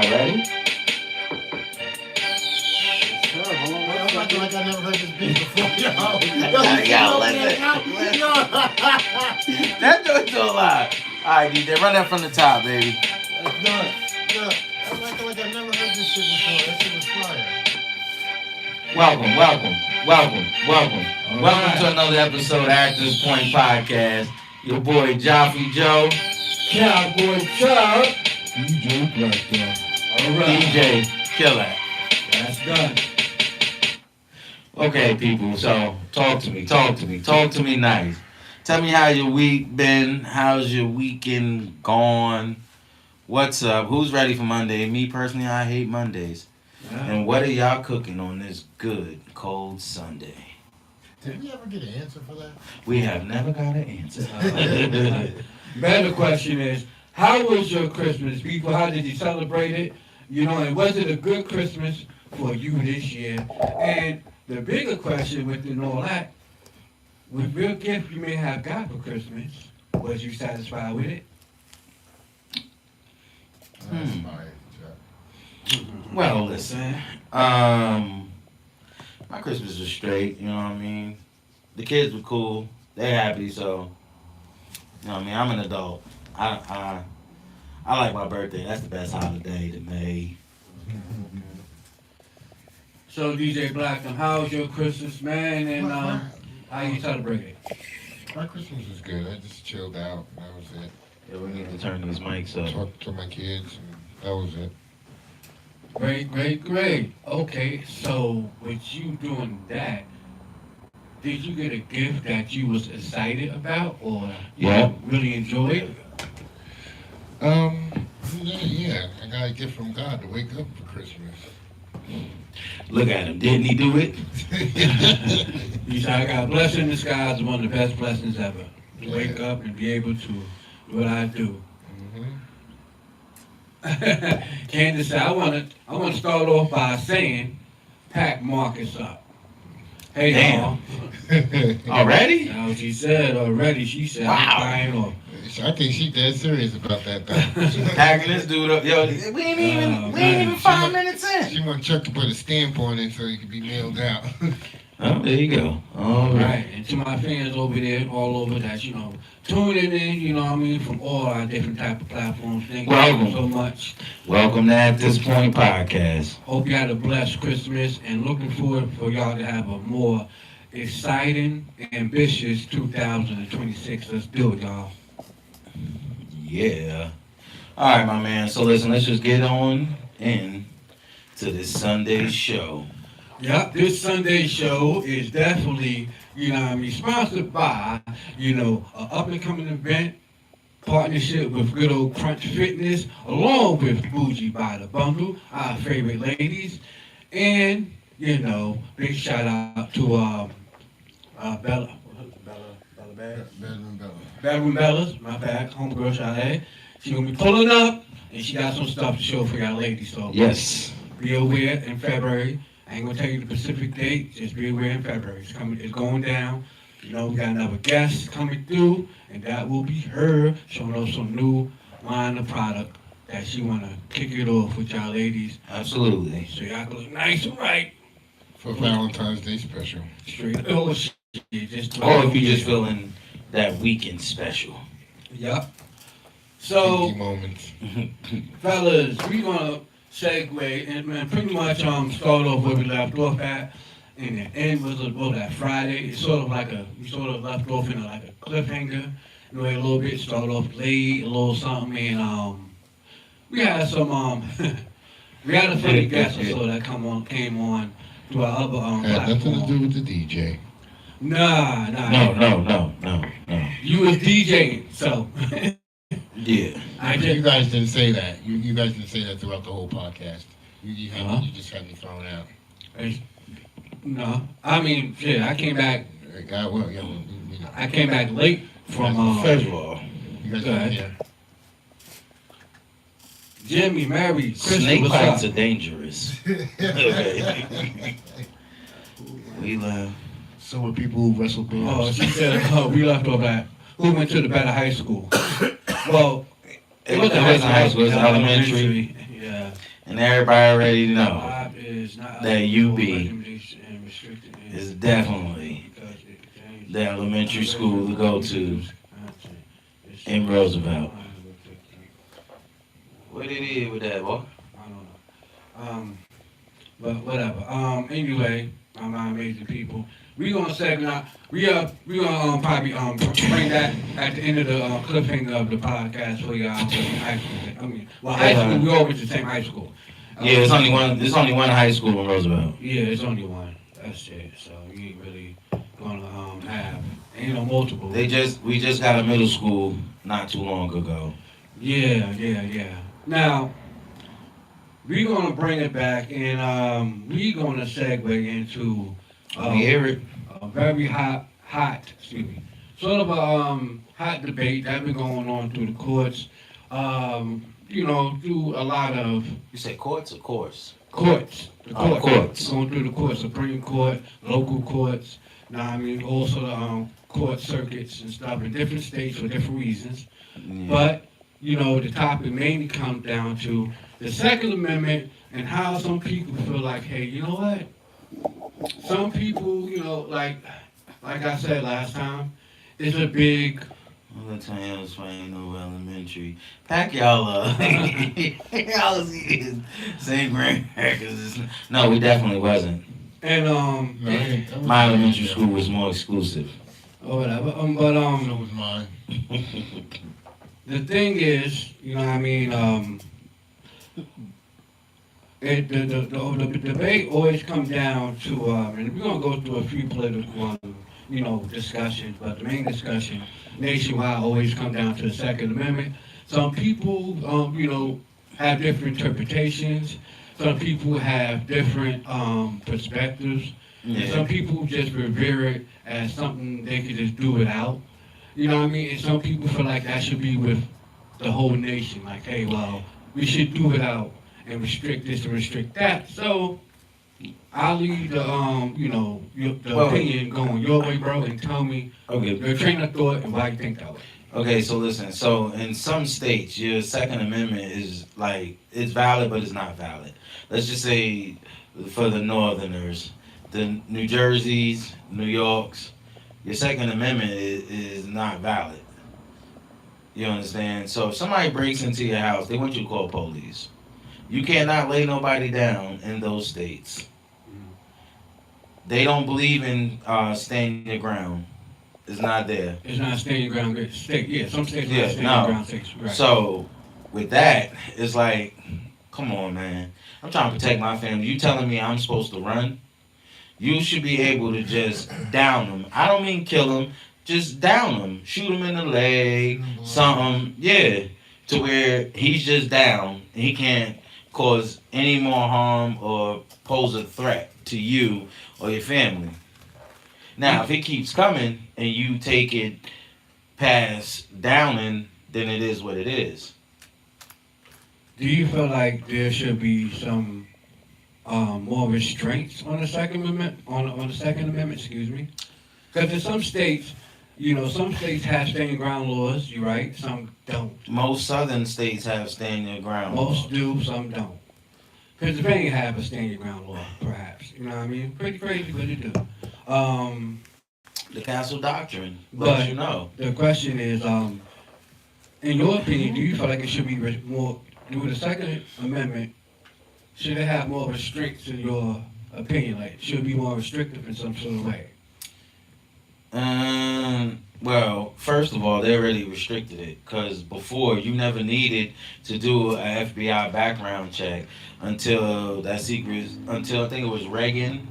Y'all ready? Like I never heard this beat before. Yo, listen. That joint's so loud. Alright, DJ, run that from the top, baby. That's done. I'm like I never heard this shit before. That shit was fire. Welcome. Welcome to another episode of Actors Point Podcast. Your boy Joffrey Joe. Cowboy Chuck. DJ Black, yo. Alright. DJ Killer. That's done. Okay, people, so talk to me nice. Tell me how your week been, how's your weekend gone, what's up, who's ready for Monday? Me personally, I hate Mondays. And what are y'all cooking on this good, cold Sunday? Did we ever get an answer for that? We have never got an answer. Better question is, how was your Christmas, people? How did you celebrate it? You know, and was it a good Christmas for you this year? And the bigger question within all that, what real gift you may have got for Christmas, was you satisfied with it? That's fire, Chuck. Well, listen, my Christmas was straight, you know what I mean? The kids were cool, they happy, so, you know what I mean? I'm an adult. I like my birthday, that's the best holiday to me. So DJ Blackham, how was your Christmas, man, and how you celebrate it? My Christmas was good. I just chilled out. That was it. Yeah, we need to turn these mics up. Talked to my kids, and that was it. Great. Okay, so with you doing that, did you get a gift that you was excited about or you really enjoyed? Yeah, I got a gift from God to wake up for Christmas. Look at him. Didn't he do it? You said I got a blessing in disguise, one of the best blessings ever. To wake up and be able to do what I do. Candace said, I want to start off by saying, pack Marcus up. Hey, Damn. y'all. Already? Now she said already. She said, Wow. I'm crying off. I think she dead serious about that, though. Packing this dude up. Yo, we ain't even 5 minutes in. She want Chuck to put a stamp on it so it can be mailed out. Oh, there you go. All right. And to my fans over there, all over that, tuning in, you know what I mean, from all our different type of platforms. Thank you so much. Welcome to At This Point Podcast. Hope you had a blessed Christmas and looking forward for y'all to have a more exciting, ambitious 2026. Let's do it, y'all. Yeah. All right, my man. So listen, let's just get on in to this Sunday show. Yep, this Sunday show is definitely, sponsored by, an up-and-coming event, partnership with good old Crunch Fitness, along with Bougie by the Bundle, our favorite ladies, and, big shout out to Bella. Bedroom Bellas, my bad, homegirl Chalet. She's gonna be pulling up, and she got some stuff to show for y'all ladies. So Yes. be aware in February. I ain't gonna tell you the specific date. Just be aware in February. It's going down. We got another guest coming through, and that will be her showing us some new line of product that she wanna kick it off with y'all ladies. Absolutely. So y'all can look nice and right. For Valentine's Day special. Straight. Oh shit. Just Or if you're just feeling that weekend special. Yep. So, Pinky moments. fellas, we gonna segue and pretty much start off where we left off at. And the end was about that Friday. It's sort of like we sort of left off in a cliffhanger. A little bit, start off late, a little something, and we had some we had a funny guest or so that came on to our other Had nothing to platform. do with the DJ. Nah. No. You was DJing, so Yeah. You guys didn't say that. You guys didn't say that throughout the whole podcast. You just had me thrown out. No, I mean, shit. I came back. God, well, I came back late from First of all, you guys Go ahead. yeah. Jimmy, Mary, Christian. snake What's bites up? are dangerous. Okay. We love. So were people who wrestled bears. Oh, she said we left off at who went to the better high school. Well, It wasn't high school, it was elementary. Yeah. And everybody already know Live is not that eligible for UB recommendation and restricted in- is definitely because it contains the elementary school to go to It's- in Roosevelt. I don't know. What it is with that, boy? I don't know. But whatever. Anyway, I'm not amazing people. We gonna segment out. We gonna probably bring that at the end of the cliffhanger of the podcast for y'all. High school. High school. We all went to the same high school. Yeah, it's only one. There's only one high school in Roosevelt. Yeah, it's only one. That's it. So you ain't really gonna have ain't no multiple. We just got a middle school not too long ago. Yeah. Now, we're going to bring it back and we're going to segue into We hear it. a very hot, sort of a hot debate that's been going on through the courts, through a lot of You said courts or course? courts. The Oh, courts. Going through the courts, Supreme Court, local courts, also the court circuits and stuff in different states for different reasons. Yeah. But, the topic mainly comes down to the Second Amendment and how some people feel like, hey, you know what? Some people, like I said last time, it's a big, Well, that's how y'all was playing over elementary. Pack y'all up. Y'all was eating same grandcrackers. No, we definitely wasn't. and, My elementary school was more exclusive. or whatever, So was mine. the thing is, the debate always comes down to, and we're gonna go through a few political, discussions, but the main discussion nationwide always come down to the Second Amendment. Some people, have different interpretations. Some people have different perspectives. And some people just revere it as something they could just do without. And some people feel like that should be with the whole nation. Like, hey, well, we should do without and restrict this and restrict that. So I'll leave the Well, opinion going your way, bro, and tell me Okay. your train of thought and why you think that way. Okay, so listen. So in some states, your Second Amendment is like it's valid, but it's not valid. Let's just say for the Northerners, the New Jerseys, New Yorks, your Second Amendment is not valid. You understand? So if somebody breaks into your house, they want you to call police. You cannot lay nobody down in those states. They don't believe in standing your ground. It's not there. It's not staying your ground good state. Yeah, some states Yeah, are staying no. your ground states. Right. So with that, it's like, come on, man. I'm trying to protect my family. You telling me I'm supposed to run? You should be able to just down them. I don't mean kill them. Just down him. Shoot him in the leg, something. Yeah. To where he's just down and he can't cause any more harm or pose a threat to you or your family. Now, if it keeps coming and you take it past downing, then it is what it is. Do you feel like there should be some more restraints on the Second Amendment? On the Second Amendment, excuse me. Because in some states, some states have stand your ground laws. You're right. Some don't. Most southern states have stand your ground. Most laws. do. Some don't. Pennsylvania have a stand your ground law, perhaps. You know what I mean? Pretty crazy, but it do. The Castle Doctrine. But- But you know. The question is, in your opinion, do you feel like it should be more? Do the Second Amendment should it have more restraints in your opinion? Like, should it be more restrictive in some sort of way? Well, first of all, they already restricted it because before you never needed to do an FBI background check until I think it was Reagan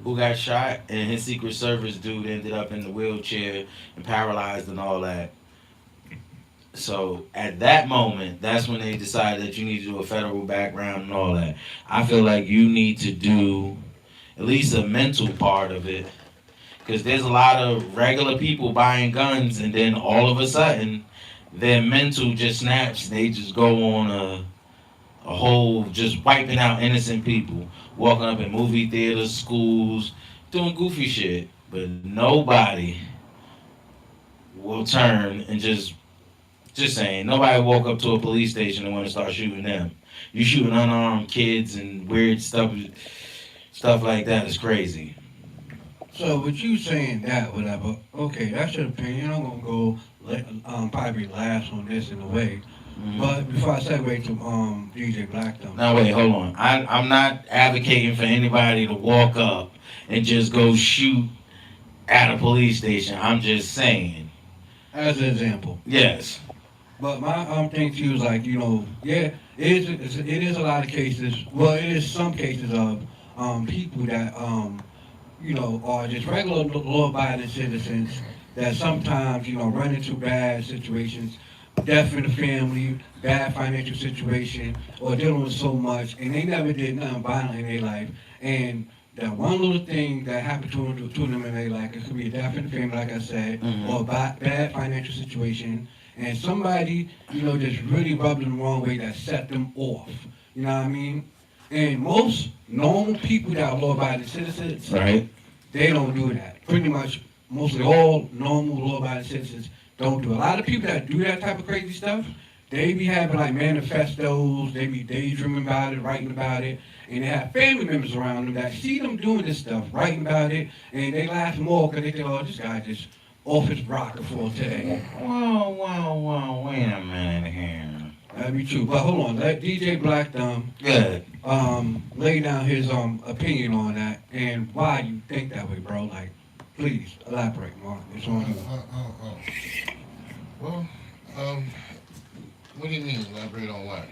who got shot and his Secret Service dude ended up in the wheelchair and paralyzed and all that. So at that moment, that's when they decided that you need to do a federal background and all that. I feel like you need to do at least a mental part of it. Because there's a lot of regular people buying guns, and then all of a sudden, their mental just snaps. They just go on a whole, just wiping out innocent people, walking up in movie theaters, schools, doing goofy shit. But nobody will turn and just saying, nobody walk up to a police station and want to start shooting them. You shooting unarmed kids and weird stuff like that is crazy. So with you saying that, whatever, okay, that's your opinion. I'm gonna go probably last on this in a way. Mhm. But before I segue to DJ Black though. Now wait, hold on. I'm not advocating for anybody to walk up and just go shoot at a police station. I'm just saying. As an example. Yes. But my thing to you is like, yeah, it is a lot of cases. Well, it is some cases of people that are just regular law-abiding citizens that sometimes run into bad situations, death in the family, bad financial situation, or dealing with so much, and they never did nothing violent in their life, and that one little thing that happened to them in their life, it could be a death in the family, like I said, Mhm. or a bad financial situation, and somebody, just really rubbed them the wrong way that set them off. You know what I mean? And most normal people that are law-abiding citizens, Right. they don't do that. Pretty much, mostly all normal law-abiding citizens don't do it. A lot of people that do that type of crazy stuff, they be having like manifestos, they be daydreaming about it, writing about it, and they have family members around them that see them doing this stuff, writing about it, and they laugh more because they think, oh, this guy just off his rocker for today. Whoa, wait a minute here. That'd be true. But hold on, let DJ Black Good. lay down his opinion on that and why you think that way, bro. Like, please elaborate, Mark. It's on you. Well, what do you mean elaborate on what?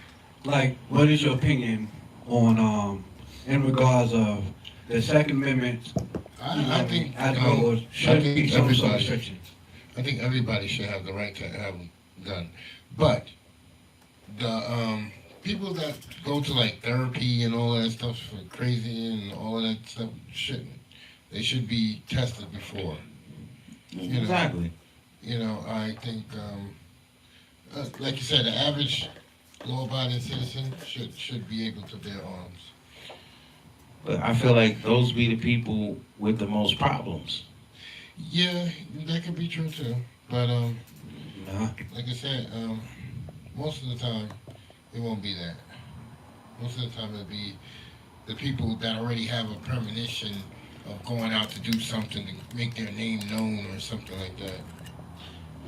Like, what is your opinion on in regards of the Second Amendment? I think as well as should be some sort of everybody. restrictions. I think everybody should have the right to have a gun, but the people that go to like therapy and all that stuff for crazy and all of that stuff shouldn't. They should be tested before. You know. Exactly. I think, like you said, the average law-abiding citizen should be able to bear arms. But I feel like those be the people with the most problems. Yeah, that could be true too. But Nah. like I said, most of the time it won't be that. Most of the time it'll be the people that already have a premonition of going out to do something to make their name known or something like that.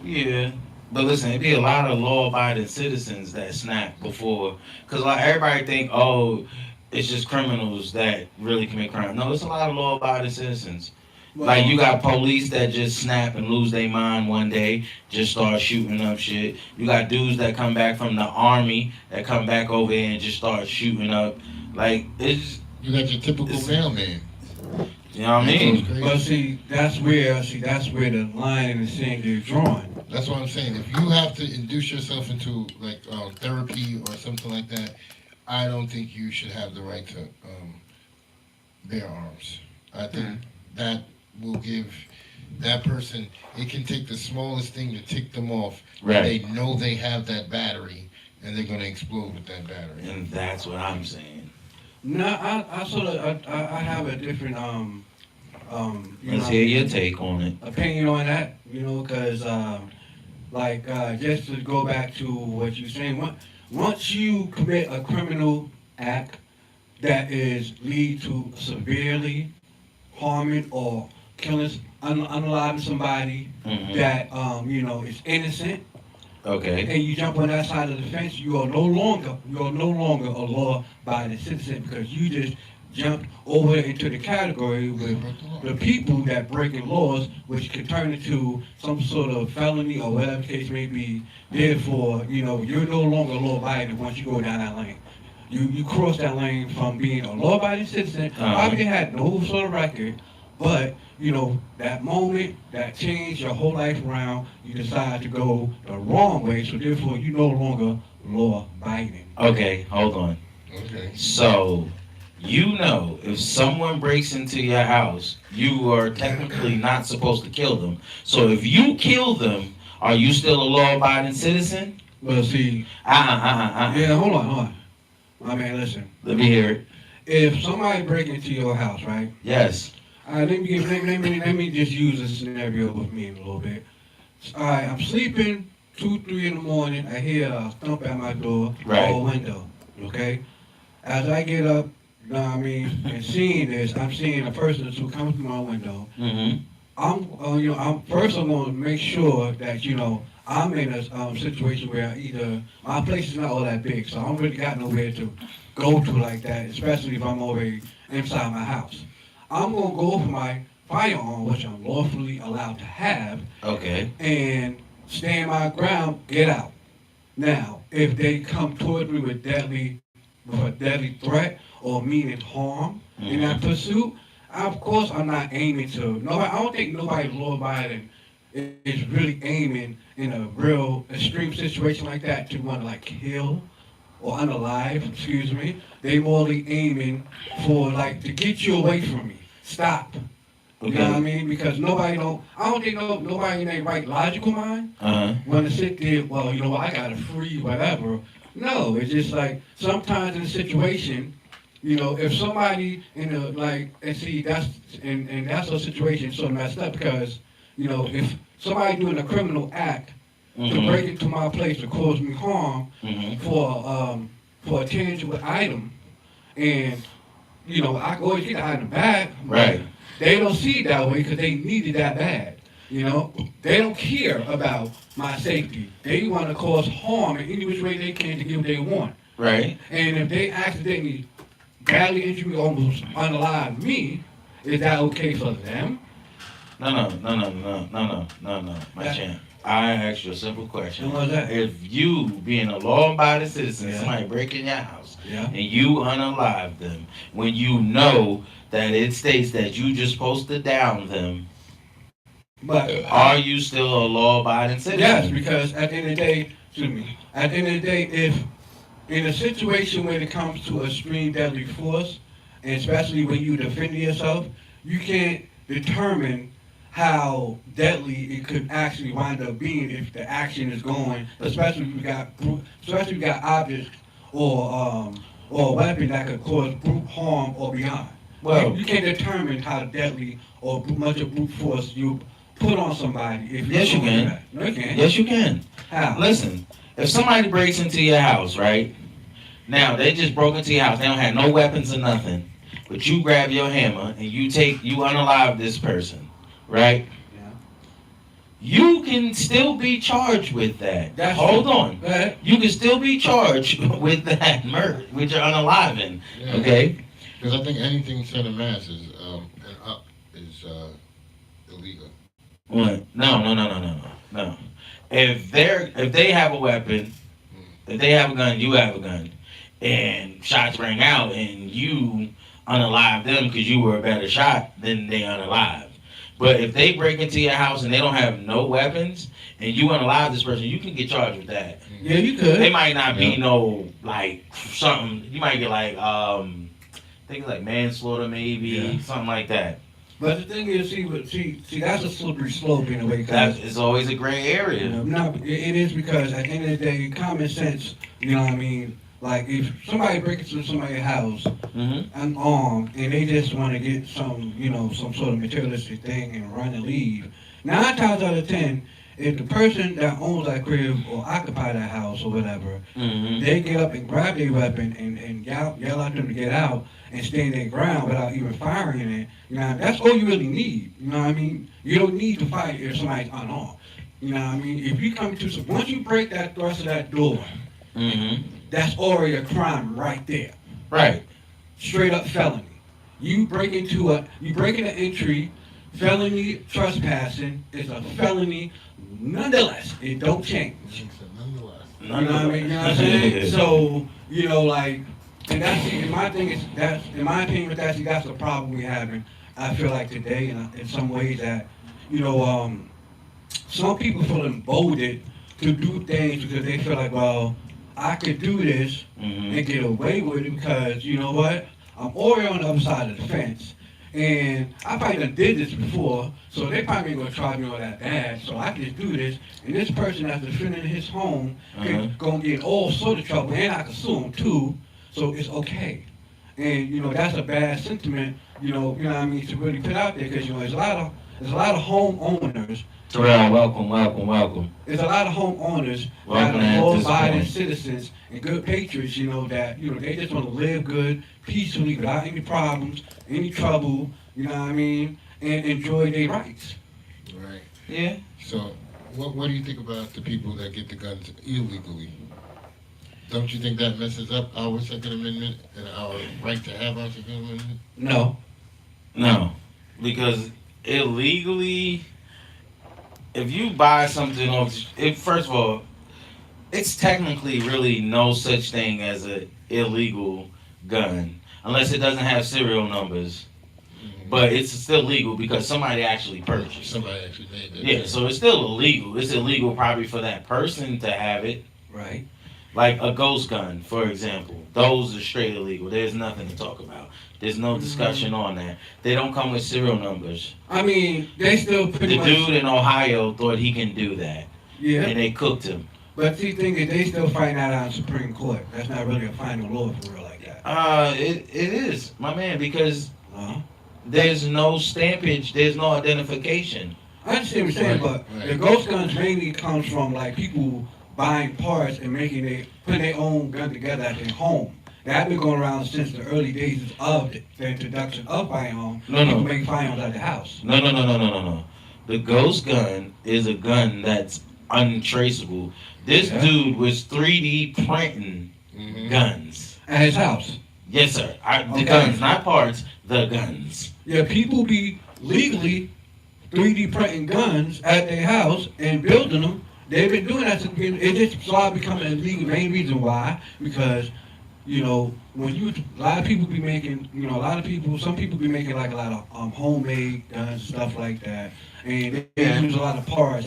Yeah. But listen, it'd be a lot of law-abiding citizens that snap before, because like everybody think, oh, it's just criminals that really commit crime. No, it's a lot of law-abiding citizens. Like you got police that just snap and lose their mind one day, just start shooting up shit. You got dudes that come back from the army that come back over here and just start shooting up. Like it's, You got your typical mailman. you know what I mean? But see, that's where the line in the sand is drawn. That's what I'm saying. If you have to induce yourself into like therapy or something like that, I don't think you should have the right to bear arms. I think that will give that person. It can take the smallest thing to tick them off. Right. They know they have that battery, and they're gonna explode with that battery. And that's what I'm saying. No, I sort of I have a different Let's hear your take on it. opinion on that. Because just to go back to what you're saying, once you commit a criminal act that is lead to severely harming or killing, unaliving somebody Mhm. that is innocent, Okay. and you jump on that side of the fence, you are no longer a law-abiding citizen because you just jumped over into the category with the people that breaking laws, which could turn into some sort of felony or whatever the case may be. Therefore, you're no longer law-abiding once you go down that lane. You cross that lane from being a law-abiding citizen, probably had no sort of record, but that moment, that changed your whole life around, you decide to go the wrong way, so therefore you're no longer law-abiding. Okay, hold on. Okay. So, if someone breaks into your house, you are technically not supposed to kill them. So if you kill them, are you still a law-abiding citizen? Well, see, yeah, hold on. I mean, listen. Let me hear it. If somebody break into your house, right? Yes. Let me just use a scenario with me a little bit. All right, I'm sleeping 2, 3 in the morning. I hear a thump at my door Right. or window. okay? As I get up, you know what I mean, and seeing this, I'm seeing a person who comes through my window. Mm-hmm. I'm going to make sure that, I'm in a situation where either my place is not all that big, so I don't really got nowhere to go to like that, especially if I'm already inside my house. I'm going to go for my firearm, which I'm lawfully allowed to have, Okay. and stand my ground, get out. Now, if they come toward me with a deadly threat or meaning harm in that pursuit, of course I'm not aiming to. Nobody, I don't think nobody law abiding is really aiming in a real extreme situation like that to want to like kill or unalive. Excuse me. They morely aiming for like to get you away from me. Stop. You know what I mean? Because I don't think nobody in their right logical mind want to sit there, well, I got to free whatever. No, it's just like sometimes in a situation, if somebody that's a situation so messed up because, if somebody doing a criminal act to break into my place to cause me harm for a tangible item, and I go and get the item back, Right. They don't see it that way because they need it that bad. They don't care about my safety. They want to cause harm in any which way they can to get what they want. Right. And if they accidentally badly injure me, almost unalive me, is that okay for them? No, my champ. I asked you a simple question. And what's that? If you, being a law-abiding citizen, Yeah. somebody break in your house, Yeah. and you unalive them, when you know that it states that you just supposed to down them, But are you still a law-abiding citizen? yes, because at the end of the day, if in a situation when it comes to extreme deadly force, and especially when you defend yourself, you can't determine how deadly it could actually wind up being if the action is going, especially if you got objects or a weapon that could cause brute harm or beyond. Well, You can't determine how deadly or much of brute force you put on somebody if you Yes, you don't can. do that. No, you can't. yes, you can. How? Listen, if somebody breaks into your house, right? Now, they just broke into your house. They don't have no weapons or nothing. But you grab your hammer and you unalive this person, right? Yeah. You can still be charged with that. That's Hold true. on. Go ahead. You can still be charged with that murder, with your unaliving, Yeah. okay? Because I think anything set of mass is and up is illegal. What? No. If they have a weapon, if they have a gun, you have a gun, and shots rang out, and you unalive them because you were a better shot, then they unalive. But if they break into your house and they don't have no weapons, and you unalive this person, you can get charged with that. Yeah, you They could. might not be no like something. You might get like I think it's like manslaughter, maybe Yeah. something like that. But the thing is, see, that's a slippery slope in a way. That Because is always a gray area. no, it is because at the end of the day, common sense. You know what I mean? Like if somebody breaks into somebody's house Mm-hmm. unarmed and they just want to get some sort of materialistic thing and run and leave, 9 times out of 10, if the person that owns that crib or occupy that house or whatever, Mm-hmm. they get up and grab their weapon and yell at them to get out and stand their ground without even firing it. That's all you really need. You know what I mean? You don't need to fight if somebody's unarmed. You know what I mean? If you come to once you break that thrust of that door, Mm-hmm. that's already a crime right there. Right. Straight up felony. You break into an entry, felony trespassing is a felony. Nonetheless, it don't change. Nonetheless. You know what I mean? You know what I'm saying? So, and that's and my thing is that's in my opinion with that, that's the problem we having. I feel like today, in some ways that, some people feel emboldened to do things because they feel like, well, I could do this Mm-hmm. and get away with it because you know what? I'm already on the other side of the fence. And I probably done did this before, so they probably ain't gonna try me all that bad. So I can just do this, and this person that's defending his home can gonna get all sort of trouble, and I can sue him too. So it's okay. And that's a bad sentiment. You know what I mean, to really put out there because there's a lot of homeowners. Terrell, welcome. There's a lot of homeowners that Welcome are at this law-abiding point. citizens, and good patriots, that, they just want to live good, peacefully, without any problems, any trouble, you know what I mean, and enjoy their rights. Right. Yeah. So, what do you think about the people that get the guns illegally? Don't you think that messes up our Second Amendment and our right to have our Second Amendment? No. No, because illegally, if you buy something off, first of all, it's technically really no such thing as an illegal gun unless it doesn't have serial numbers. But it's still legal because somebody actually purchased. Somebody actually made that. Yeah, so it's still illegal. It's illegal probably for that person to have it. Right. Like a ghost gun, for example. Those are straight illegal. There's nothing to talk about. There's no discussion on that. They don't come with serial numbers. I mean, they still The pretty much. dude in Ohio thought he can do that, Yeah. and they cooked him. But see, the thing is, they still fighting that out in Supreme Court. That's not really a final law for real like that. It is, my man, because Uh-huh. there's no stampage, there's no identification. I understand what you're saying, but Right. the ghost guns mainly comes from like people buying parts and putting their own gun together at their home. That's been going around since the early days of the introduction of firearms. No. People make firearms at the house. No. The ghost gun is a gun that's untraceable. This Yeah. dude was 3D printing Mm-hmm. guns. At his house. Yes, sir. The Okay. guns, not parts, the guns. Yeah, people be legally 3D printing guns at their house and building them. They've been doing that since the beginning. It just started becoming illegal. Main reason why, because a lot of people be making, some people be making like a lot of homemade guns and stuff like that, and they use a lot of parts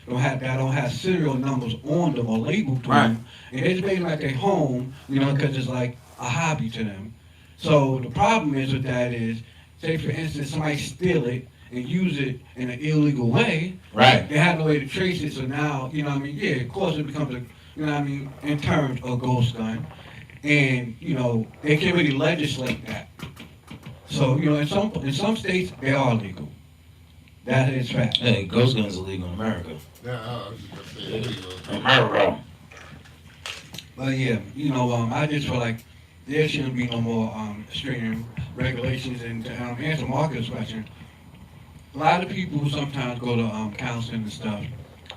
don't have serial numbers on them or labeled to Right. them, and they just make it like their home, because it's like a hobby to them. So the problem is with that is, say for instance, somebody steal it and use it in an illegal way. Right. They have no way to trace it, so now, yeah, of course it becomes in terms of ghost gun. And, they can't really legislate that. So, in some states, they are legal. That is fact. Hey, ghost guns illegal in America. Yeah, I was just gonna say illegal. America. But yeah, I just feel like there shouldn't be no more stringent regulations. And to answer Marcus' question, a lot of people sometimes go to counseling and stuff,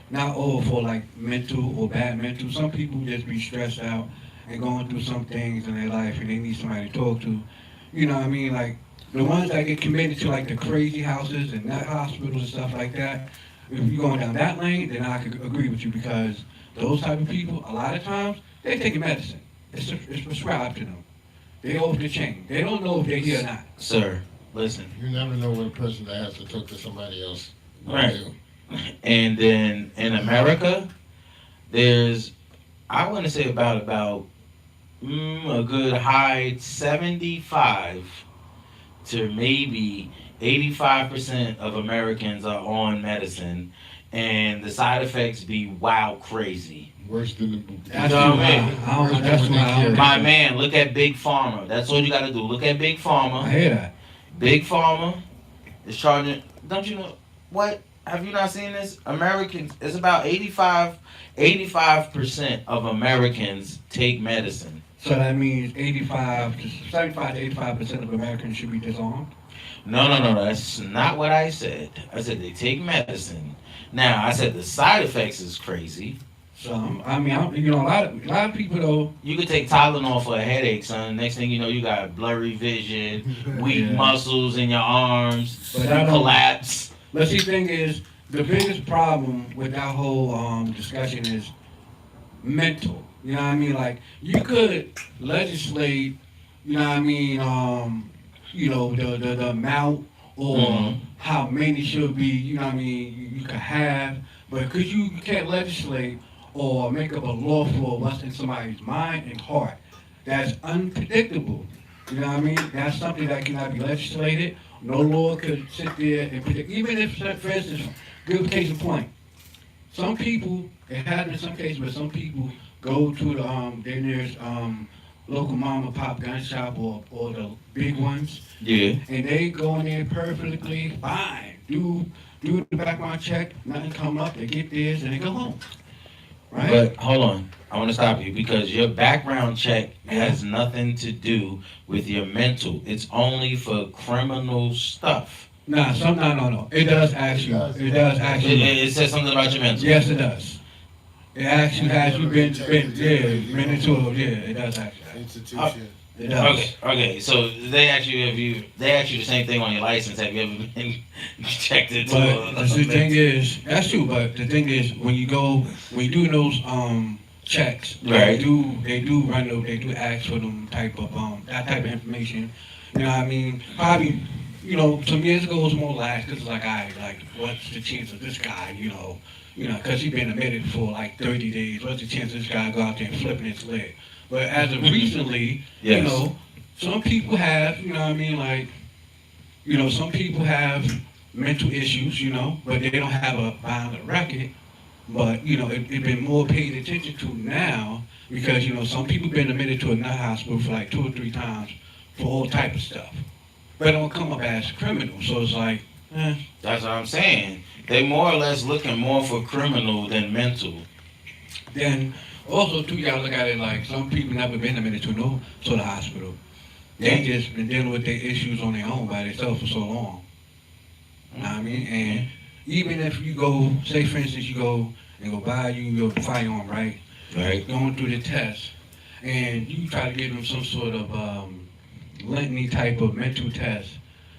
not all for like mental or bad mental. Some people just be stressed out and going through some things in their life and they need somebody to talk to. You know what I mean? Like the ones that get committed to like the crazy houses and nut hospitals and stuff like that, if you're going down that lane, then I could agree with you, because those type of people, a lot of times, they taking medicine. It's prescribed to them. They over the chain. They don't know if they're here or not. Sir, listen. You never know what a person that has to talk to somebody else will Right. do. And then in America, there's, I want to say about a good high 75 to maybe 85% of Americans are on medicine, and the side effects be wild crazy. Worse than the. That's know too what I mean? high. Worse than That's what too they high. carry. My man, look at Big Pharma. That's all you got to do. Look at Big I Pharma. hear that. Big Pharma is charging. Don't you know what? Have you not seen this? Americans, it's about 85% of Americans take medicine. So that means 75 to 85% of Americans should be disarmed. No, that's not what I said. I said they take medicine. Now, I said the side effects is crazy. Some, a lot of people though. You could take Tylenol for a headache, son. Next thing you know, you got blurry vision, weak Yeah. muscles in your arms, But you I don't- collapse. But see, the thing is, the biggest problem with that whole discussion is mental. You know what I mean? Like you could legislate. You know what I mean? The amount or Mhm. how many should be. You know what I mean? You could have, but because you can't legislate or make up a law for what's in somebody's mind and heart, that's unpredictable. You know what I mean? That's something that cannot be legislated. No law could sit there and predict. Even if, for instance, give a case in point. Some people, it happens in some cases, but some people go to their nearest local mom and pop gun shop or the big ones, Yeah. and they go in there perfectly fine. Do the background check, nothing come up, they get theirs, and they go home. right? But hold on, I want to stop you because your background check has nothing to do with your mental. It's only for criminal stuff. No. It does ask you. It does ask It, you. it says something about your mental. Yes, it does. It asks you, has you been into it? Yeah, it does ask you that. Institution. It does. Okay. So they ask you they ask you the same thing on your license. Have you ever been checked into? But the thing is, that's true. But the thing is, when you do those checks, Right. they do run those, they do ask for them type of that type of information. You know what I mean? Probably, some years ago it was more lax because it's like, what's the chance of this guy? Because he's been admitted for like 30 days. What's the chance this guy go out there and flipping his leg? But as of recently, Yes. some people have, some people have mental issues, but they don't have a violent record. But, it's been more paid attention to now because, some people been admitted to a nut hospital for like 2 or 3 times for all type of stuff. But don't come up as criminals. So it's like, That's what I'm saying. They more or less looking more for criminal than mental. Then also too, you gotta look at it like some people never been admitted to no sort of hospital. They just been dealing with their issues on their own by themselves for so long. You know what I mean? And even if you go, say for instance, you go and go buy you your firearm, right? Right. Going through the test, and you try to give them some sort of lengthy type of mental test.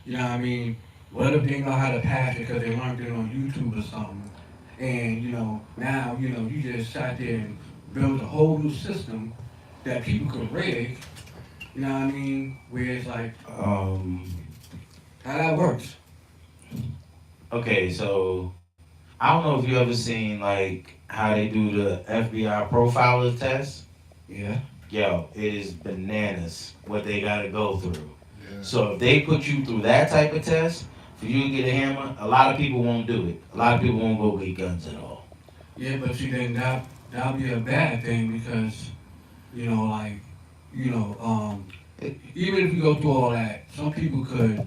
You know what I mean? What if they know how to pass it because they learned it on YouTube or something? And now you just sat there and built a whole new system that people could rig. You know what I mean? Where it's like, how that works. Okay, so I don't know if you ever seen like how they do the FBI profiler test. Yeah. Yo, it is bananas what they gotta go through. Yeah. So if they put you through that type of test, for you to get a hammer, a lot of people won't do it. A lot of people won't go get guns at all. Yeah, but see, then that'll be a bad thing because, even if you go through all that, some people could,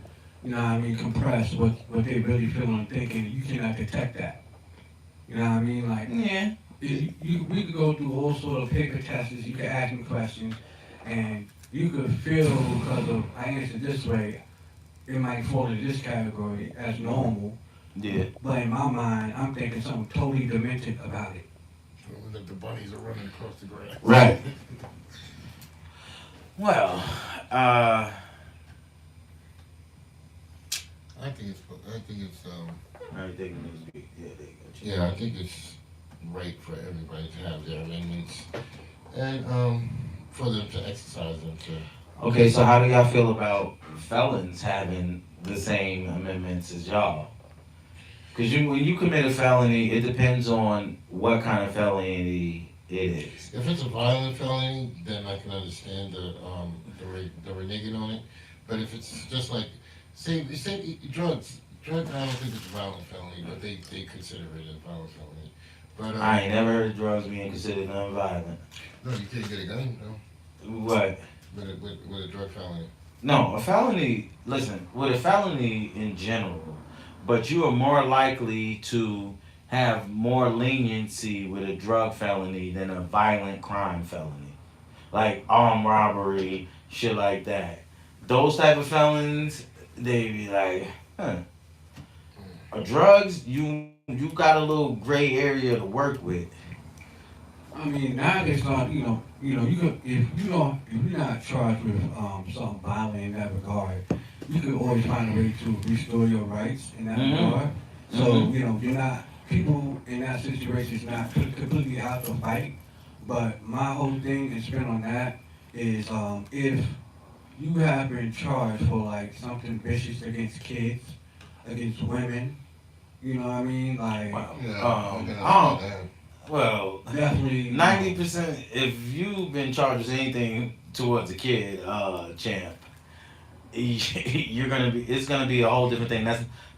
compress what they really feel and thinking. You cannot detect that. You know what I mean? Like, Yeah. we could go through all sort of paper tests. You could ask me questions, and you could feel because of I answered this way, it might fall into this category as normal. Yeah. But in my mind, I'm thinking something totally demented about it. When the bunnies are running across the grass. Right. Well, I think it's I think news week. Yeah, there you go. yeah, I think it's right for everybody to have their amendments and for them to exercise them to. Okay, so how do y'all feel about felons having the same amendments as y'all? Because when you commit a felony, it depends on what kind of felony it is. If it's a violent felony, then I can understand the reneging on it. But if it's just like say drugs, I don't think it's a violent felony, but they consider it a violent felony. But I ain't never heard of drugs being considered nonviolent. no, you can't get a gun, no, What? with a drug felony. No, a felony, listen, with a felony in general, but you are more likely to have more leniency with a drug felony than a violent crime felony. Like armed robbery, shit like that. Those type of felons, they be like, drugs, you got a little gray area to work with. I mean, nowadays, you could, if you're not charged with something violent in that regard, you could always find a way to restore your rights in that regard. So, you're not, people in that situation is not completely out to fight. But my whole thing is spent on that is if you have been charged for like something vicious against kids, against women, you know what I mean? Like, Wow. Yeah, Well, definitely 90%, if you've been charged with anything towards a kid, champ, it's gonna be a whole different thing.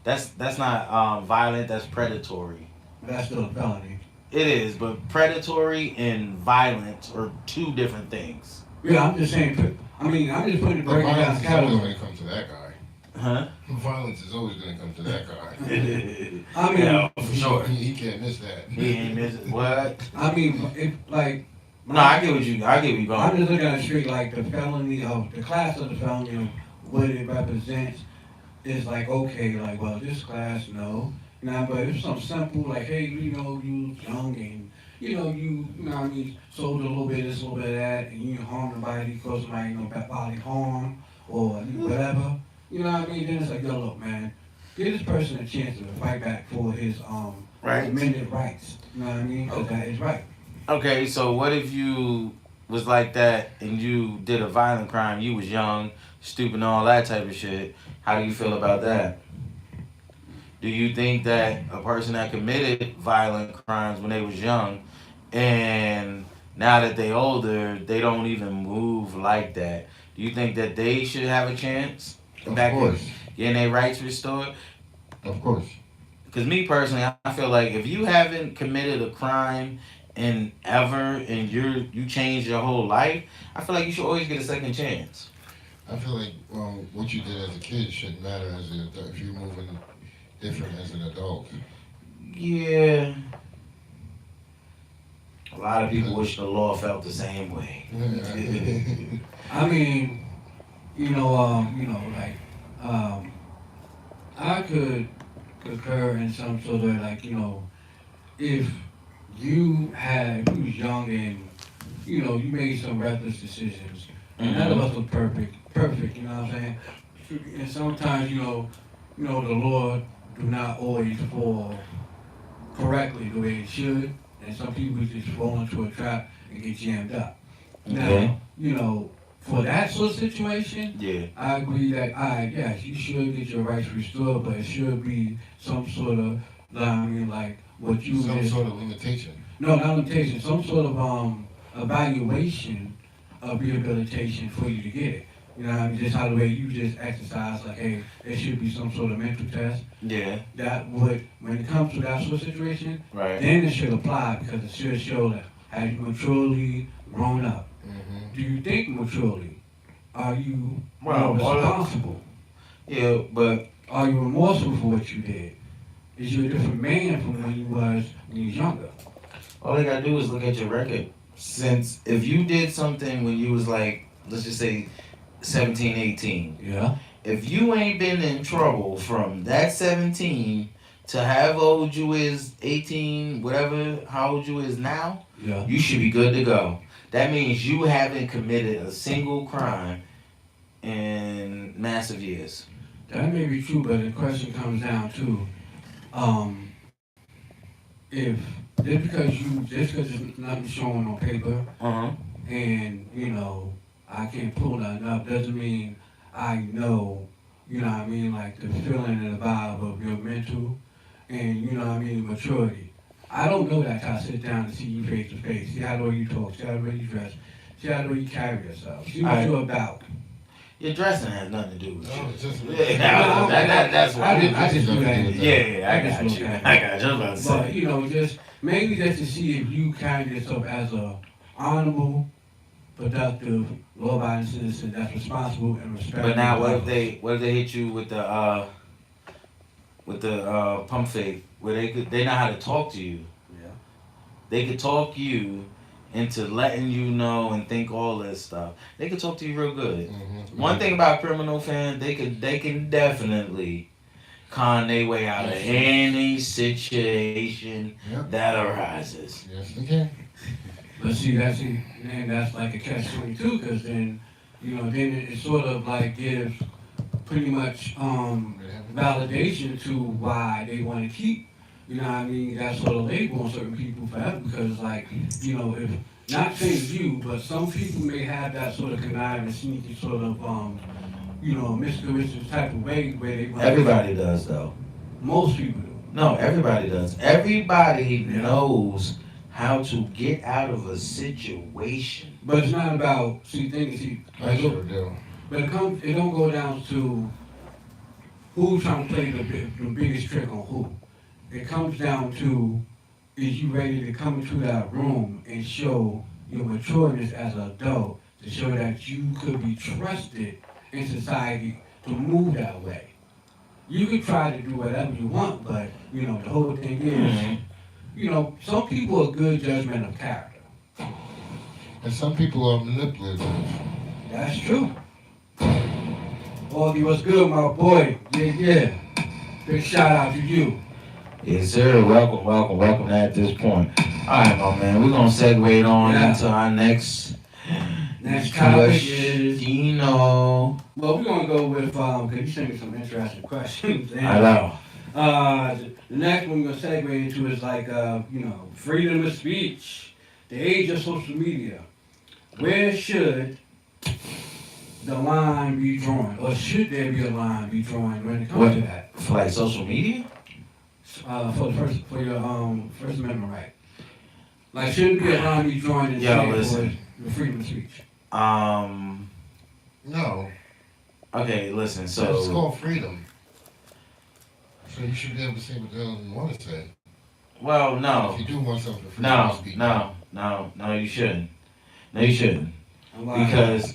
That's not violent, that's predatory. that's still a felony. It is, but predatory and violent are two different things. Yeah, I'm just saying. I'm just putting the But break down violence is only when category. it comes to that guy. Huh? Violence is always going to come to that guy. I mean, Yeah, for sure. He can't miss that. He ain't missing what? I mean, it, like, No, I get what you I'm going. just looking at it straight like the felony of the class of the felony of what it represents is like, okay, like, well, this class, no. Now, but it's something simple, like, hey, you know, you young and, you know what I mean, sold a little bit of this, a little bit of that, and you harm nobody, cause somebody, bodily harm, or whatever. You know what I mean? Then it's like, yo, look, man, give this person a chance to fight back for his, Right. amended rights. You know what I mean? Cause that is right. Okay, so what if you was like that and you did a violent crime? You was young, stupid, and all that type of shit. How do you feel about that? Do you think that a person that committed violent crimes when they was young, and now that they older, they don't even move like that? Do you think that they should have a chance Of back course. getting their rights restored? Of course. Because me personally, I feel like if you haven't committed a crime and you changed your whole life, I feel like you should always get a second chance. I feel like what you did as a kid shouldn't matter as an adult if you're moving different as an adult. Yeah. A lot of people wish the law felt the same way. I mean, like, I could concur in some sort of like, if you was young and, you made some reckless decisions, and none of us was perfect, you know what I'm saying? And sometimes, the Lord do not always fall correctly the way it should, and some people just fall into a trap and get jammed up. Okay. Now, for that sort of situation, Yeah. I agree that yes, you should get your rights restored, but it should be some sort of, like what you Some did. sort of limitation. No, not limitation. Some sort of evaluation of rehabilitation for you to get it. You know what I mean? Just how the way you just exercise, like, hey, there should be some sort of mental test. Yeah. That would, when it comes to that sort of situation, Right. then it should apply because it should show that have you maturely grown up. Mm-hmm. Do you think maturely? Are you Well, responsible? Yeah, but Are you remorseful for what you did? Is you a different man from when you was younger? all they gotta do is look at your record. Since if you did something when you was like, let's just say 17, 18, Yeah. if you ain't been in trouble from that 17 to how old you is 18, whatever, how old you is now, Yeah. you should be good to go. That means you haven't committed a single crime in massive years. That may be true, but the question comes down to, if just because there's nothing showing on paper, Uh-huh. and I can't pull nothing up, doesn't mean I know, what I mean, like the feeling and the vibe of your mental and what I mean, maturity. I don't know that till I sit down and see you face to face, see how the way you talk, see how the way you dress, see how the way you carry yourself, see what you're about. Your dressing has nothing to do with No, you. it's just That's what I just do that. Yeah, I got just you. look at it. I got you. I was about to say. But just maybe just to see if you carry yourself as a honorable, productive, law-abiding citizen that's responsible and respectful. But now, what if they hit you with the pump fake, where they know how to talk to you. Yeah. They could talk you into letting you know and think all this stuff. They could talk to you real good. Mm-hmm. One thing about criminal fans, they can definitely con their way out of any situation Yep. that arises. Yes, they can. But see, that's like a catch-22, because then, then it sort of like gives pretty much validation to why they want to keep, that sort of label on certain people forever, because like, if, not saying you, but some people may have that sort of conniving, sneaky sort of, mischievous type of way where they want Everybody does, though. Most people do. No, everybody does. Everybody knows how to get out of a situation. But it's not about, I sure do. but it don't go down to who's trying to play the biggest trick on who. It comes down to, is you ready to come into that room and show your matureness as an adult, to show that you could be trusted in society to move that way. you can try to do whatever you want, but you know the whole thing is, Mhm. you know, some people are good judgment of character. And some people are manipulative. That's true. Augie, what's good, my boy? Yeah. Big shout out to you. Yes, sir. Welcome at this point. All right, my man. We're gonna segue on Yeah. into our next Topic is, Well, well, we're gonna go with cause you sent me some interesting questions. And, I know. the next one we're gonna segue into is like, you know, freedom of speech, the age of social media. Where should the line be drawn, or should there be a line be drawn when it comes What? to that? For like social media? For your First Amendment right. Like, shouldn't be a line be drawn in Yo, say listen. for freedom of speech. No, Okay, listen. it's So, called freedom. So you should be able to say what the hell you want to say. well, If no, you do want something freedom of no, speech. no, you shouldn't. No, you shouldn't. Why? Because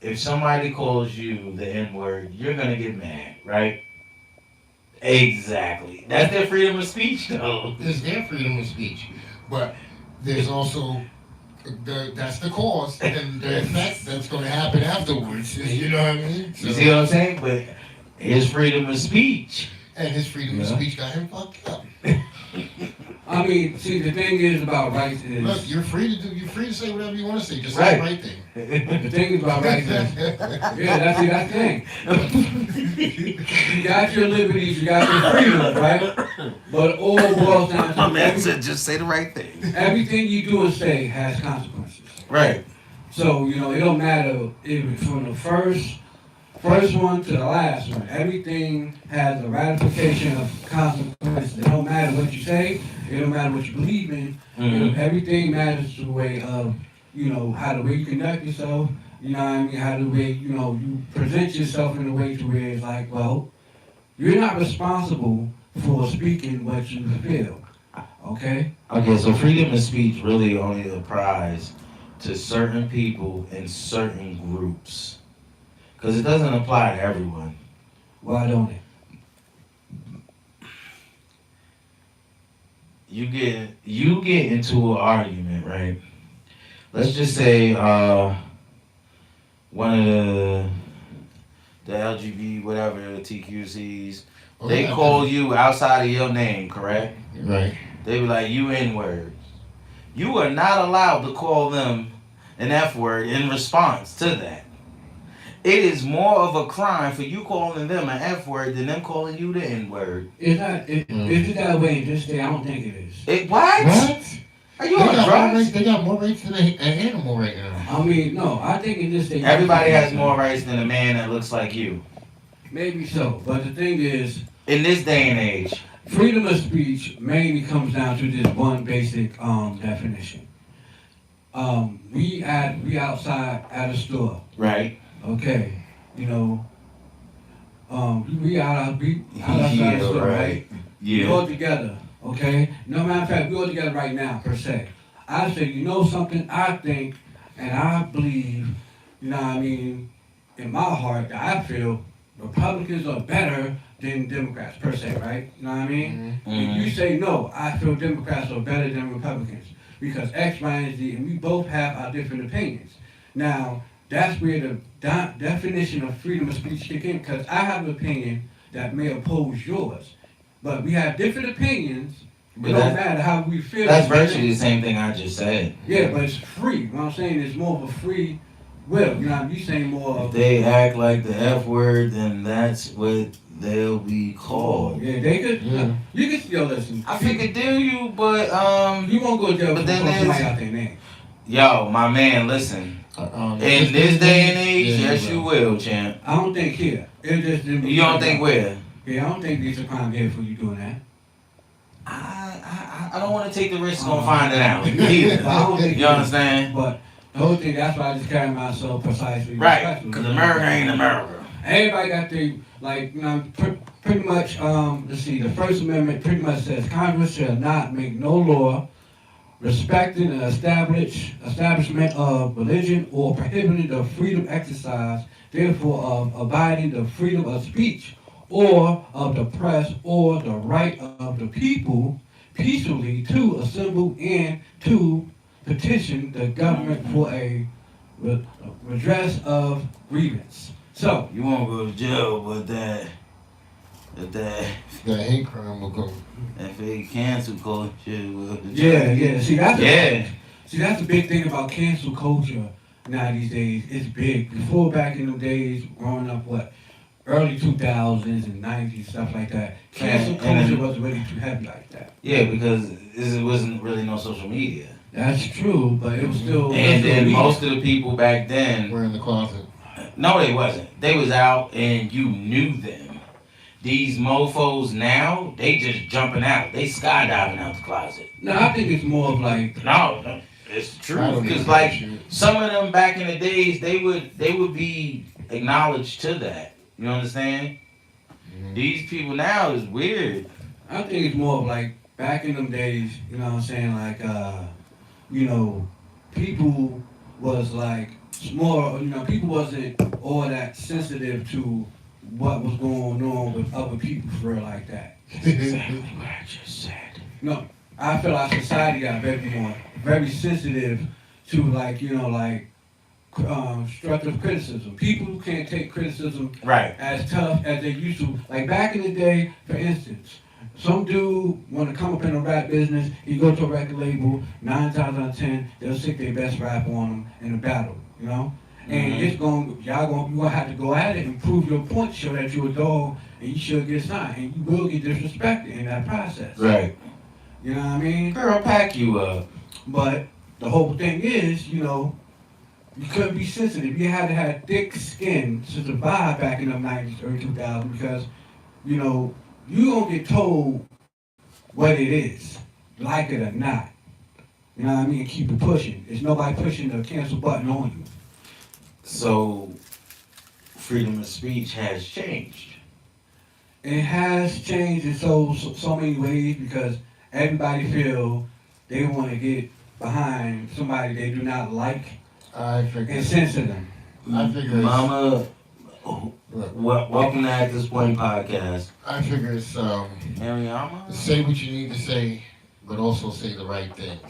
if somebody calls you the N word, you're gonna get mad, right? Exactly. That's their freedom of speech, though. It's their freedom of speech, but there's also that's the cause and the effect that's going to happen afterwards. You know what I mean? You see what I'm saying? But his freedom of speech. And his freedom of Yeah. speech got him fucked up. I mean, see, the thing is about rights Look, is, you're free to say whatever you want to say. Just Right. say the right thing. the thing about rights is, yeah, that's the thing. You got your liberties, you got your freedoms, right? But it all boils down to just say the right thing. everything you do and say has consequences. Right. So, you know, it don't matter if from the first one to the last one. Everything has a ratification of consequences. It don't matter what you say. It don't matter what you believe in. Mhm. Everything matters to the way of, you know, how the way you conduct yourself. You know what I mean? How the way, you know, you present yourself in a way to where it's like, well, you're not responsible for speaking what you feel. Okay? Okay, so freedom of speech really only applies to certain people in certain groups. Because it doesn't apply to everyone. Why don't it? You get into an argument, right? Let's just say one of the LGBT whatever TQCs, they call you outside of your name, correct? Right. They be like, you N-word. You are not allowed to call them an F-word in response to that. It is more of a crime for you calling them an F-word than them calling you the N-word. Is it that way in this day? I don't think it is. What? What? Are you on drugs? They got more rights than an animal right now. I mean, no, I think in this day. Everybody has more rights than a man that looks like you. Maybe so, but the thing is, In this day and age. freedom of speech mainly comes down to this one basic definition. We outside at a store, Right? okay, you know, we outside Yeah, the store, right? We Yeah. all together, okay? No matter of fact, we all together right now, per se. I say, you know something, I think, and I believe, you know what I mean, in my heart, that I feel Republicans are better than Democrats, per se, right? You know what I mean? If you say no, I feel Democrats are better than Republicans because X, Y, and Z, and we both have our different opinions. Now, that's where the definition of freedom of speech kick in because I have an opinion that may oppose yours, but we have different opinions. But It don't that- matter how we feel. That's virtually the same thing I just said. Yeah, but it's free. What I'm saying is more of a free will. You know, you saying more If of. they act like the F word, then that's what they'll be called. Yeah, they could. Yeah. You can still listen. I figured do you, but You won't go to jail But for then calling somebody there's- out their name. yo, my man, listen. In this day and age, yes, you will, champ. I don't think here. It just didn't. You don't think where? Yeah, I don't think it's a crime here for you doing that. I don't want to take the risk on finding out either. But I don't think You understand? But the whole thing, that's why I just carry myself precisely. Right, respectfully. because America ain't America. Everybody got their, like, you know, pretty much, let's see, the First Amendment pretty much says Congress shall not make no law respecting an establishment of religion or prohibiting the freedom exercise, therefore of abiding the freedom of speech or of the press or the right of the people peacefully to assemble and to petition the government for a redress of grievance. So, You won't go to jail, but that That hate crime will go. fake cancel culture will. yeah. See, Yeah. that's the big thing about cancel culture now these days. It's big. Before, back in the days, growing up, early 2000s and 90s, stuff like that, cancel And culture then- wasn't really too heavy like that. Yeah, because it wasn't really no social media. That's true, but it was still. And then media. most of the people back then, We're in the closet. no, they wasn't. They was out and you knew them. These mofos now, they just jumping out. They skydiving out the closet. No, I think it's more of like. No, it's true. I don't Because even like shoot. some of them back in the days, they would be acknowledged to that. You understand? Mhm. These people now is weird. I think it's more of like back in them days, you know what I'm saying? Like, people was like more, people wasn't all that sensitive to what was going on with other people for real like that. Exactly what I just said. No, I feel like society got very sensitive to constructive criticism. People who can't take criticism Right. as tough as they used to. Like back in the day, for instance, some dude want to come up in a rap business, he go to a record label, 9 times out of 10, they'll stick their best rap on him in a battle, And Mhm. you're gonna have to go at it and prove your point, show that you're a dog, and you should get signed, and you will get disrespected in that process. Right. You know what I mean? Girl, pack you up. But the whole thing is, you couldn't be sensitive. You had to have thick skin to survive back in the 90s, early 2000s, because, you gonna get told what it is, like it or not. You know what I mean? Keep it pushing. There's nobody pushing the cancel button on you. So, freedom of speech has changed. It has changed in so many ways because everybody feel they want to get behind somebody they do not like I figure. and censor them. I figure. Mama, Look, welcome to At This Point podcast. I figure it's Mariama? say what you need to say, but also say the right things.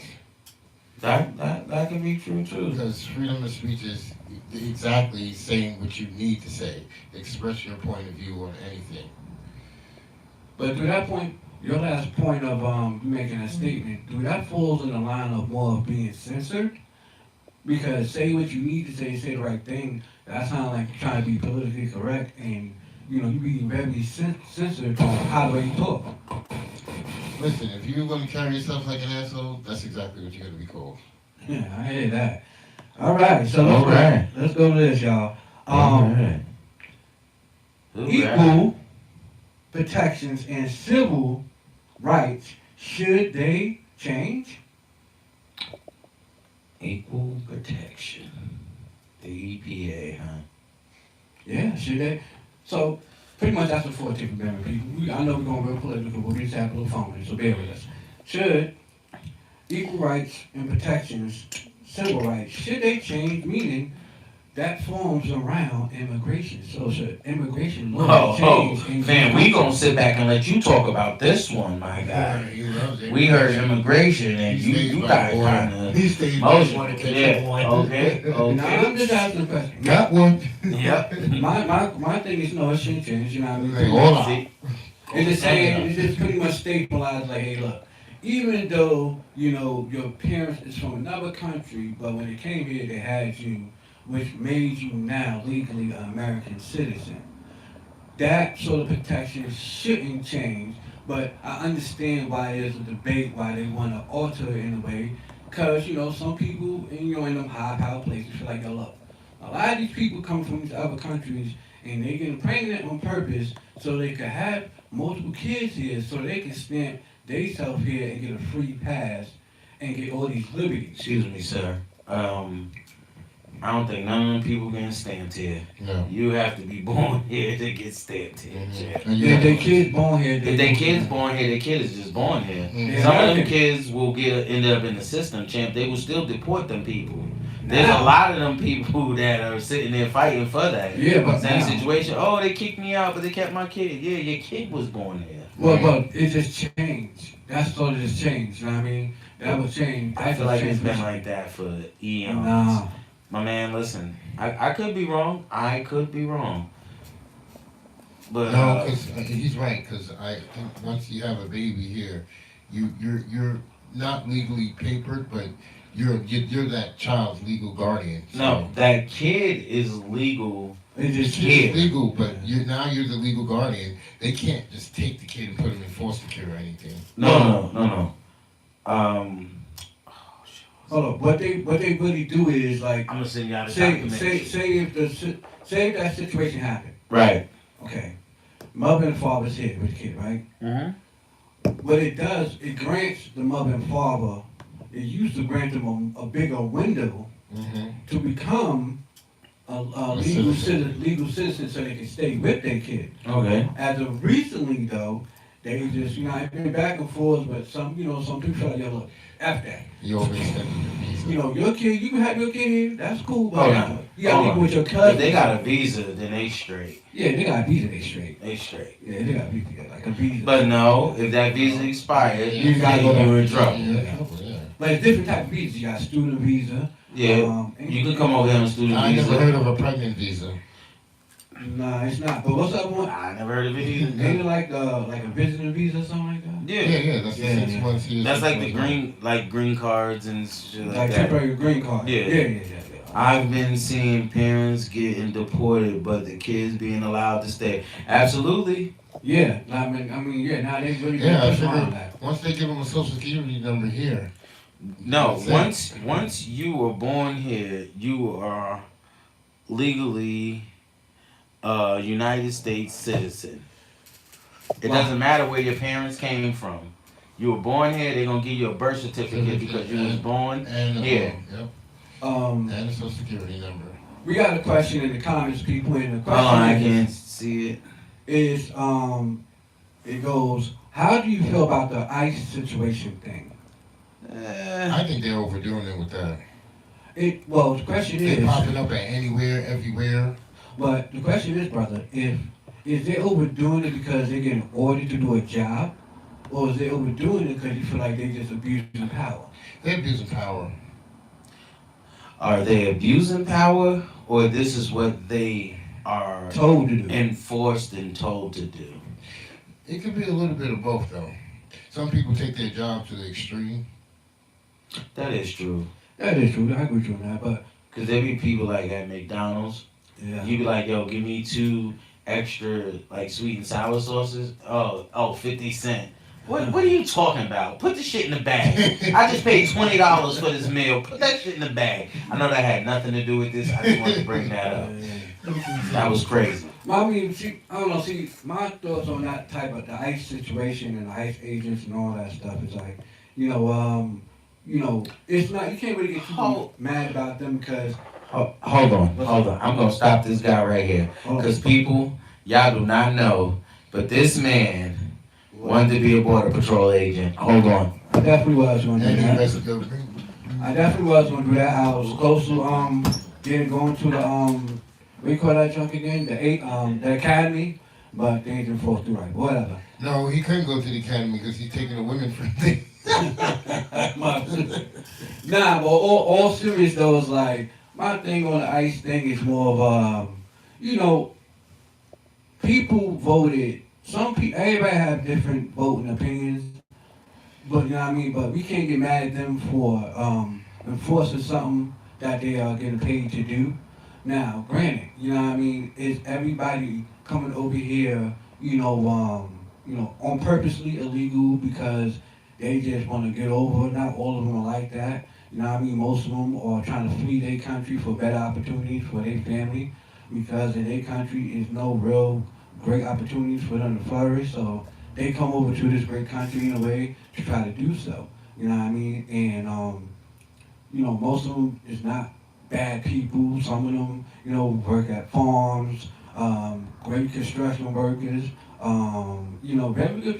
That can be true too. Because freedom of speech is exactly saying what you need to say. Express your point of view on anything. But to that point, your last point of you making a statement, that falls in the line of more of being censored? Because say what you need to say the right thing, that sounds like you're trying to be politically correct and, you being very censored on how the way you talk. Listen, if you're going to carry yourself like an asshole, that's exactly what you're going to be called. Yeah, I hear that. All right, so let's go to this, y'all. Equal protections and civil rights, should they change? Equal protection. The EPA, huh? Yeah, should they? So, pretty much that's the 14th Amendment, people. I know we're going real political, but we just have a little fun with it, so bear with us. Should equal rights and protections, civil rights, should they change? Meaning, that forms around immigration. So, should immigration laws change? and- Fam, we gonna sit back and let you talk about this one, my guy. He loves it. We heard immigration and He stays you by got the boy. kinda He stays by the motion. boy to catch Yeah, one. okay, Nah, I'm okay. just asking a question. Got one. Yep. My thing is, no, it shouldn't change, you know what I mean? Like, hold on. See? It's just saying, it's just pretty much stabilized, like, hey, look, even though, your parents is from another country, but when they came here, they had you, which made you now legally an American citizen. That sort of protection shouldn't change, but I understand why there's a debate, why they want to alter it in a way, because, some people, in them high-power places feel like, yo, look, a lot of these people come from these other countries, and they get pregnant on purpose so they can have multiple kids here, so they can stamp themselves here and get a free pass and get all these liberties. Excuse me, sir. I don't think none of them people can stand here. No. You have to be born here to get stamped here. Jack. And you If have their to- kids born here, If their kids born here, their kid is just born here. Mhm. Some of them kids will end up in the system, champ. They will still deport them people. There's a Now. lot of them people that are sitting there fighting for that. Yeah, but Same now. situation. Oh, they kicked me out, but they kept my kid. Yeah, your kid was born here. Well, but it just changed. That's sort of just changed. You know what I mean? That was changed. I feel like it's been like that for eons. Nah. My man, listen. I could be wrong. I could be wrong. But No, because he's right. Because I think once you have a baby here, you're not legally papered, but you're that child's legal guardian. So no, that kid is legal. It just It's Yeah. legal, but you're the legal guardian. They can't just take the kid and put him in foster care or anything. No. Hold on. What they really do is like I'm gonna send y'all the say documentary. if that situation happened. Right. Okay. Mother and father's here with the kid, right? Mm-hmm. What it does, it grants the mother and father. It used to grant them a bigger window Mm-hmm. to become a legal citizen so they can stay with their kid. Okay. As of recently, though, they just, I've been back and forth, but some people feel like, yo, look, F that. You overextended your visa. Your kid, you can have your kid here, that's cool, but Hold on. you gotta Hold leave on. with your If cousin. they got a visa, then they straight. Yeah, they got a visa, they straight. They straight. Yeah, they got a visa, like a visa. But no, if that visa expired, You gotta go you're in back. trouble. Yeah. But it's different type of visas. You got a student visa. Yeah. and- You can come over here on student I never visa. heard of a pregnant visa. Nah, it's not. But what's the other one? I never heard of it either. Maybe like a visiting visa or something like that. Yeah. That's the Yeah, 6 yeah. months here. That's 6 like the months green cards and shit like Like that. temporary green card. Yeah. Yeah. I've been seeing parents getting deported, but the kids being allowed to stay. Absolutely. Yeah. I mean, yeah. Now they really Yeah, I push on figured that. once they give them a social security number here. No, That's once you were born here, you are legally a United States citizen. It Wow. doesn't matter where your parents came from. You were born here, they're gonna give you a birth certificate because you was born. And Yeah. Yep. Um, And a social security number. we got a question in the comments, people, and the Hold on, I question can't see it. is it goes, how do you feel about the ICE situation thing? I think they're overdoing it with that. Well, the question They're is, popping up at anywhere, everywhere. but the question is, brother, is they overdoing it because they're getting ordered to do a job, or is they overdoing it because you feel like they just abusing power? They're abusing power. Are they abusing power, or this is what they are Told to do. enforced and told to do? It could be a little bit of both, though. Some people take their job to the extreme. That is true. That is true. I agree with you on that, but Cause there be people like at McDonald's. yeah. You be like, yo, give me 2 extra like sweet and sour sauces. Oh, 50 cents. What are you talking about? Put the shit in the bag. I just paid $20 for this meal. Put that shit in the bag. I know that had nothing to do with this. I just wanted to bring that up. That was crazy. I mean, I don't know. See, my thoughts on that type of the ICE situation and the ICE agents and all that stuff is like, it's not. You can't really get too mad about them because. Hold on. I'm gonna stop this guy right here. Cause people, y'all do not know, but this man wanted to be a border patrol agent. Hold on. I definitely was going to do And the that. rest of the I definitely was going to do that. I was close to going to the what do you call that junk again? The academy, but they didn't fall through right. Whatever. No, he couldn't go to the academy because he's taking the women for thing. Nah, but all serious though is like my thing on the ICE thing is more of people voted. Some people, everybody have different voting opinions, but you know what I mean. But we can't get mad at them for enforcing something that they are getting paid to do. Now, granted, you know what I mean. Is everybody coming over here, on purposely illegal because they just want to get over? Not all of them are like that. You know what I mean? Most of them are trying to flee their country for better opportunities for their family because in their country is no real great opportunities for them to flourish. So they come over to this great country in a way to try to do so. You know what I mean? And, most of them is not bad people. Some of them, work at farms, great construction workers, very good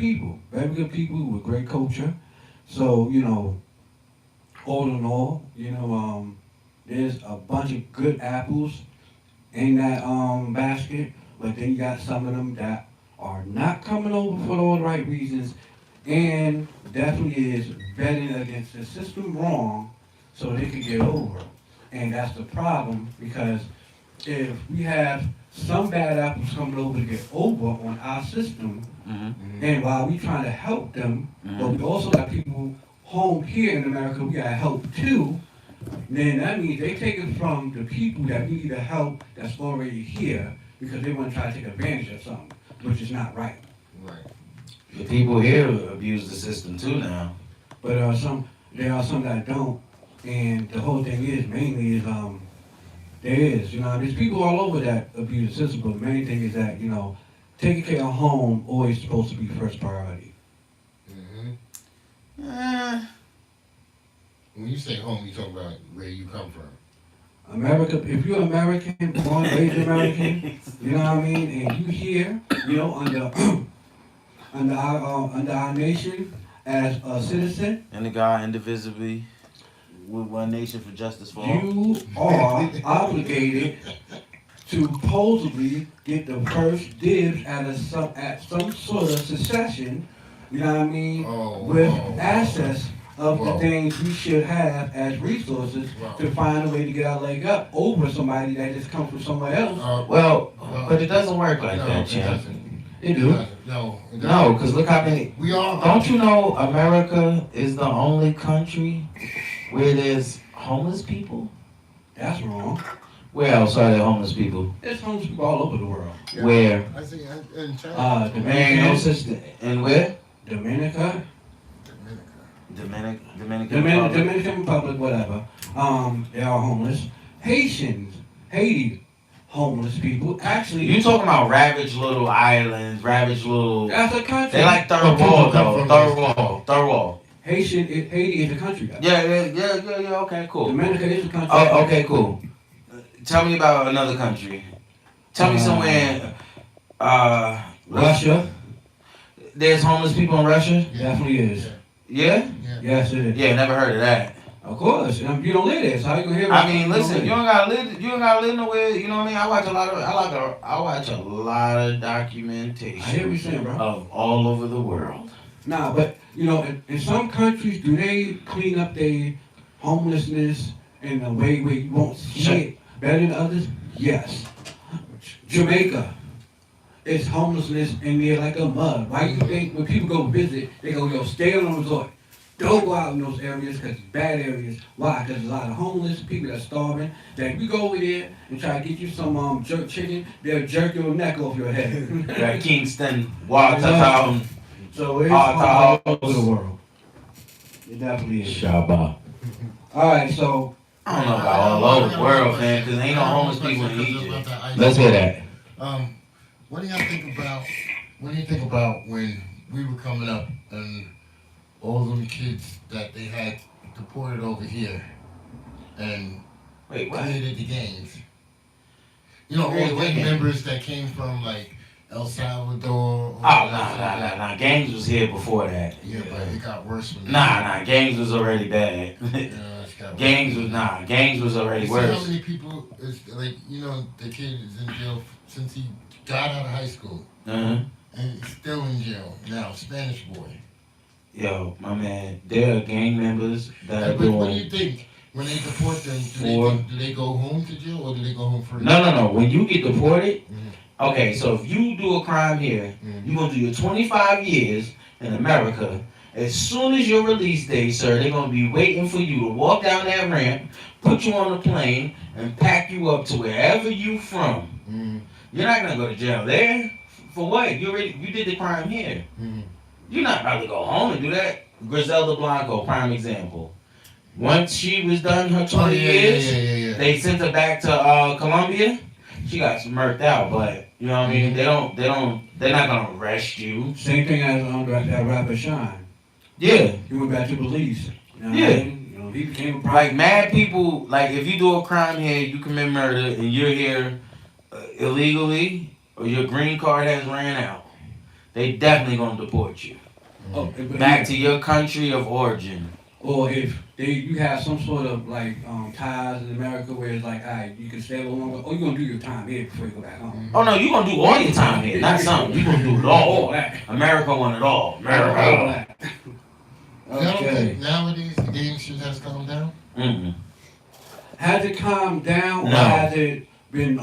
people with great culture. So, all in all, there's a bunch of good apples in that basket, but then you got some of them that are not coming over for all the right reasons, and definitely is betting against the system wrong so they can get over. And that's the problem, because if we have some bad apples coming over to get over on our system, and while we trying to help them, but we also got people home here in America we gotta help too, then that means they take it from the people that we need to help that's already here, because they want to try to take advantage of something, which is not right. Right. The people here abuse the system too now. But there are some that don't, and the whole thing is mainly is there's people all over that abuse the system, but the main thing is that taking care of home always supposed to be first priority. When you say home, you talk about where you come from. America, if you're American, born, raised American, you know what I mean, and you here, under our nation as a citizen, And the God indivisibly with one nation for justice for all. you are obligated to supposedly get the first dibs at some sort of succession, you know what I mean, with access of the Whoa. things we should have as resources to find a way to get our leg up over somebody that just comes from somewhere else. Well, but it doesn't work like no, that, it champ. doesn't. They do. No, it doesn't. No, because look how many. We all. Don't you know America is the only country where there's homeless people? That's wrong. Where else are there homeless people? There's homeless people all over the world. Yeah. Where? I see in China. There ain't no such thing. And where? Dominica, Dominican Republic. Dominican Republic, whatever. They are homeless. Haitians, Haiti, homeless people. Actually, You talking about ravaged little islands, ravaged little. that's a country. They like third But people wall come though. from Third wall. Haiti is a country. Though. Yeah. Okay, cool. Dominica is a country. Oh, okay, cool. Tell me about another country. Tell me somewhere. Russia There's homeless people in Russia. definitely is. Yeah. Yeah. Yes, it is. Yeah, never heard of that. Of course. You don't live there, so how you gonna hear? I mean, about it? listen, you don't gotta live nowhere. You know what I mean? I watch a lot of documentation. I hear what you're saying, bro. Of all over the world. Nah, but in some countries, do they clean up their homelessness in a way where you won't see it better than others? Yes. Jamaica, it's homelessness in there like a mud. Why do you think when people go visit, they go, stay on the resort. Don't go out in those areas because it's bad areas. Why? Because there's a lot of homeless people that are starving. That if you go over there and try to get you some jerk chicken, they'll jerk your neck off your head. Right, Kingston, Watertown, So it's all over the world. It definitely is. Shaba. Alright, so I don't know about all over the world, man, because ain't no homeless people in Egypt. Let's hear that. What do you think about? What do you think about when we were coming up and all them kids that they had deported over here and Wait, what? created the gangs? You know, all the gang members that came from like El Salvador. Oh, nah. Gangs was here before that. Yeah, but it got worse when Gangs was already bad. It's got Gangs worse. was already You see how worse. many people is like, the kid is in jail since he got out of high school Uh-huh. and he's still in jail now, Spanish boy. Yo, my man, there are gang members that are But what do doing. you think when they deport them? Do they go home to jail or do they go home free? No. When you get deported, Mhm. okay, so if you do a crime here, Mhm. you're gonna do your 25 years in America. As soon as your release date, sir, they're gonna be waiting for you to walk down that ramp, put you on the plane, and pack you up to wherever you from. Mhm. You're not gonna go to jail there. For what? You did the crime here. Mhm. You're not about to go home and do that. Griselda Blanco, prime example. Once she was done her 20 years, Yeah. they sent her back to Colombia. She got smirked out, but you know what I mean. They're not gonna arrest you. same thing as that rapper Shine. Yeah, He went back to police. You know what Yeah. I mean? He became a Like mad people, like if you do a crime here, you commit murder, and you're here illegally, or your green card has ran out, they definitely gonna deport you back to your country of origin. Or if you have some sort of like ties in America where it's like, all right, you can stay a little longer, or you're gonna do your time here before you go back home. Oh no, you gonna do all your time here, not some. You gonna do it all. All that. America want it all. All America. that. I don't Okay. think nowadays the gang shit has calmed down. Mm-mm. Has it calmed down, or No. has it been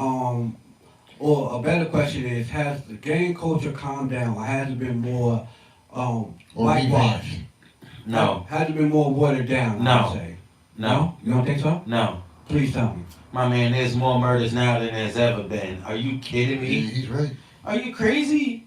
or a better question is, has the gang culture calmed down, or has it been more Or whitewashed? revenge. No, Has it been more watered down? No. I would say. no, You don't think so? no. Please tell me. My man, there's more murders now than there's ever been. Are you kidding Yeah, me? he's right. Are you crazy?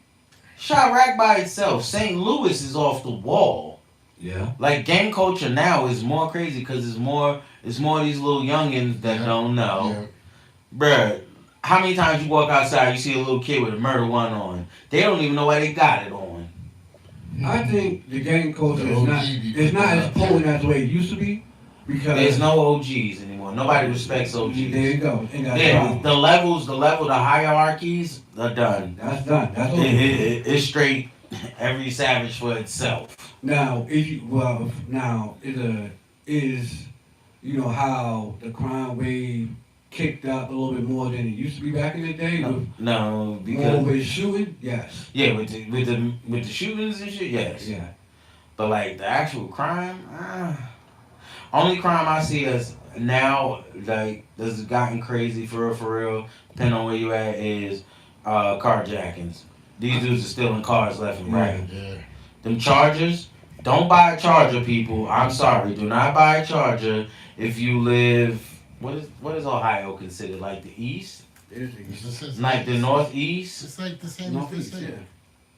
Chirac by itself, St. Louis is off the wall. Yeah. Like gang culture now is more crazy because it's more of these little youngins that Yeah. don't know. Yeah. Bruh, how many times you walk outside, you see a little kid with a murder one on? They don't even know why they got it on. I think the gang culture The is not OG be it's not as putting out potent as the way it used to be because There's no OGs anymore. Nobody respects There OGs. you go. And that's Yeah, problem. the hierarchies are done. That's done. That's It, over. it's straight. Every savage for itself. Now, if you now is how the crime wave kicked up a little bit more than it used to be back in the day with No, more because with shooting. Yes. yeah, with the shootings and shit, yes. Yeah. But like the actual crime, only crime I see is now like this has gotten crazy for real. Depending on where you at is carjackings. These dudes are stealing cars left and right. Yeah. Them Chargers, don't buy a Charger, people. I'm sorry, do not buy a Charger if you live. What is Ohio considered? Like the East, like the Northeast? It's like the same Northeast, as yeah. this.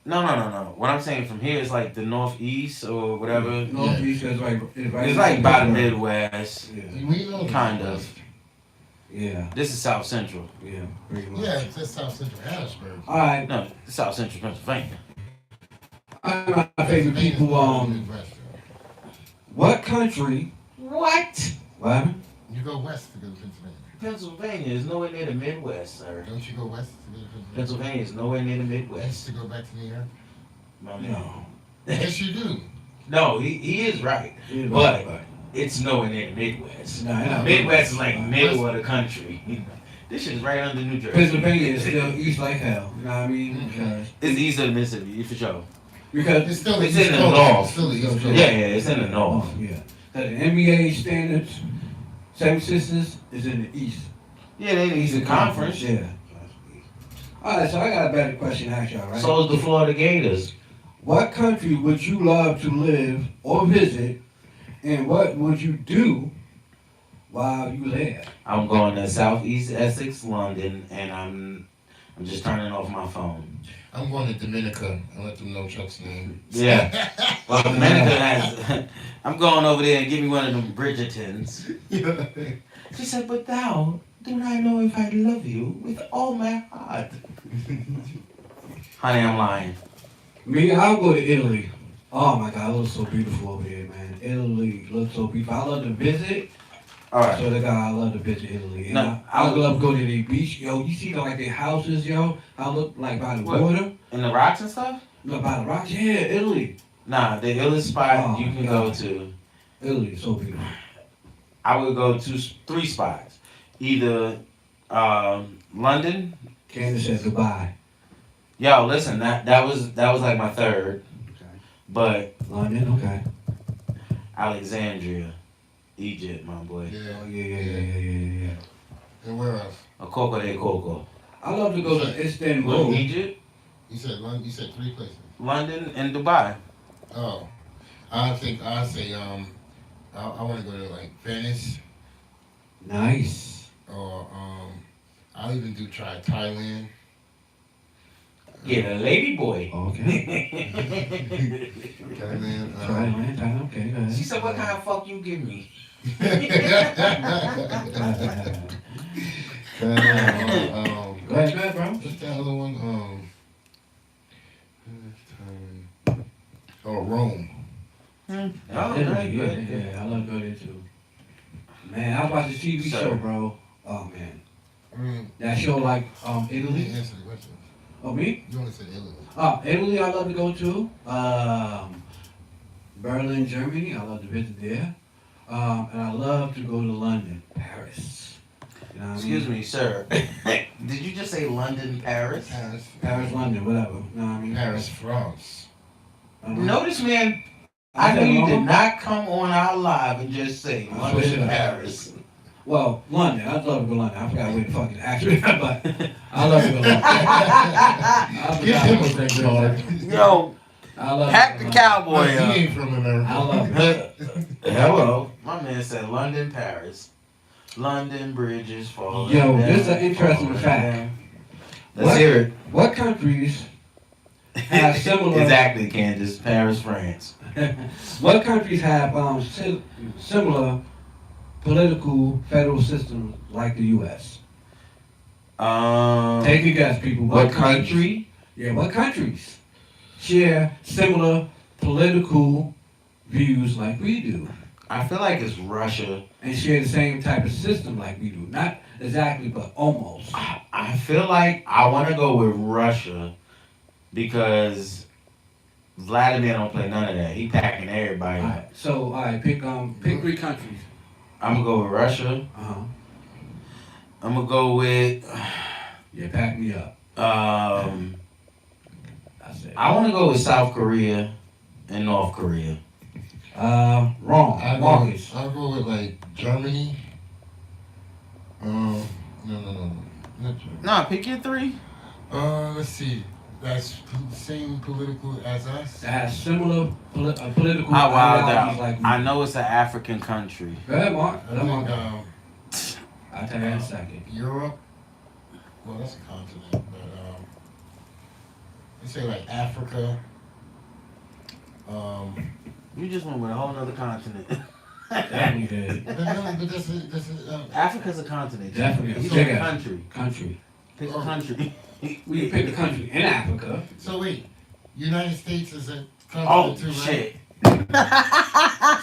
No. What I'm saying from here is like the Northeast or whatever. Northeast is right. It's like by the Midwest, Yeah. We know kind that. of. Yeah. This is South Central. Yeah. Pretty much. Yeah, it's just South Central Harrisburg. All right. No, it's South Central Pennsylvania. My favorite people. Midwest, What country? What? What happened? you go west to go to Pennsylvania. Pennsylvania is nowhere near the Midwest, sir. Don't you go west to go to Pennsylvania? Pennsylvania is nowhere near the West Midwest. to go back to New York? My man. No. Yes, you do. No, he is right. But it's nowhere near the Midwest. No. Midwest is like middle of the country. This shit is right under New Jersey. Pennsylvania is still east like hell. You know what I mean? Because It's east of the Mississippi, for sure. It's still the It's East in the Coast. north. It's still the East Coast. Yeah, it's in the north. Yeah. The NBA standards, Seven Sisters is in the east. Yeah, they in the Eastern Conference. Yeah. All right, so I got a better question to ask y'all, right? So is the Florida Gators. What country would you love to live or visit, and what would you do while you there? I'm going to Southeast Essex, London, and I'm just turning off my phone. I'm going to Dominica and let them know Chuck's name. Yeah. Well, Dominica has. I'm going over there and give me one of them Bridgertons. She said, but thou do not know if I love you with all my heart. Honey, I'm lying. Me, I'll go to Italy. Oh my God, it looks so beautiful over there, man. Italy looks so beautiful. I love to visit. All right. So the guy, I love to visit Italy. And No, I would love to go to the beach. Yo, you see like their houses, yo? I look like by the What? water. In the rocks and stuff? Look by the rocks. Yeah, Italy. Nah, the illest spot Oh, you can God. go to. Italy is so beautiful. I would go to 3 spots. Either London. Candace said goodbye. Yo, listen, that was like my third. Okay. But London, okay. Alexandria, Egypt, my boy. Yeah. Oh, yeah. And where else? A Coco de Coco. I love to go to What, Istanbul. Egypt, You said London. You said 3 places. London, and Dubai. Oh, I think I'd say I want to go to like Venice Nice. or I'll even try Thailand. Get a lady boy. Okay. Thailand. Thailand, okay, go ahead. She said, what kind of fuck you give me? Go ahead, bro. What's that other one? Oh, Rome. Oh, Italy, okay, yeah, good. yeah, I love to go there too. Man, I watched the TV Sir. show, bro. Oh man, I mean, that show like you Italy. didn't answer the question. Oh me? You only said Italy. Italy, I love to go to. Berlin, Germany, I love to visit there. And I love to go to London, Paris. You know what Excuse I mean? me, sir. Did you just say London, Paris? Paris. Paris, London, whatever. You know what I mean? Paris, France. Notice, man, I know you did not come on our live and just say I London, swear. Paris. Well, London. I'd love to go to London. I forgot where the fuck it actually, but I love to go to London. I Give forgot him what a they big call card. Yo, I love pack to the go to cowboy Well, he up. ain't from America. I love it. Hello. My man said London, Paris. London bridges falling Yo, down, this is an interesting falling fact. down. Let's hear it. What countries have similar? Exactly, Candace. Paris, France. What countries have similar political federal systems like the U.S.? Take a guess, people. what country? Yeah, what countries share similar political views like we do I feel like it's Russia. and share the same type of system like we do? Not exactly, but almost. I feel like I want to go with Russia because Vladimir don't play none of that. He packing everybody. Alright, so pick 3 countries. I'm gonna go with Russia. Uh-huh. I'm gonna go with. Yeah, pack me up. That's it. I want to go with South Korea and North Korea. Wrong. Marcus. I'll go with like Germany. No. Not Germany. Nah, pick your 3. Let's see. That's same political as us. That has similar political I wowed ideologies out. like we I do. know it's an African country. Go ahead, Mark. I Let Mark think go. I'll tell you in a second. Europe. Well, that's a continent, but let's say like Africa. You just went with a whole nother continent. Definitely did. But no, but that's Africa's a continent. Definitely. You Big said a ass. country. Country. Pick a country. We pick a country in Africa. So wait, United States is a Oh continent too, right? shit.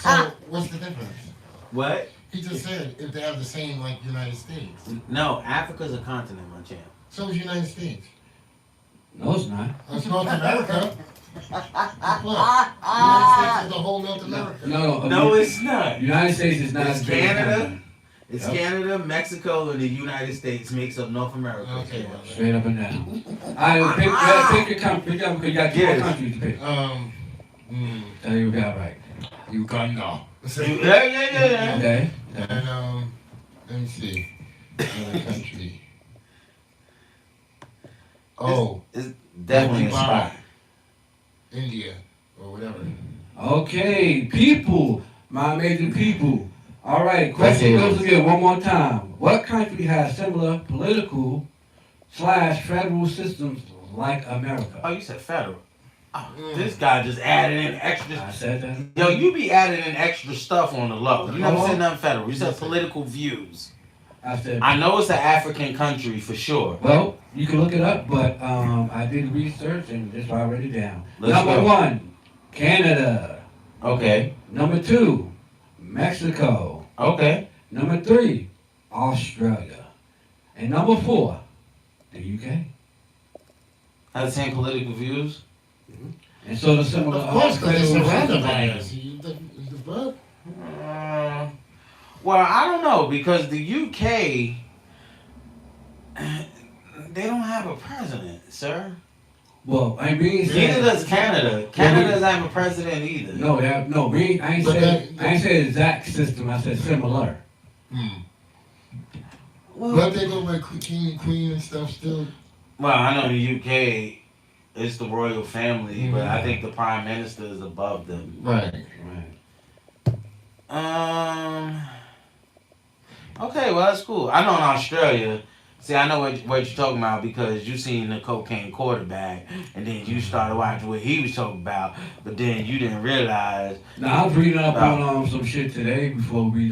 So what's the difference? What? He just said if they have the same like United States. No, Africa's a continent, my champ. So is United States. No, it's not. That's North America. What? United States is the whole North America. No, it's not. United States is not It's as big as Canada. It's Yep. Canada, Mexico, and the United States makes up North America. Okay. Straight up and down. Pick your country. Pick up because you got 2 Yes. countries to pick. Tell you got right. Uganda. Yeah. Okay. And let me see. Another country. Oh, It's definitely a Dubai. spot. India or whatever. Okay, people, my amazing people. All right, question Let's goes again one more time. What country has similar political / federal systems like America? Oh, you said federal. Oh, this guy just added in I extra. said that. Yo, you be adding in extra stuff on the low. You never Uh-huh. said nothing federal. You said political views. I said. I know it's an African country for sure. Well, you can look it up, but I did research and that's why I wrote it down. Let's Number go. 1, Canada. Okay. Number 2, Mexico. Okay. Number 3, Australia. And number 4, the UK. Have the same political views? And so the similar Of course, because it's federal surrounded systems by like us. The blood. Well, I don't know because the UK they don't have a president, sir. Well, I mean, Neither does Canada. Canada doesn't have a president either. No, I ain't But said that- I ain't said exact system. I said similar. But they go like king and queen and stuff still. Well, I know the UK is the royal family, but I think the prime minister is above them. Right. Okay, well that's cool. I know in Australia. See, I know what you're talking about because you seen the cocaine quarterback, and then you started watching what he was talking about, but then you didn't realize. Now I was reading up on some shit today before we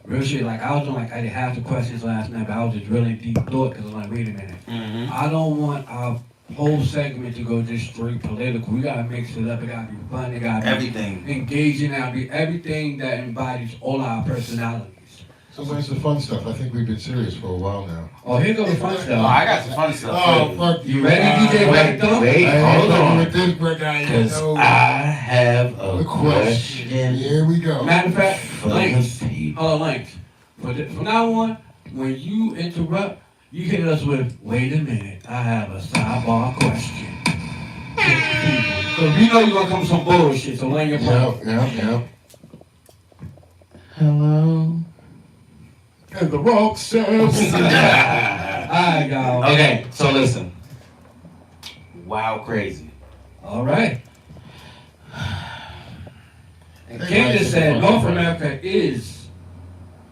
real shit. Like I was doing I did half the questions last night, but I was just really deep thought because I'm like, wait a minute. Mm-hmm. I don't want our whole segment to go just straight political. We gotta mix it up. It gotta be fun. It gotta be Everything. engaging. It gotta be everything that embodies all our personalities. So where's the fun stuff? I think we've been serious for a while now. Oh, here goes the fun Oh, stuff. I got some fun stuff. Oh, too. fuck You ready, DJ Wait, Blackthorn? wait, I ain't hold fucking on. with this, but Because know. I have a The question Here we go. Matter of fact, for links. the people. Links. From now on, when you interrupt, you hit us with, wait a minute, I have a sidebar question. Because we know you're going to come with some bullshit, so lay your Yeah, phone. yeah. Hello. And the rock says. Alright, y'all. Okay, so listen. Wow, crazy. All right. And Hey, Candace guys, said it's North fun. America is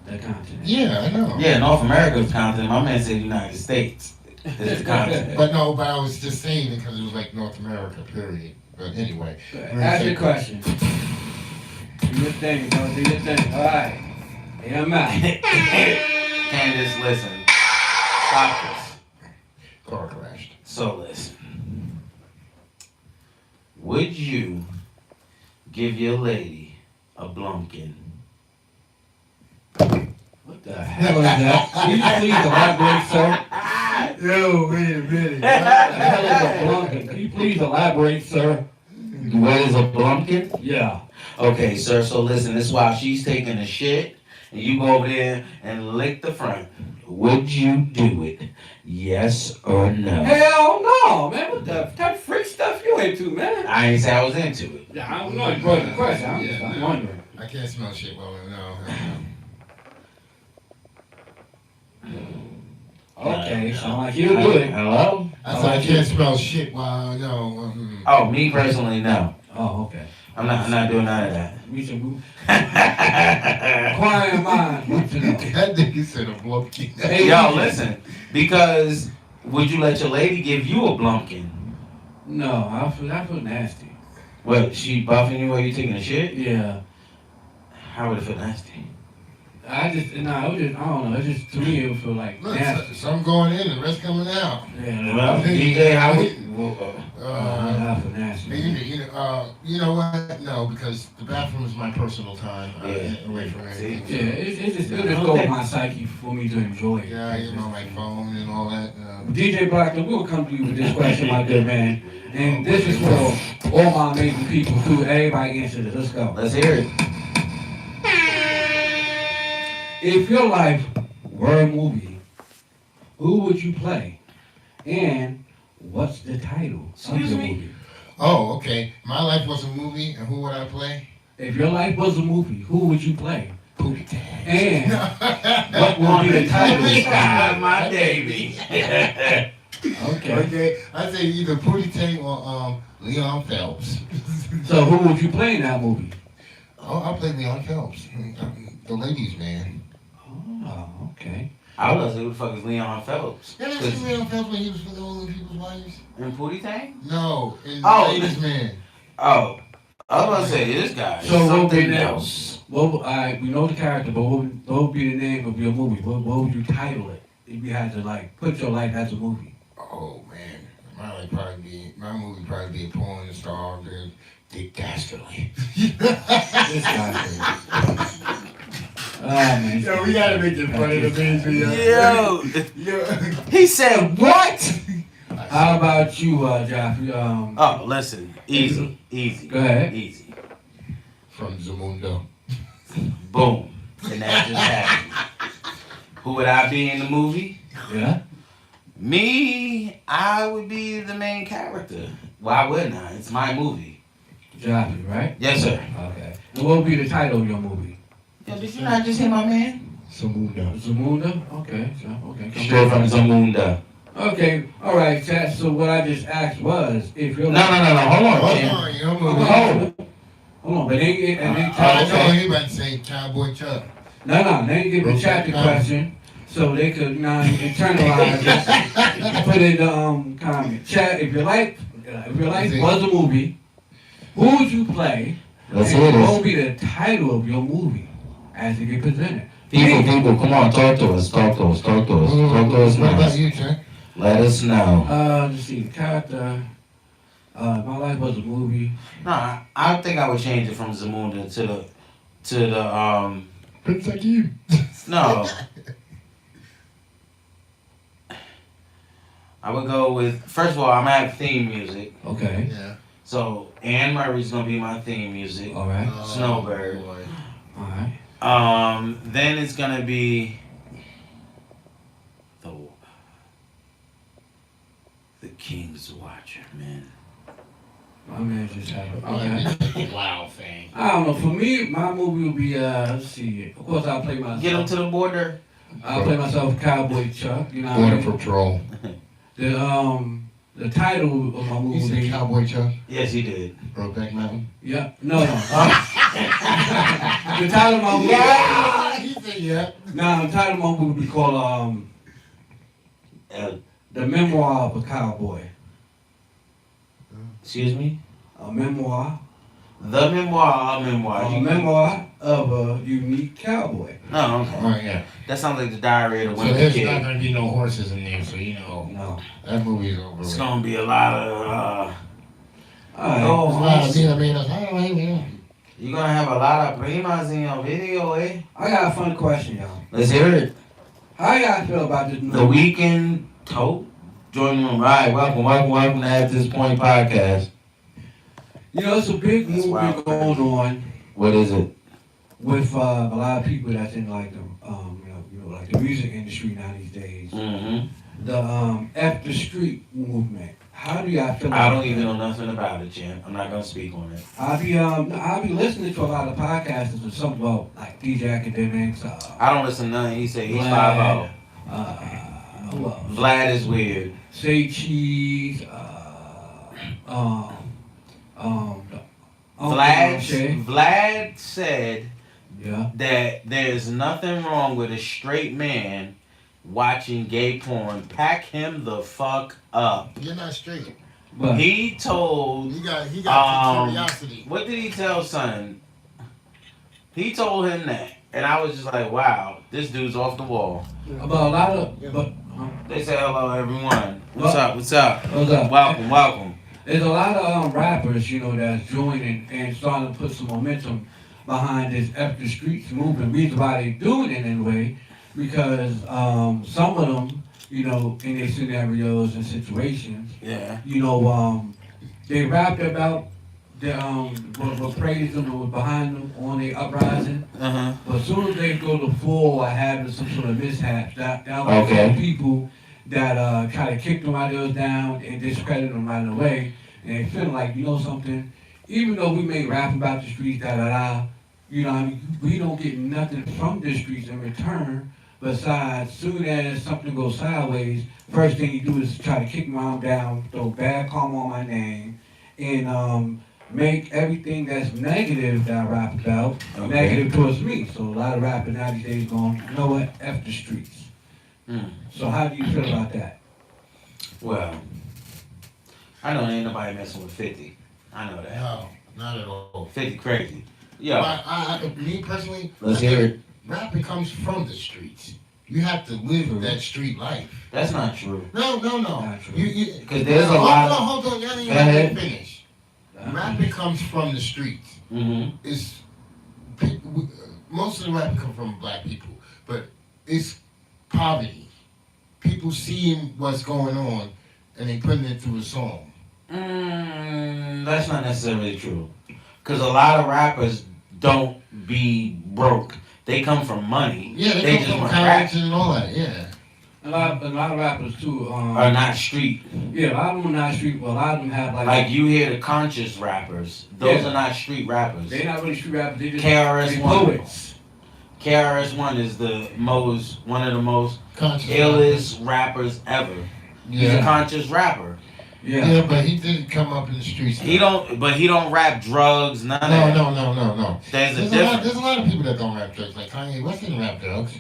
the continent. Yeah, I know. Yeah, North America's continent. My man said United States is the continent. But no, but I was just saying it because it was like North America, period. But anyway. Ask your question. Do your thing, bro. Do your thing. All right. Yeah, I'm out. Candace, listen. Stop this. Car crashed. So listen. Would you give your lady a blumpkin? What the hell is that? Can you please elaborate, sir? Yo, wait a minute. What the hell is a blumpkin? Can you please elaborate, sir? What is a blumpkin? Yeah. Okay, sir, so listen, this is while she's taking a shit, and you go over there and lick the front. Would you do it? Yes or no? Hell no, man. What the type freak stuff you into, man? I ain't say I was into it. Yeah, I don't know. You brought the question. I'm wondering. I can't smell shit well enough. Okay, so like you do it. Hello? I said I can't smell shit while no. Oh, me personally, no. Oh, okay. I'm not doing none of that. We should move. Quiet mind. Want to know. That nigga said a blumpkin. Hey, Yo, listen, because would you let your lady give you a blumpkin? No, I feel nasty. What, she buffing you while you taking a shit? Yeah. How would it feel nasty? I don't know. It's just, to me, it would feel like Look, nasty. some going in, the rest coming out. Yeah, Well, DJ, how would I feel nasty. You know what? No, because the bathroom is my personal time. Yeah. Away from anything. Yeah, it just go with my psyche for me to enjoy it. Yeah, you know, my phone and all that. DJ Blackton, we'll come to you with this question, my good man. And this is for all my amazing people too. Everybody answer this. Let's go. Let's hear it. If your life were a movie, who would you play? And what's the title of Excuse the me? movie? Oh, okay. My life was a movie, and who would I play? If your life was a movie, who would you play? Pootie Tang. And what would be the title? My baby. Okay. Okay, I say either Pootie Tang or Leon Phelps. So who would you play in that movie? Oh, I'll play Leon Phelps, the ladies' man. Oh, okay. I was like, who the fuck is Leon Phelps? You ever see Leon Phelps when he was with all the people's wives? In Pootie Tang? No, in Oh, the ladies' man. Oh, I was about to say, this guy is So what would be something the else. we know the character, but what would be the name of your movie? What would you title it if you had to like put your life as a movie? Oh man, my movie probably be a porn star, Dick Dastardly. This guy. Oh man. Yo, we gotta make it funny to me. Yo, he said what? How about you, Joff? Oh, listen, easy. Go ahead. Easy. From Zamundo. Boom. And that just happened. Who would I be in the movie? Yeah. Me, I would be the main character. Why wouldn't I? It's my movie. Joffy, right? Yes, sir. Okay. And what would be the title of your movie? Yo, did you not just hear my man? Zamundo. Zamunda? Okay. So okay. come Straight on. from Zamunda. Okay. All right, chat. So what I just asked was, if you're No. Hold on, Hold Tim. on, your movie. Hold on, but they I know he about to say Cowboy Chuck. No, they give the chat the question so they could internalize it. Put it in the comment. Chat, if your life was a movie, who would you play? Let's and hear this. what would be the title of your movie as it get presented? People, come on, talk to us What about now. you, Chuck? Let us know. Let's see, the character. My Life Was a Movie. No, I think I would change it from Zamunda to the Prince Hakeem. no. I would go with, first of all, I'm gonna have theme music. Okay. Yeah. So Anne Murray's gonna be my theme music. All right. Snowbird. Boy. All right. Then it's gonna be the King's Watcher, man. My man just had it. Oh, Okay. wow, thing. I don't know. For me, my movie would be let's see. Of course, I'll play myself. Get him to the border. I'll play myself Cowboy Chuck. You know what I Border mean? Patrol. The title of my movie You would said be Cowboy Chuck? Yes, he did. Brokeback Mountain? Yeah. No. The title of my movie. He said yeah. No, the title of my movie would be called The Memoir of a Cowboy. Excuse me? A memoir. The memoir, a memoir. A memoir of a unique cowboy. No, okay. Oh, yeah. That sounds like the diary of the So Wimpy there's Kid. not going to be no horses in there, so you know. No. That movie's over. It's gonna be a lot of Alright. oh, You're gonna have a lot of primas in your video, eh? I got a fun question, y'all. Let's hear it. How y'all feel about this The Weekend Tote. Join room. All right, welcome to At This Point podcast. You know, it's a big That's movement wild. going on What is it? with a lot of people that's in like the like the music industry now these days. Mm-hmm. The F the Street movement. How do y'all feel? I about don't even that? know nothing about it, Jim. I'm not gonna speak on it. I'll be listening to a lot of podcasts and some about like DJ Academics. I don't listen to none. He said he's Vlad, 5-0. who else? Vlad is weird. Say Cheese. Vlad said Yeah. that there's nothing wrong with a straight man watching gay porn. Pack him the fuck up. You're not straight. But He told, He got Um, curiosity. what did he tell son? He told him that. And I was just like, wow, this dude's off the wall. about a lot of They say hello, everyone. What's up? What's up? what's up? Welcome. There's a lot of rappers, you know, that's joining and starting to put some momentum behind this F the Streets movement. Reason why they doing it anyway, because some of them, you know, in their scenarios and situations, Yeah. you know, they rapped about the what praised them and was behind them on their uprising. Uh-huh. But as soon as they go to full or having some sort of mishaps, that was Okay. people that try to kick them ideas down and discredit them right away. And they feel like, you know something, even though we may rap about the streets, you know, I mean, we don't get nothing from the streets in return. Besides, soon as something goes sideways, first thing you do is try to kick my arm down, throw bad karma on my name, and make everything that's negative that I rap about negative towards me. So a lot of rappers now these days going, you know what, F the streets. Mm. So how do you feel about that? Well, I know ain't nobody messing with 50. I know that. No, not at all. 50 crazy. Yeah. Me personally, Let's hear it. rapping comes from the streets. You have to live that street life. That's not true. No. Not true. Because there's a lot of... Hold on, y'all ain't Go ahead. even finish. Rapping comes from the streets. Mm-hmm. It's most of the rapping come from black people, but it's poverty. People seeing what's going on, and they putting it through a song. That's not necessarily true. Because a lot of rappers don't be broke. They come from money. Yeah, they just come from want to rap. college and all that. Yeah. A lot of rappers too. Are not street. Yeah, a lot of them are not street, but a lot of them have Like you hear the conscious rappers. Those Yeah. are not street rappers. They're not really street rappers. They just KRS-One. poets. KRS-One is one of the most Conscious. illest rappers ever. He's a Yeah. conscious rapper. Yeah. Yeah, but he didn't come up in the streets. He don't rap drugs, none of that. No. There's a There's difference. a lot of people that don't rap drugs. Like Kanye West didn't rap drugs.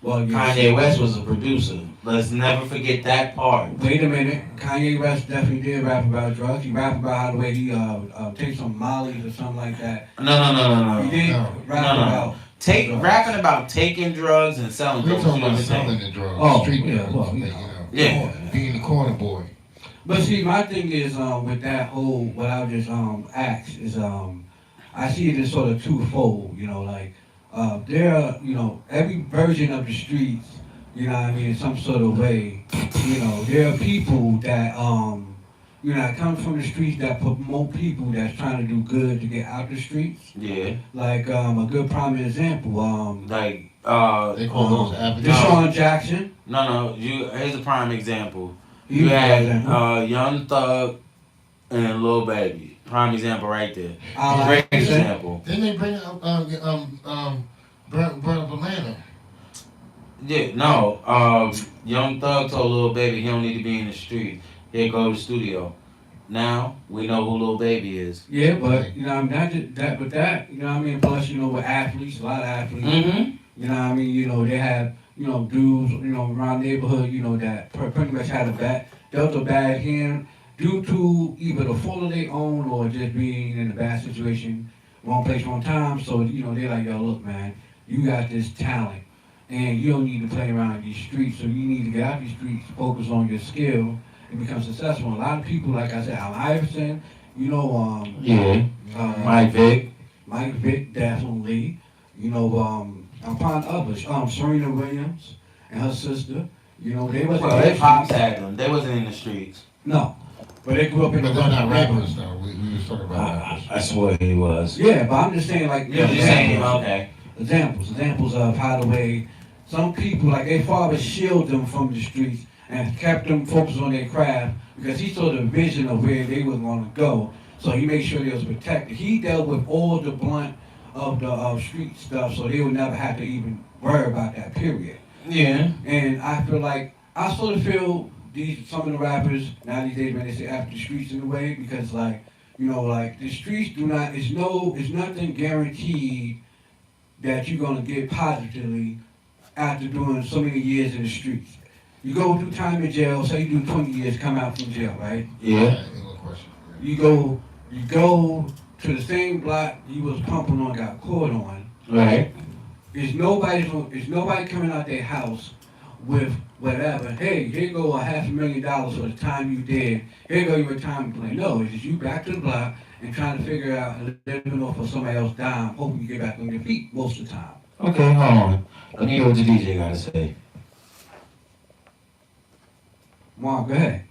Well, yeah. Kanye West was a producer. Let's never forget that part. Wait a minute. Kanye West definitely did rap about drugs. He rapped about how the way he takes some mollies or something like that. No. He did No. rap No. about drugs. Rapping about taking drugs and selling We're drugs. talking two about different selling things. the drugs. Oh, street yeah, drugs. well, you yeah. know. Yeah. being the corner boy. But see, my thing is with that whole what I just asked is I see it as sort of twofold. You know, like there are every version of the streets. You know what I mean, in some sort of way. You know, there are people that come from the streets that promote people that's trying to do good to get out the streets. Yeah. Like a good prime example. Like They call those avenues. Deshaun Jackson. no. Here's a prime example. He's You a had prime example. Young Thug and Lil Baby. Prime example right there. I Great like that. example. Then they bring up brought up Atlanta. Yeah, no. Young Thug told Lil Baby he don't need to be in the street. He'll go to the studio. Now we know who Lil Baby is. Yeah, but not just that, but that plus with athletes, a lot of athletes. Mm-hmm. You know what I mean? They have dudes around the neighborhood that pretty much had dealt a bad hand due to either the fault of their own or just being in a bad situation, wrong place, wrong time. So they're like, yo, look, man, you got this talent, and you don't need to play around these streets. So you need to get out these streets, focus on your skill, and become successful. A lot of people, like I said, Al Iverson, Mike Vick, definitely. I'm finding others. Serena Williams and her sister. They wasn't. Well, they pops had them. They wasn't in the streets. No, but they grew up in But the they're not neighborhood. rappers now. We was talking about rappers. I swear he was. Yeah, but I'm just saying, like, You're just saying, okay. examples of how the way some people, like their father, shielded them from the streets and kept them focused on their craft because he saw the vision of where they were going to go. So he made sure they was protected. He dealt with all the blunt of the street stuff, so they would never have to even worry about that period. Yeah. And I sort of feel some of the rappers now these days when they say after the streets in a way, because like the streets it's nothing guaranteed that you're gonna get positively after doing so many years in the streets. You go do time in jail, say you do 20 years, come out from jail, right? Yeah. No question. You go to the same block you was pumping on, got caught on. Right. There's nobody coming out their house with whatever. Hey, here go $500,000 for the time you did. Here go your retirement plan. No, it's just you back to the block and trying to figure out and living off of somebody else's dime, hoping you get back on your feet most of the time. Okay, hold on. Let me hear what the DJ got to say. Mark, go ahead.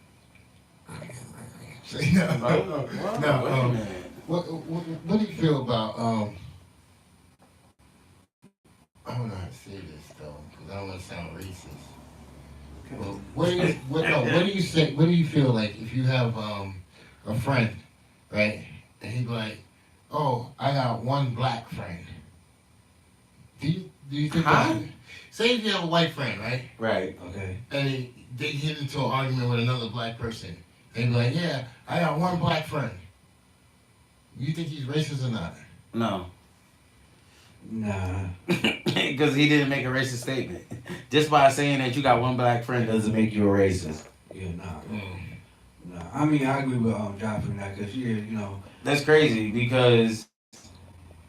No. What do you feel about I don't know how to say this though, because I don't want to sound racist. Well, what do you say? What do you feel like if you have a friend, right, and he's like, "Oh, I got one black friend." Do you think that? Say if you have a white friend, right? Right. Okay. And they get into an argument with another black person. They be like, "Yeah, I got one black friend." You think he's racist or not? No. Nah. Because he didn't make a racist statement. Just by saying that you got one black friend doesn't make you a racist. Yeah, nah. I mean, I agree with Joffrey now, because That's crazy because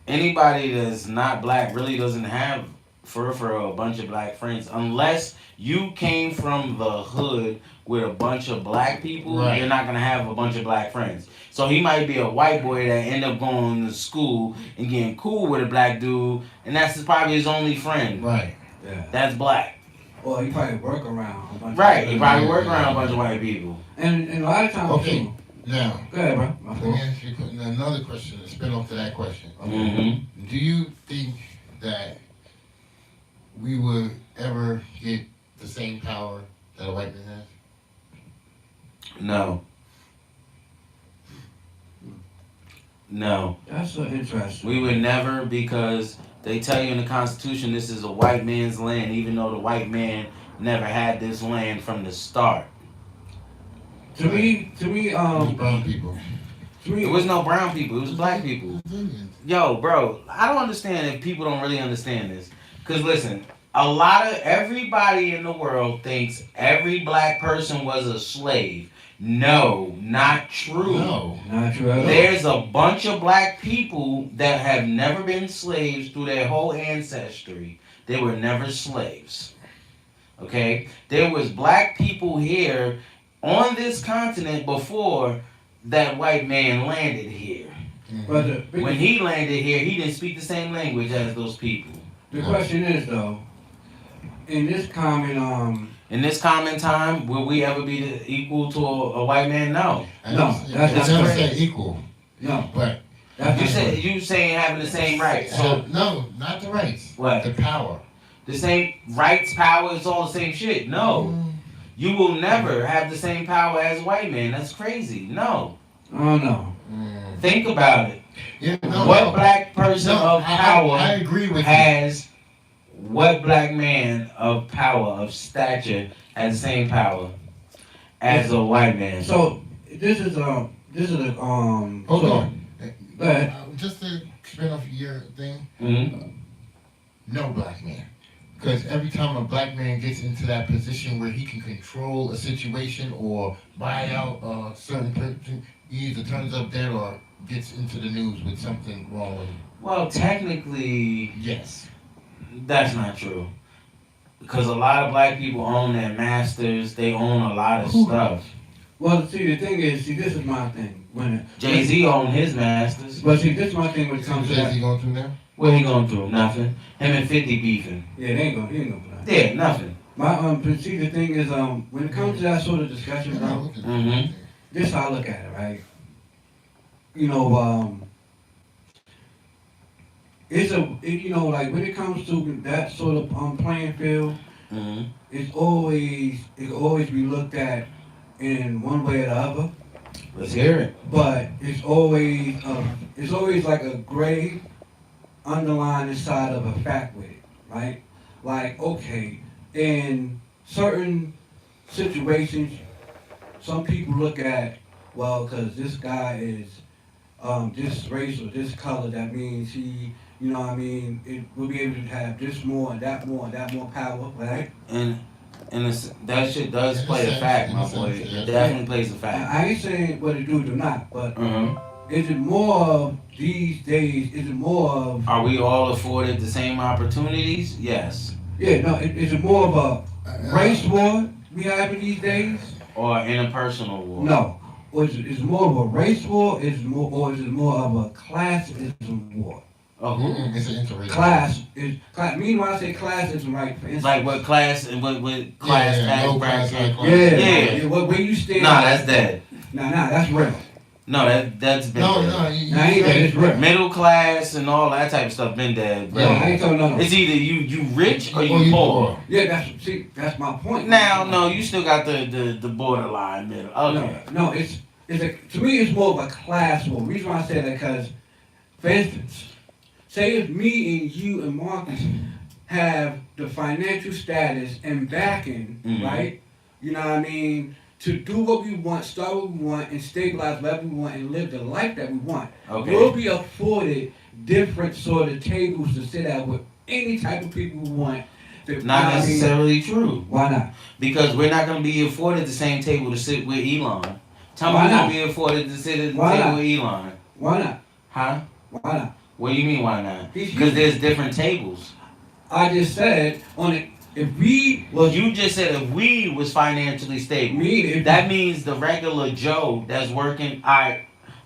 anybody that's not black really doesn't have for a bunch of black friends unless you came from the hood with a bunch of black people. Right. You're not gonna have a bunch of black friends. So he might be a white boy that end up going to school and getting cool with a black dude, and that's probably his only friend. Right. Yeah. That's black. Well, he probably work around a bunch Right. of He probably work around a bunch of white people. And a lot of times Okay. too. Now, Go ahead, bro. My let fault. me ask you another question to spin off to that question. Mm-hmm. Do you think that we would ever get the same power that a white man has? No. No. That's so interesting. We would never, because they tell you in the Constitution this is a white man's land, even though the white man never had this land from the start. To me, Brown people. It was no brown people, it was black people. Yo, bro, I don't understand if people don't really understand this. Because listen, everybody in the world thinks every black person was a slave. No, not true. No. not true at all. There's a bunch of black people that have never been slaves through their whole ancestry. They were never slaves. Okay, there was black people here on this continent before that white man landed here. But When he landed here, he didn't speak the same language as those people. the question is though, in this In this common time, will we ever be equal to a white man? No. No, that's I not never correct. said equal, no, but that's You not said correct. you saying having the same rights. So no, not the rights. what? The power. The same rights, power, it's all the same shit. No. You will never have the same power as a white man. That's crazy. No. Oh no. Think about it. Yeah, no, What no. black person No, of power I agree with you. has what black man of power, of stature, has the same power as a white man? So this is a Hold so- on. Go ahead. Just to spin off your thing, Mhm. no black man. Because every time a black man gets into that position where he can control a situation or buy out a certain person, he either turns up dead or gets into the news with something wrong with him. Well, technically, Yes. that's not true. Because a lot of black people own their masters. They own a lot of stuff. Well, see, the thing is, this is my thing. Jay-Z owned his masters. But see, this is my thing when it comes to Jay-Z that. going through now? What he going through? Nothing. Him and 50 beefing. Yeah, they ain't gonna do that. Yeah, nothing. But see, the thing is, when it comes to that sort of discussion, Yeah, bro, look at Mhm. that. this is how I look at it, right? You know, like when it comes to that sort of playing field, hmm it can always be looked at in one way or the other. Let's hear it. But it's always like a gray underlying inside of a fact with it, right? Like, okay, in certain situations, some people look at, well, because this guy is this race or this color, that means he, you know what I mean, it will be able to have this more and that more and that more power, right? And that shit does In a play a sense, fact, in my a boy. sense, yeah. It definitely plays a fact. I ain't saying whether do it or not, but hmm is it more of these days, is it more of, Are we all afforded the same opportunities? Yes. yeah, no, is it more of a race war we having these days? Or interpersonal war? No. Or is it more of a race war, or is it more of a classism war? Oh, It's an interracial. Class. Meanwhile, I say classism, right? For instance, like what class and what class tax low class, bracket? high class. yeah, Yeah. where you stand. Nah, that's dead. Nah, that's real. No, that's been No, dead. no, you Nah, ain't that, it's real. Middle class and all that type of stuff been dead, bro. Yeah, I ain't talking no. It's either you rich or Or you poor. Yeah, that's my point. Now, no, you still got the borderline middle. Okay. No, to me, it's more of a class war. The reason why I say that because, for instance, say if me and you and Marcus have the financial status and backing, Mhm. right? You know what I mean? To do what we want, start what we want, and stabilize whatever we want, and live the life that we want. Okay. We'll be afforded different sort of tables to sit at with any type of people we want. Not You know what I mean? necessarily true. Why not? Because we're not going to be afforded the same table to sit with Elon. Tell me Why we're not? going to be afforded to sit at the Why table not? with Elon. Why not? Huh? Why not? What do you mean, why not? He's- Because there's different tables. I just said on it. If we was You just said if we was financially stable. me, if That means the regular Joe that's working,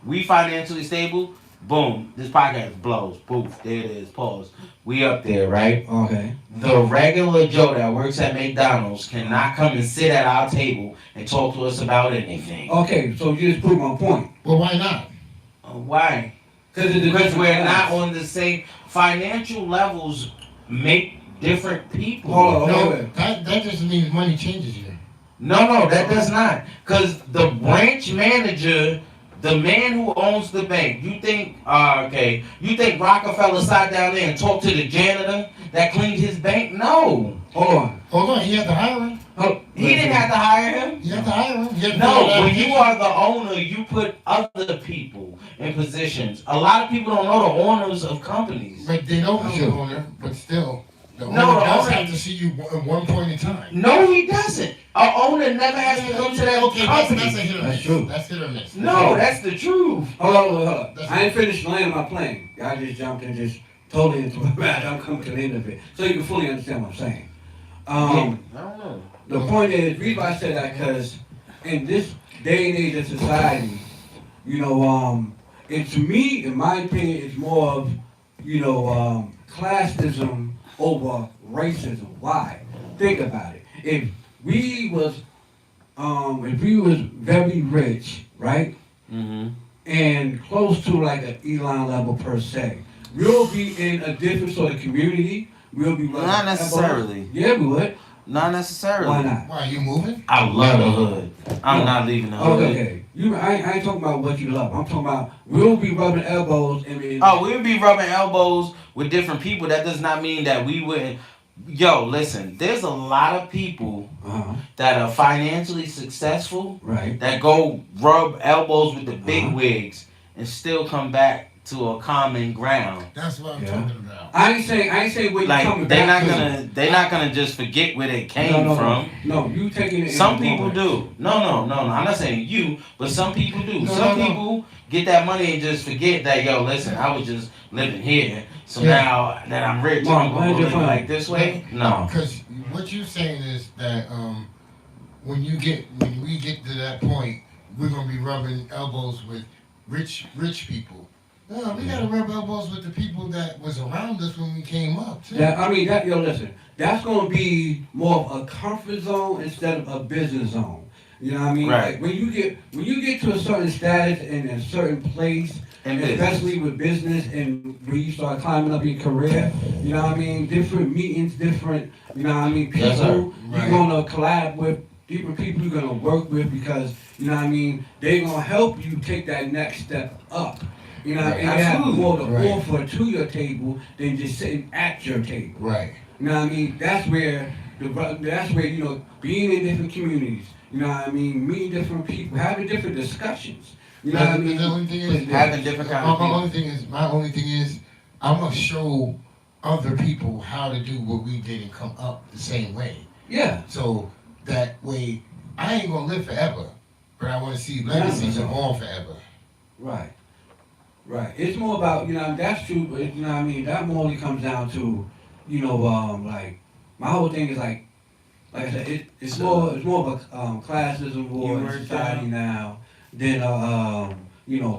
we financially stable, boom, this podcast blows. Poof, there it is, pause. We up there, right? okay. The regular Joe that works at McDonald's cannot come and sit at our table and talk to us about anything. Okay, so you just proved my point. Well, why not? Why? Because we're not on the same financial levels. Make different people. Hold on. No, that just means money changes you. No, that does not. Because the branch manager, the man who owns the bank, you think Rockefeller sat down there and talked to the janitor that cleaned his bank? No. Hold on. He had to hire him. He didn't have to hire him. He had to hire him. He had to No, fill out when you application. are the owner, you put other people in positions. A lot of people don't know the owners of companies. But they know who's the owner, but still, the owner No, the does owner- have to see you at one point in time. No, he doesn't. An owner never has to come to that Okay, that's a company. hit or That's miss. true. That's hit or miss. No, that's the truth. Hold on. I ain't finished landing my plane. I just jumped in just totally into it. I'm coming to the end of it. So you can fully understand what I'm saying. I don't know. The point is, reason why I said that, because in this day and age of society, and to me, in my opinion, it's more of, classism over racism. Why? Think about it. If we was very rich, right, Mm-hmm. and close to like an Elon level per se, we'll be in a different sort of community. We'll be Not necessarily. Yeah, we would. Not necessarily. Why not? Why, you moving? I love the hood. I'm No. not leaving the hood. Okay. I ain't talking about what you love. I'm talking about we'll be rubbing elbows and Oh, we would be rubbing elbows with different people. That does not mean that we wouldn't. Yo, listen, there's a lot of people uh-huh. that are financially successful Right. that go rub elbows with the big Uh-huh. wigs and still come back to a common ground. That's what I'm Yeah. talking about. I ain't saying where you Like coming they're back not to. they're not gonna just forget where they came No, from. No, you taking it. in Some the people moment. do. No. I'm not saying you, but some people do. No, Some no. people get that money and just forget that, yo, listen, I was just living here. So Yeah. now that I'm rich, Mark, I'm where's going to your live phone? like this way? No. Because what you're saying is that when we get to that point, we're gonna be rubbing elbows with rich people. No, we gotta rub elbows with the people that was around us when we came up too. Listen, that's gonna be more of a comfort zone instead of a business zone. You know what I mean? Right. Like when you get to a certain status in a certain place, And business. especially with business and when you start climbing up your career, you know what I mean? Different meetings, different, you know what I mean? People Yes, sir. Right. you're gonna collab with, different people you're gonna work with because, you know what I mean? They're gonna help you take that next step up. You know, Right. and they have Absolutely. more to Right. offer to your table than just sitting at your table. Right. You know what I mean? That's where being in different communities. You know what I mean? Meeting different people, having different discussions. You know what I mean? The only thing is, Having different kind of my people. only thing is, I'm gonna show other people how to do what we did and come up the same way. Yeah. So that way, I ain't gonna live forever, but I want to see legacies Yeah. live on forever. Right. Right. It's more about, that's true, but you know what I mean? That more only comes down to, like, my whole thing is like I said, it's more of a classism war in society now than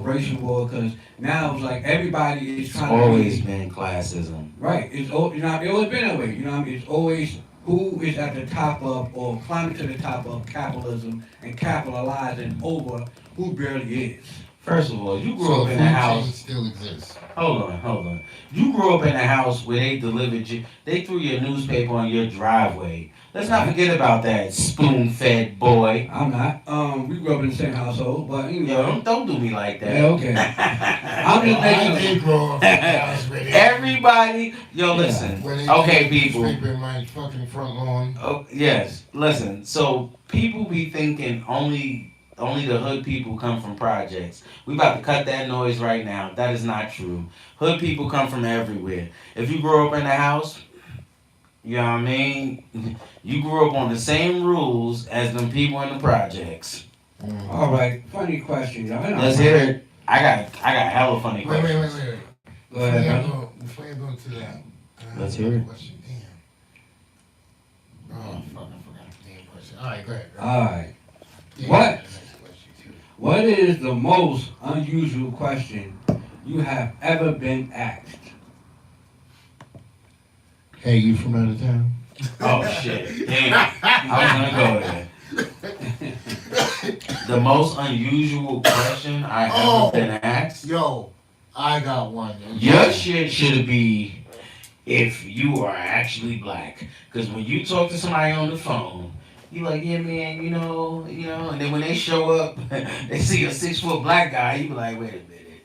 racial war, because now it's like everybody is It's trying always to be, been classism. right. It's always been that way. You know what I mean? It's always who is at the top of or climbing to the top of capitalism and capitalizing over who barely is. First of all, you grew So up in food a chain house. still exists. Hold on. You grew up in a house where they delivered you. They threw your newspaper on your driveway. Let's not forget about that spoon-fed boy. I'm not. We grew up in the same household, but Yo, don't do me like that. Yeah, okay. I'm just I making. did grow up in a house where they Everybody, yo, listen. where they Okay, put people. newspaper in my fucking front lawn. Oh, yes, listen. So people be thinking only the hood people come from projects. We about to cut that noise right now. That is not true. Hood people come from everywhere. If you grow up in a house, you know what I mean? You grew up on the same rules as them people in the projects. All right, funny question, y'all. Let's hear it. I got hella funny Wait. questions. Go ahead, brother. Before you go to that, Let's hear it. Question. Damn. Oh fuck! I forgot the damn question. All right, go ahead. All right. Yeah, What? the next question, too. What is the most unusual question you have ever been asked? Hey, you from out of town? Oh shit! Damn, I was gonna go there. The most unusual question I Oh. ever been asked. Yo, I got one. Your shit should be if you are actually black. Because when you talk to somebody on the phone, you like, yeah, man, you know, and then when they show up, they see a 6-foot black guy, you be like, wait a minute.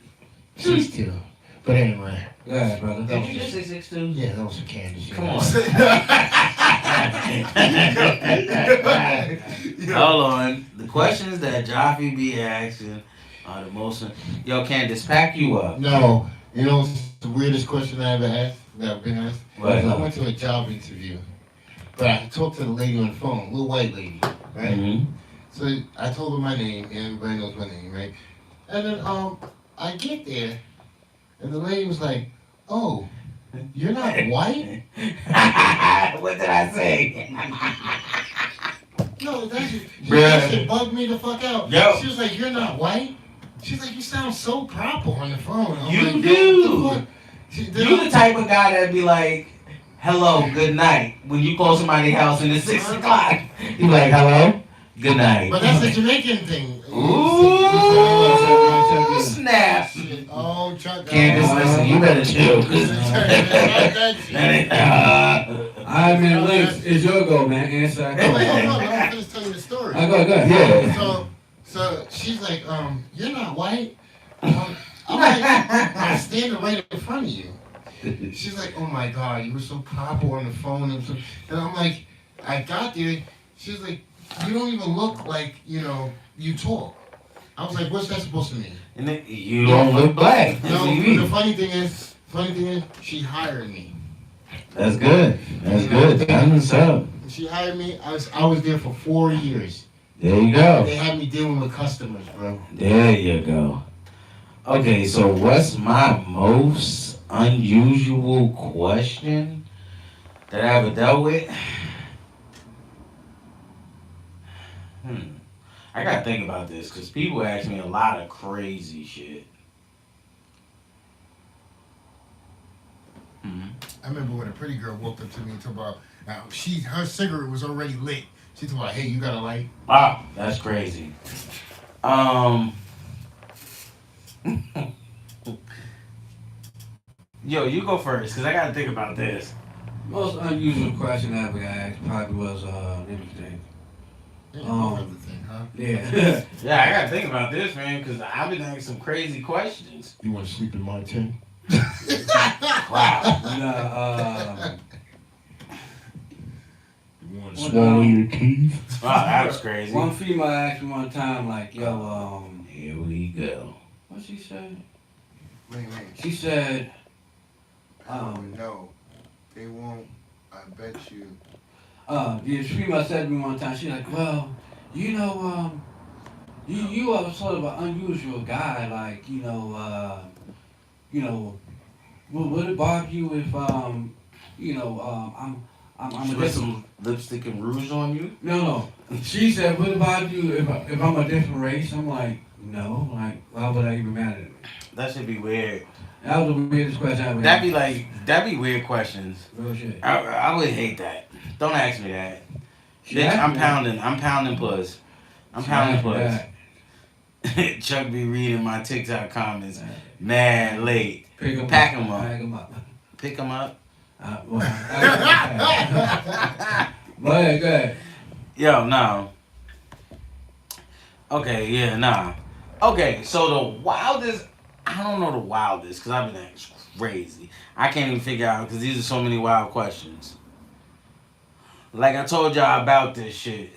She's still. But anyway. Go ahead, brother. Did you just say 6'2"? Yeah, that was some candy shit. Come on. Hold on. The questions that Jaffe be asking are the most. Yo, Candace, pack you up. No, you know what's the weirdest question I ever asked? That I've been asked? What? I went to a job interview, but I talked to the lady on the phone, little white lady, right? Mm-hmm. So I told her my name, and everybody knows my name, right? And then I get there, and the lady was like, "Oh, You're not white? What did I say? No, that Bruh. shit bugged me the fuck out. Yo. She was like, you're not white? She's like, you sound so proper on the phone. I'm You like, do. what the fuck? You the type of guy that'd be like, hello, good night. When you call somebody's house and it's 6 o'clock, you be like, hello, good night. But that's a Jamaican thing. Ooh, snap. Oh, Chuck. Candace, listen, you better chill. I mean, Lynx, it's your go, man. Answer that Wait, question. hold on. I'm going to tell you the story. Go ahead. Yeah. So she's like, you're not white. I'm like, I'm standing right in front of you. She's like, oh my God, you were so proper on the phone. And I'm like, I got there. She's like, you don't even look like, you talk. I was like, what's that supposed to mean? And then, you don't look black. No, the funny thing is, she hired me. That's good. That's good. That's up. She hired me. I was there for 4 years. There you go. They had me dealing with customers, bro. There you go. Okay, so what's my most unusual question that I ever dealt with? I gotta think about this because people ask me a lot of crazy shit. I remember when a pretty girl walked up to me and talked about her cigarette was already lit. She told me, hey, you got a light? Wow, that's crazy. Yo, you go first because I gotta think about this. Most unusual question I ever asked probably was, let me think. Everything, huh? Yeah. Yeah, I gotta think about this, man, because I've been asking some crazy questions. You want to sleep in my tent? Wow. You want to swallow your teeth? Wow, that was crazy. One female asked me one time, like, yo, Here we go. what she said? Wait. She said, No, they won't. I bet you. the female said to me one time, she's like, well, you are sort of an unusual guy, like, would it bother you if, I'm She a put some lipstick and rouge on you? No. She said, what about you if I'm a different race? I'm like, no. Like, why would I even matter to me? That should be weird. That was the weirdest question I ever That'd be weird questions. Real shit. I would hate that. Don't ask me that. She Bitch, asked I'm me pounding puss. I'm She pounding asked me puss. that. Chuck be reading my TikTok comments mad late. Pack 'em up. Pack 'em up. Pick them up. Go ahead. Yo, no. Okay, yeah, nah. Okay, so the wildest, I don't know the wildest, because I've been asked crazy. I can't even figure out, because these are so many wild questions. Like I told y'all about this shit.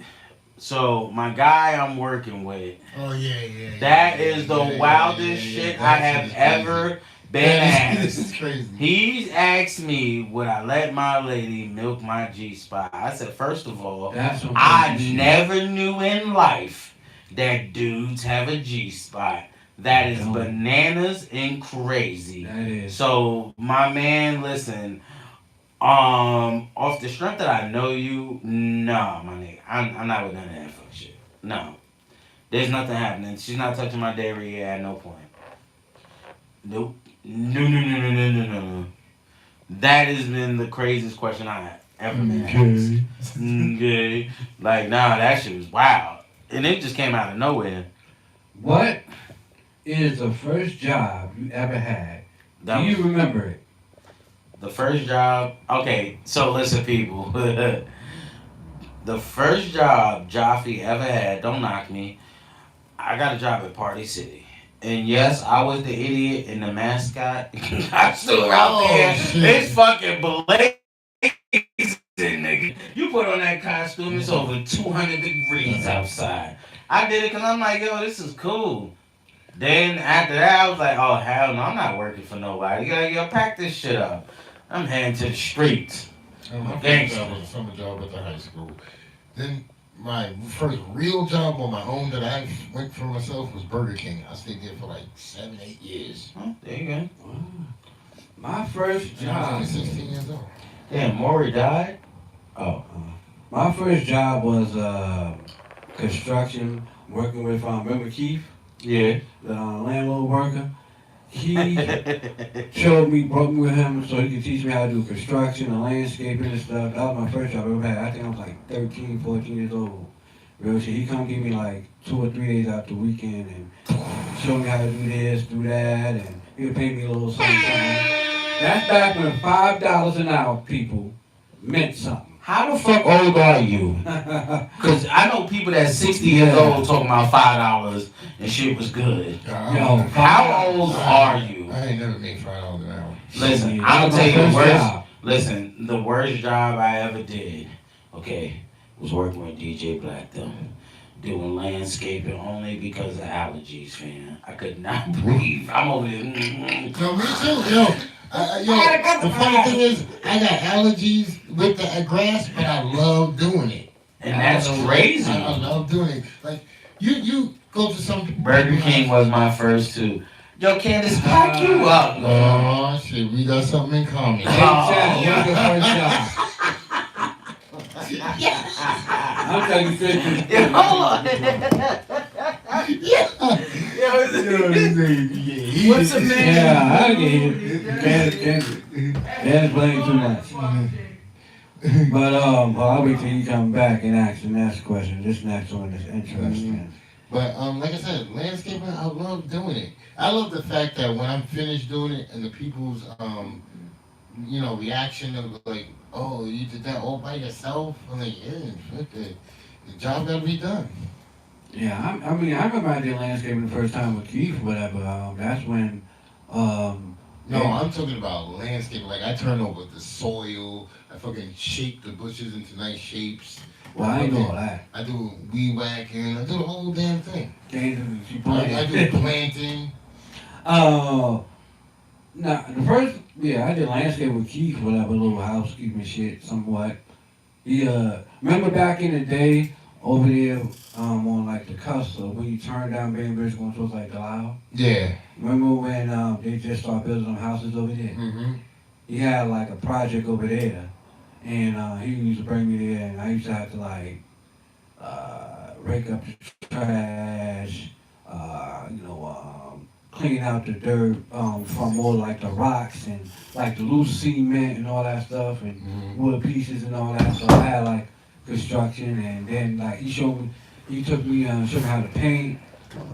So, my guy I'm working with, Oh, yeah. that is the wildest shit I have ever been This asked. is crazy. He's asked me, would I let my lady milk my G-spot? I said, first of all, That's some I crazy shit. never knew in life that dudes have a G-spot. That is Don't. bananas and crazy. That is. So, my man, listen, off the strength that I know you, nah, my nigga, I'm not with none of that fuck shit. No. There's nothing happening. She's not touching my dairy at no point. Nope. No. That has been the craziest question I have ever been asked. Okay. Like, nah, that shit was wild. And it just came out of nowhere. What is the first job you ever had? That Do you was remember it? the first job. Okay, so listen, people. The first job Jaffe ever had, don't knock me, I got a job at Party City. And yes, I was the idiot in the mascot costume out there. shit. It's fucking blazing, nigga. You put on that costume, it's over 200 degrees outside. I did it because I'm like, yo, this is cool. Then after that, I was like, oh, hell no, I'm not working for nobody. You gotta pack this shit up. I'm heading to the streets. My Thanks. first job was a summer job at the high school. Then my first real job on my own that I went for myself was Burger King. I stayed there for like 7-8 years. Oh, there you go. My first And I was job. only 16 years old. Damn, Maury died? Oh. My first job was construction, working with remember Keith, Yeah. the landlord worker. He showed me, brought me with him so he could teach me how to do construction and landscaping and stuff. That was my first job I ever had. I think I was like 13, 14 years old. Real shit. He come give me like 2 or 3 days out the weekend and show me how to do this, do that, and he would pay me a little something. That's back when $5 an hour, people, meant something. How the fuck old are you? Because I know people that's 60 years old talking about $5 and shit was good. Yo, How old are you? I ain't never made $5 an hour. Listen, Yeah, I'm that gonna was tell you my the first worst. job. Listen, the worst job I ever did, okay, was working with DJ Black though. Doing landscaping only because of allergies, fam. I could not breathe. I'm over there. No, me too. The funny thing is, I got allergies with the grass, but I love doing it. And that's crazy. I love doing it. Like, you go to some Burger King was my first too. Yo, Candace, pack you up. Oh, shit, we got something in common. Hey, Chad, what's your first job? I'm telling you, straight Yeah, hold on. What's the man? Yeah, I get it. Can't blame too much. But I'll wait till you come back and ask the next question. This next one is interesting. But like I said, landscaping, I love doing it. I love the fact that when I'm finished doing it and the people's reaction of like, oh, you did that all by yourself? I'm like, yeah, fuck it. The job gotta be done. Yeah, I mean, I remember I did landscaping the first time with Keith, whatever. That's when. No, I'm talking about landscaping. Like, I turn over the soil. I fucking shape the bushes into nice shapes. Well, I ain't do all that. I do weed whacking. I do the whole damn thing. I do I planting. Nah, the first, I did landscape with Keith, whatever, little housekeeping shit, somewhat. He, remember back in the day, over there, on like the cusp, when you turn down Bainbridge going towards like Delisle? Yeah. Remember when they just started building some houses over there? Mm-hmm. He had like a project over there, and he used to bring me there, and I used to have to like rake up the trash, clean out the dirt from all like the rocks and like the loose cement and all that stuff and wood pieces and all that. So I had like construction, and then like he took me, showed me how to paint,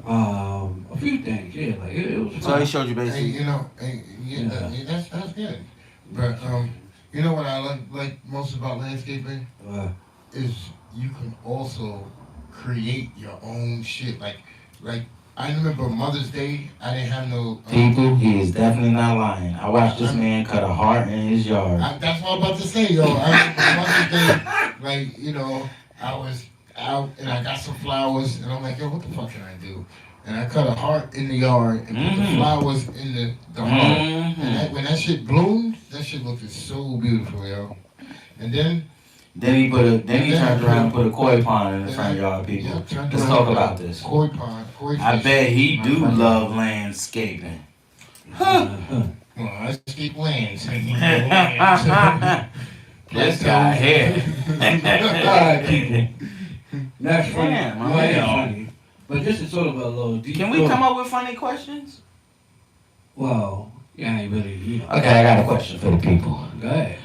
a few things. Yeah, like it was. So he showed you Hey, basically. that's good. But you know what I like most about landscaping is you can also create your own shit. Like I remember Mother's Day. I didn't have no. People, he is definitely not lying. I watched this man cut a heart in his yard. That's what I'm about to say, yo. I remember Mother's Day, I was out and I got some flowers, and I'm like, yo, what the fuck can I do? And I cut a heart in the yard and put the flowers in the heart. And when that shit bloomed, that shit looked so beautiful, yo. And then he turned around and put a koi pond in the front yard, people. Let's talk about this. Koi pond, koi fish. I bet he do love landscaping. Well, I speak lands. This guy here. Alright, people. That's funny. Damn, Well, man. yeah, funny. But this is sort of a little deep. Can we come up with funny questions? Well, yeah, I ain't really, Okay, I got a question for the people. Go ahead.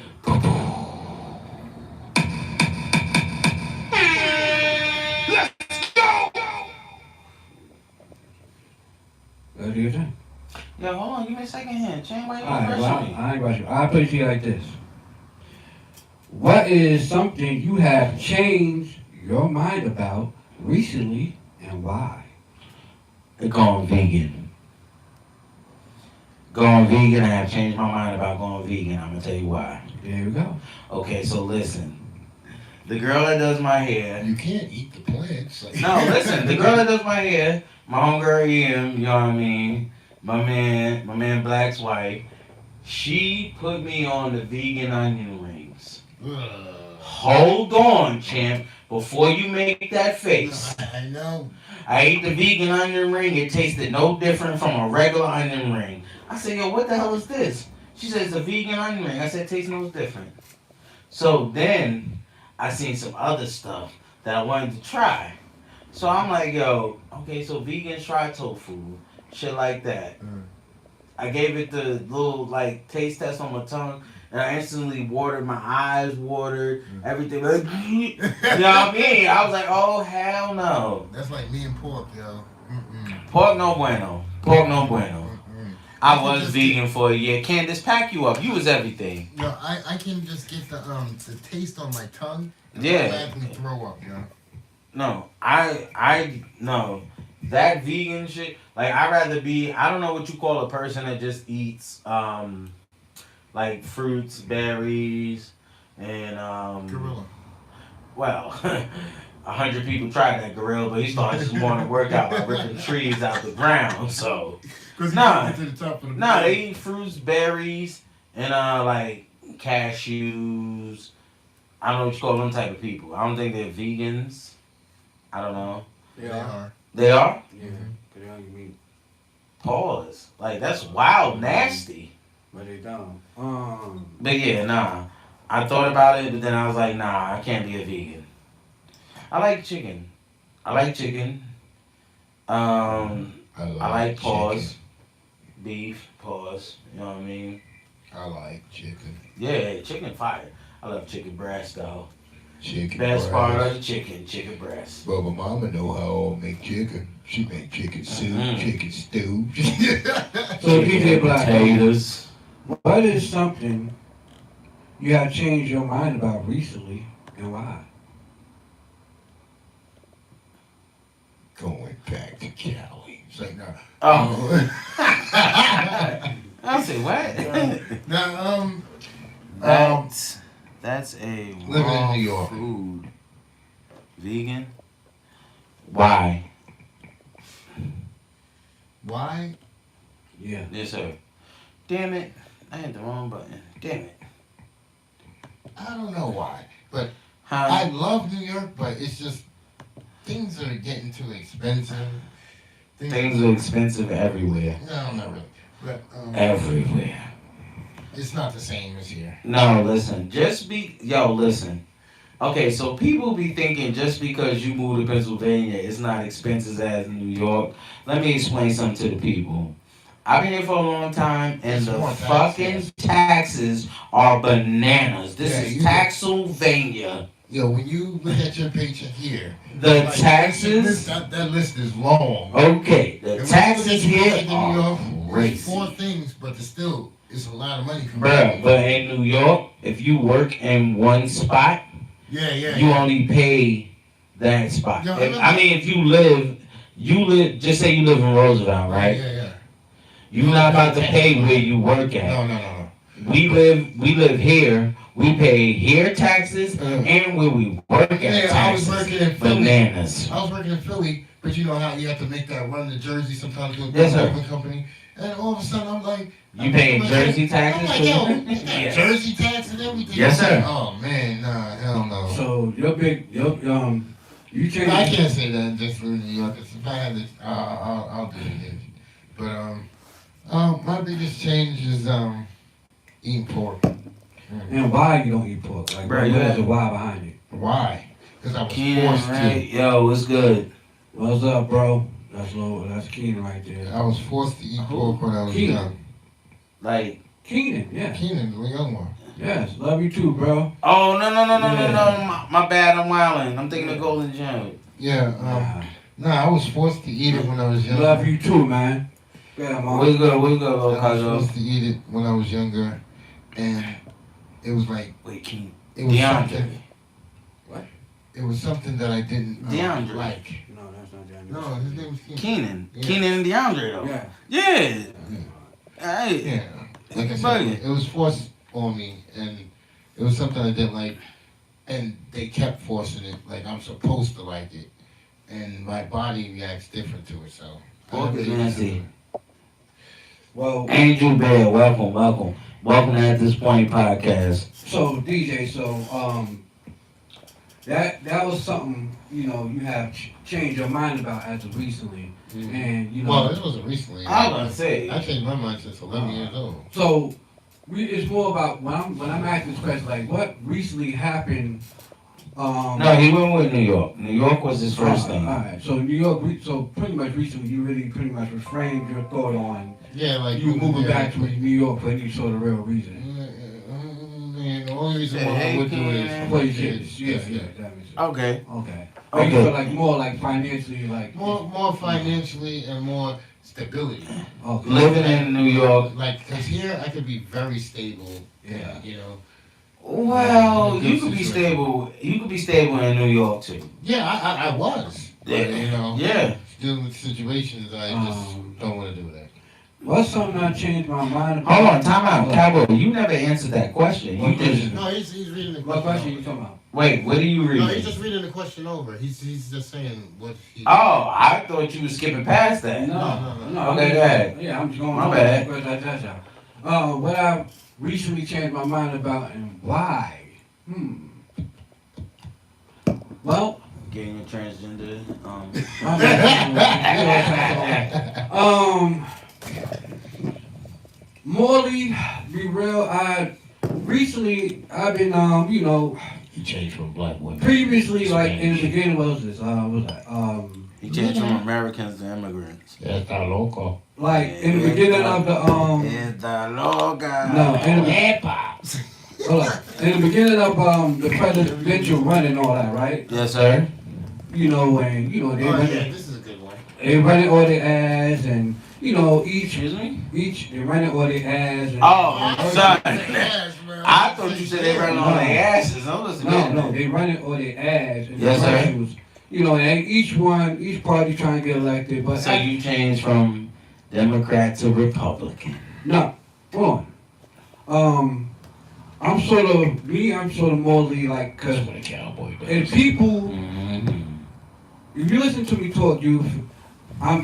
Go do your thing. Yo, hold on, give me a second here. Change why you Alright, want well, to me. I ain't rushing. I'll put it to you like this. What is something you have changed your mind about recently and why? Going vegan. Going vegan, I have changed my mind about going vegan. I'm going to tell you why. There we go. Okay, so listen. The girl that does my hair. You can't eat the plants. No, listen. The girl that does my hair, my homegirl EM, you know what I mean? My man Black's wife. She put me on the vegan onion rings. Hold on, champ. Before you make that face. I know. I ate the vegan onion ring. It tasted no different from a regular onion ring. I said, yo, what the hell is this? She said it's a vegan onion ring. I said tastes no different. So then I seen some other stuff that I wanted to try. So I'm like, yo, okay, so vegans try tofu, shit like that. I gave it the little like taste test on my tongue, and I instantly watered. My eyes watered. Everything. You know what I mean? I was like, oh hell no. That's like me and pork, yo. Pork no bueno. Pork no bueno. I was just vegan for a year. Candace, pack you up. You was everything. Yo, I can just get the taste on my tongue. And Yeah. automatically throw up, yo. No, no. That vegan shit, like I'd rather be. I don't know what you call a person that just eats like fruits, berries, and Gorilla. Well, 100 people tried that gorilla, but he started this morning workout by ripping trees out the ground. So Nah. To the top of the no, they eat fruits, berries, and like cashews. I don't know what you call them type of people. I don't think they're vegans. I don't know. They are. They are? Yeah, cause they don't eat meat, Pause. Like that's wild, nasty. but they don't. But yeah, nah. I thought about it, but then I was like, nah, I can't be a vegan. I like chicken. I like pause. Beef, pause. You know what I mean? I like chicken. Yeah, chicken fire. I love chicken breast though. Chicken Best part breast. of the chicken breast. But my mama know how to make chicken. She make chicken soup, Mhm. chicken stew. So DJ Black, Potatoes. what is something you have changed your mind about recently, and why? Going back to Cali. It's like, nah. Oh. I say what? Now, That's a Living in raw New York. food. Vegan. Why? why? Yeah. Yes, sir. Damn it! I hit the wrong button. Damn it. I don't know why. But Huh? I love New York, but it's just things are getting too expensive. Things are expensive everywhere. No, not really. But Everywhere. it's not the same as here. No, listen. Listen. Okay, so people be thinking just because you moved to Pennsylvania, it's not expensive as New York. Let me explain something to the people. I've been here for a long time, and It's the more tax, fucking yes. taxes are bananas. This Yeah, is you- Taxylvania. Yo, when you look at your paycheck here, The like, taxes. that list is long. Okay, the And when you look taxes at your here paycheck in New are York, crazy. it's 4 things, but it's a lot of money for Bruh, but in New York, if you work in one spot, yeah. you only pay that spot. Yeah, If you live, just say you live in Roosevelt, right? Yeah. You're not about to pay where you work at. No. We live here. We pay here taxes and where we work at Yeah, I was taxes. working in Philly. Bananas. I was working in Philly, but you know how you have to make that run to Jersey sometimes to a Yes, sir. development company. And all of a sudden I'm like, You paying Jersey taxes I'm too? like, yo, Yes. Jersey tax and everything. Yes, I'm sir. like, oh man, nah, hell no. So you changed. I can't say that just for New York. If I had it, I'll do it again. But my biggest change is eating pork. And why you don't eat pork? Like, Bruh, you what is have- the why behind it? Why? Because I was Keenan, forced right? Yo, what's good? What's up, bro? That's Keenan right there. to. I was forced to eat pork when I was Keenan. young. Like, Keenan, yeah. Keenan, the young one. Yes, love you too, bro. oh no. Yeah. My bad. I'm wilding. I'm thinking of Golden Gym. Yeah. I was forced to eat it when I was young. Love you too, man. Yeah, man. What's good, little I was Kajo? supposed to eat it when I was younger, and it was like Wait, King. it was DeAndre. something. It was something that I didn't DeAndre. like. No, that's not Johnny. No, his name was Keenan. Keenan. Yeah. Keenan and DeAndre though. Yeah. Yeah. Hey. Yeah, like I said, Bugging. it was forced on me, and it was something I didn't like, and they kept forcing it. Like I'm supposed to like it, and my body reacts different to it. So I Pork never is ate nasty. it. Well, Angel Bear, welcome to At This Point podcast. so DJ, that was something you have changed your mind about as of recently, and Well, it wasn't recently. I was gonna say. I changed my mind since 11 years old. So It's more about when I'm asking this question, like what recently happened. No, he went with New York. New York was his first thing. All right. So New York. So pretty much recently, you really pretty much refrained your thought on Yeah, like you moving back to New York for any sort of real reason. The only reason why I would do it is For your kids. Yeah, that makes sense. Okay. Okay. Okay. You feel like more like financially, like more financially and more stability. Okay. Living in New York. Like, cause here I could be very stable. Yeah. You know. Well, you could be stable. You could be stable in New York too. Yeah, I was. But, you know. Yeah. Dealing with situations, I just don't want to do that. What's something I changed my mind about? Hold on, time out, Cowboy. You never answered that question. You just No, he's reading the question. What question over. you talking about? wait. What are you reading? No, he's just reading the question over. He's just saying what he. Oh, I thought you were skipping past that. No. Okay, go ahead. Yeah, I'm just going. My bad. What I recently changed my mind about and why? Well, Getting your transgender. my bad. Morley, be real. I've been, you know, He changed from black women. previously, like in the beginning, what was this? He changed from Americans to immigrants. Está loco. Like in the beginning of the It's the loca. no, hold on. In the beginning of the presidential run and all that, right? Yes, sir. You know, and you know This is a good one. they running all their ads, and you know Excuse me? each they running all their ads. And, Oh, son. Yes, bro. I thought you said they ran on their asses. I'm listening. no, they running all their ads. And Yes, sir. commercials. You know, and each party trying to get elected, but So you changed from Democrat to Republican. no, hold on. I'm sort of morally like, cause what a cowboy does. and people, Mm-hmm. if you listen to me talk, I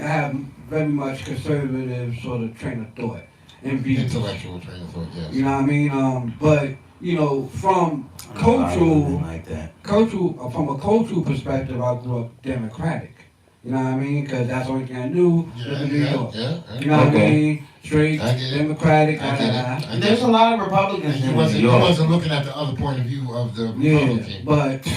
have very much conservative sort of train of thought and views. Intellectual train of thought, yes. You know what I mean? But you know, from cultural like that. from a cultural perspective, I grew up Democratic. You know what I mean? Because that's the only thing I knew. Yeah, was New York. yeah. You know what I Okay. mean? Straight I get it. Democratic. I get it. There's a lot of Republicans He in New wasn't York. looking at the other point of view of the Yeah, Republican. but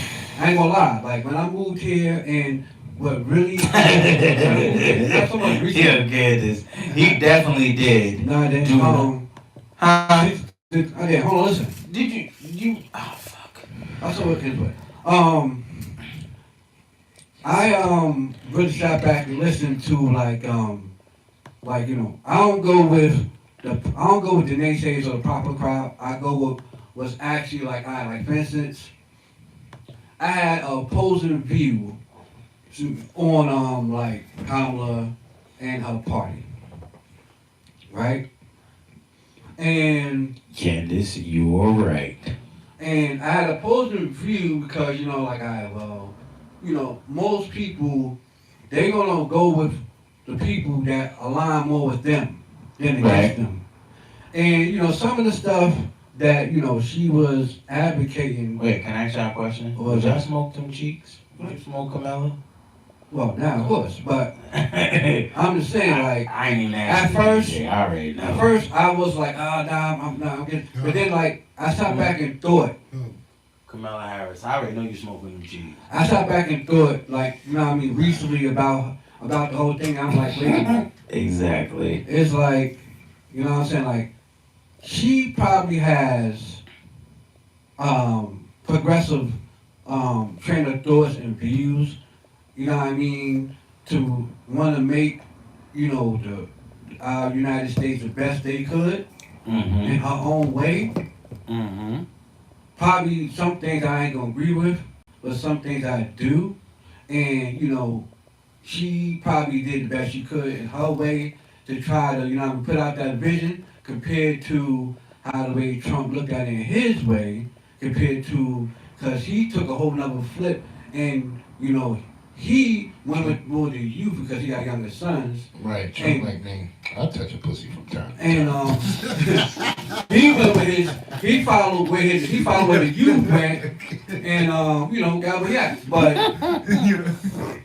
I ain't gonna lie. Like when I moved here and what really, not so much He'll recently. get this. He definitely did. No, then Do Huh? okay, hold on, listen. Did you? Oh fuck. That's what it is. I really sat back and listened to like you know, I don't go with the naysayers or the proper crowd. I go with what's actually like for instance, I had a opposing view on like Kamala and her party, right? And Candace, you are right. I had a opposing view because, you know, you know, most people, they gonna go with the people that align more with them than against Right. them. And, you know, some of the stuff that, you know, she was advocating, Wait, can I ask y'all a question? What was Would y'all that? smoke them cheeks? Would you smoke Camilla? well, now of course, but I I'm just saying, like, ain't even at asking. first- you. I already know. at first I was like, I'm getting, but then, like, I sat back and thought, Kamala Harris. I already know you smoking them cheeks. I sat back and thought, like, you know what I mean, recently about the whole thing. I'm like, wait a minute. Exactly. It's like, you know what I'm saying? Like, she probably has progressive train of thoughts and views, you know what I mean, to want to make, you know, the United States the best they could Mm-hmm. in her own way. Mm-hmm. Probably some things I ain't gonna agree with, but some things I do. And, you know, she probably did the best she could in her way to try to, you know, put out that vision compared to how the way Trump looked at it in his way, compared to, because he took a whole nother flip and, you know, he went with more the youth because he got younger sons. Right, Trump like me. I'll touch a pussy from time to And time. he went with he followed where the youth went, and you know, got where he at. But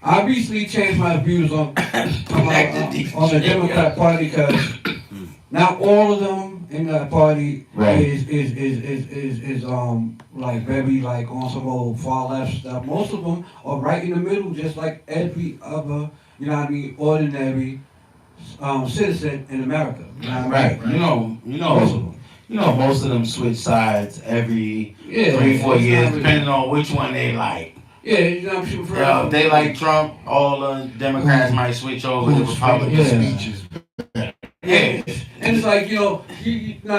I recently changed my views on the Democrat Party because not all of them in that party Right. is like very like on some old far left stuff. Most of them are right in the middle, just like every other, you know what I mean, ordinary citizen in America. You know what I mean? Right. Most of them. Most of them switch sides every Yeah, 3-4 it's years, not really- depending on which one they like. Yeah, you know, I'm shooting for. If they like Trump, all the Democrats might switch over to Who's freedom Republicans. of Yeah. speech is And it's like, you know,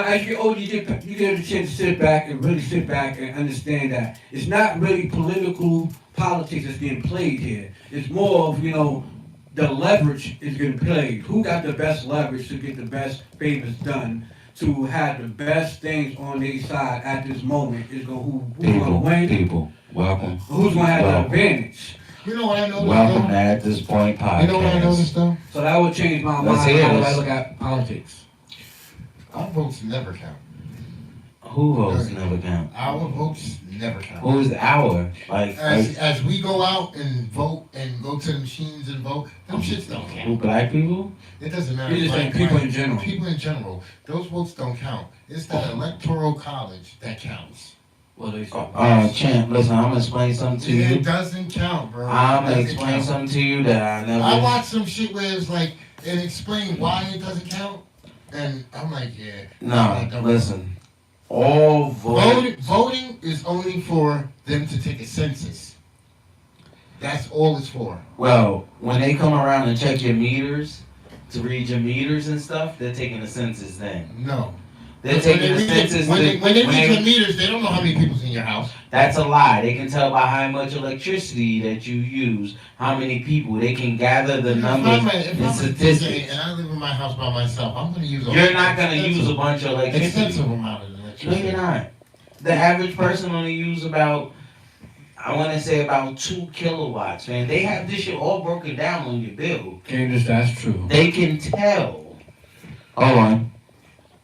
as you get older, you get a chance to sit back and really sit back and understand that it's not really political politics that's being played here. It's more of, the leverage is getting played. Who got the best leverage to get the best favors done, to have the best things on their side at this moment is who's going to win, People, welcome. who's going to have the advantage. You know what I noticed? Welcome to though? At This Point podcast. You know what I noticed though? So that would change my Let's mind hear how this. I look at politics. Our votes never count. Who votes never count? Our votes never count. Who's our? As we go out and vote and go to the machines and vote, them shits don't who count. black people? It doesn't matter. You're just saying people in general. People in general. Those votes don't count. It's that electoral college that counts. Well, they Champ, listen, I'm gonna explain something to It you. doesn't count, bro. I'm It gonna doesn't explain count. something to you that I never. I watched some shit where it's like, it explained why it doesn't count. And I'm like, yeah. No, listen. All vote. Voting is only for them to take a census. That's all it's for. Well, when they come around and check your meters, to read your meters and stuff, they're taking the census then. No. They're taking the census. When they when read they- your meters, they don't know how many people's in your house. That's a lie. They can tell by how much electricity that you use, how many people. They can gather the numbers If and I'm a statistics. DJ and I live in my house by myself, I'm going to use You're not gonna use a bunch of electricity. extensive amount of No, electricity. you're not. The average person only use about, I want to say about 2 kilowatts, man. They have this shit all broken down on your bill. Candace, that's true. They can tell. Hold on.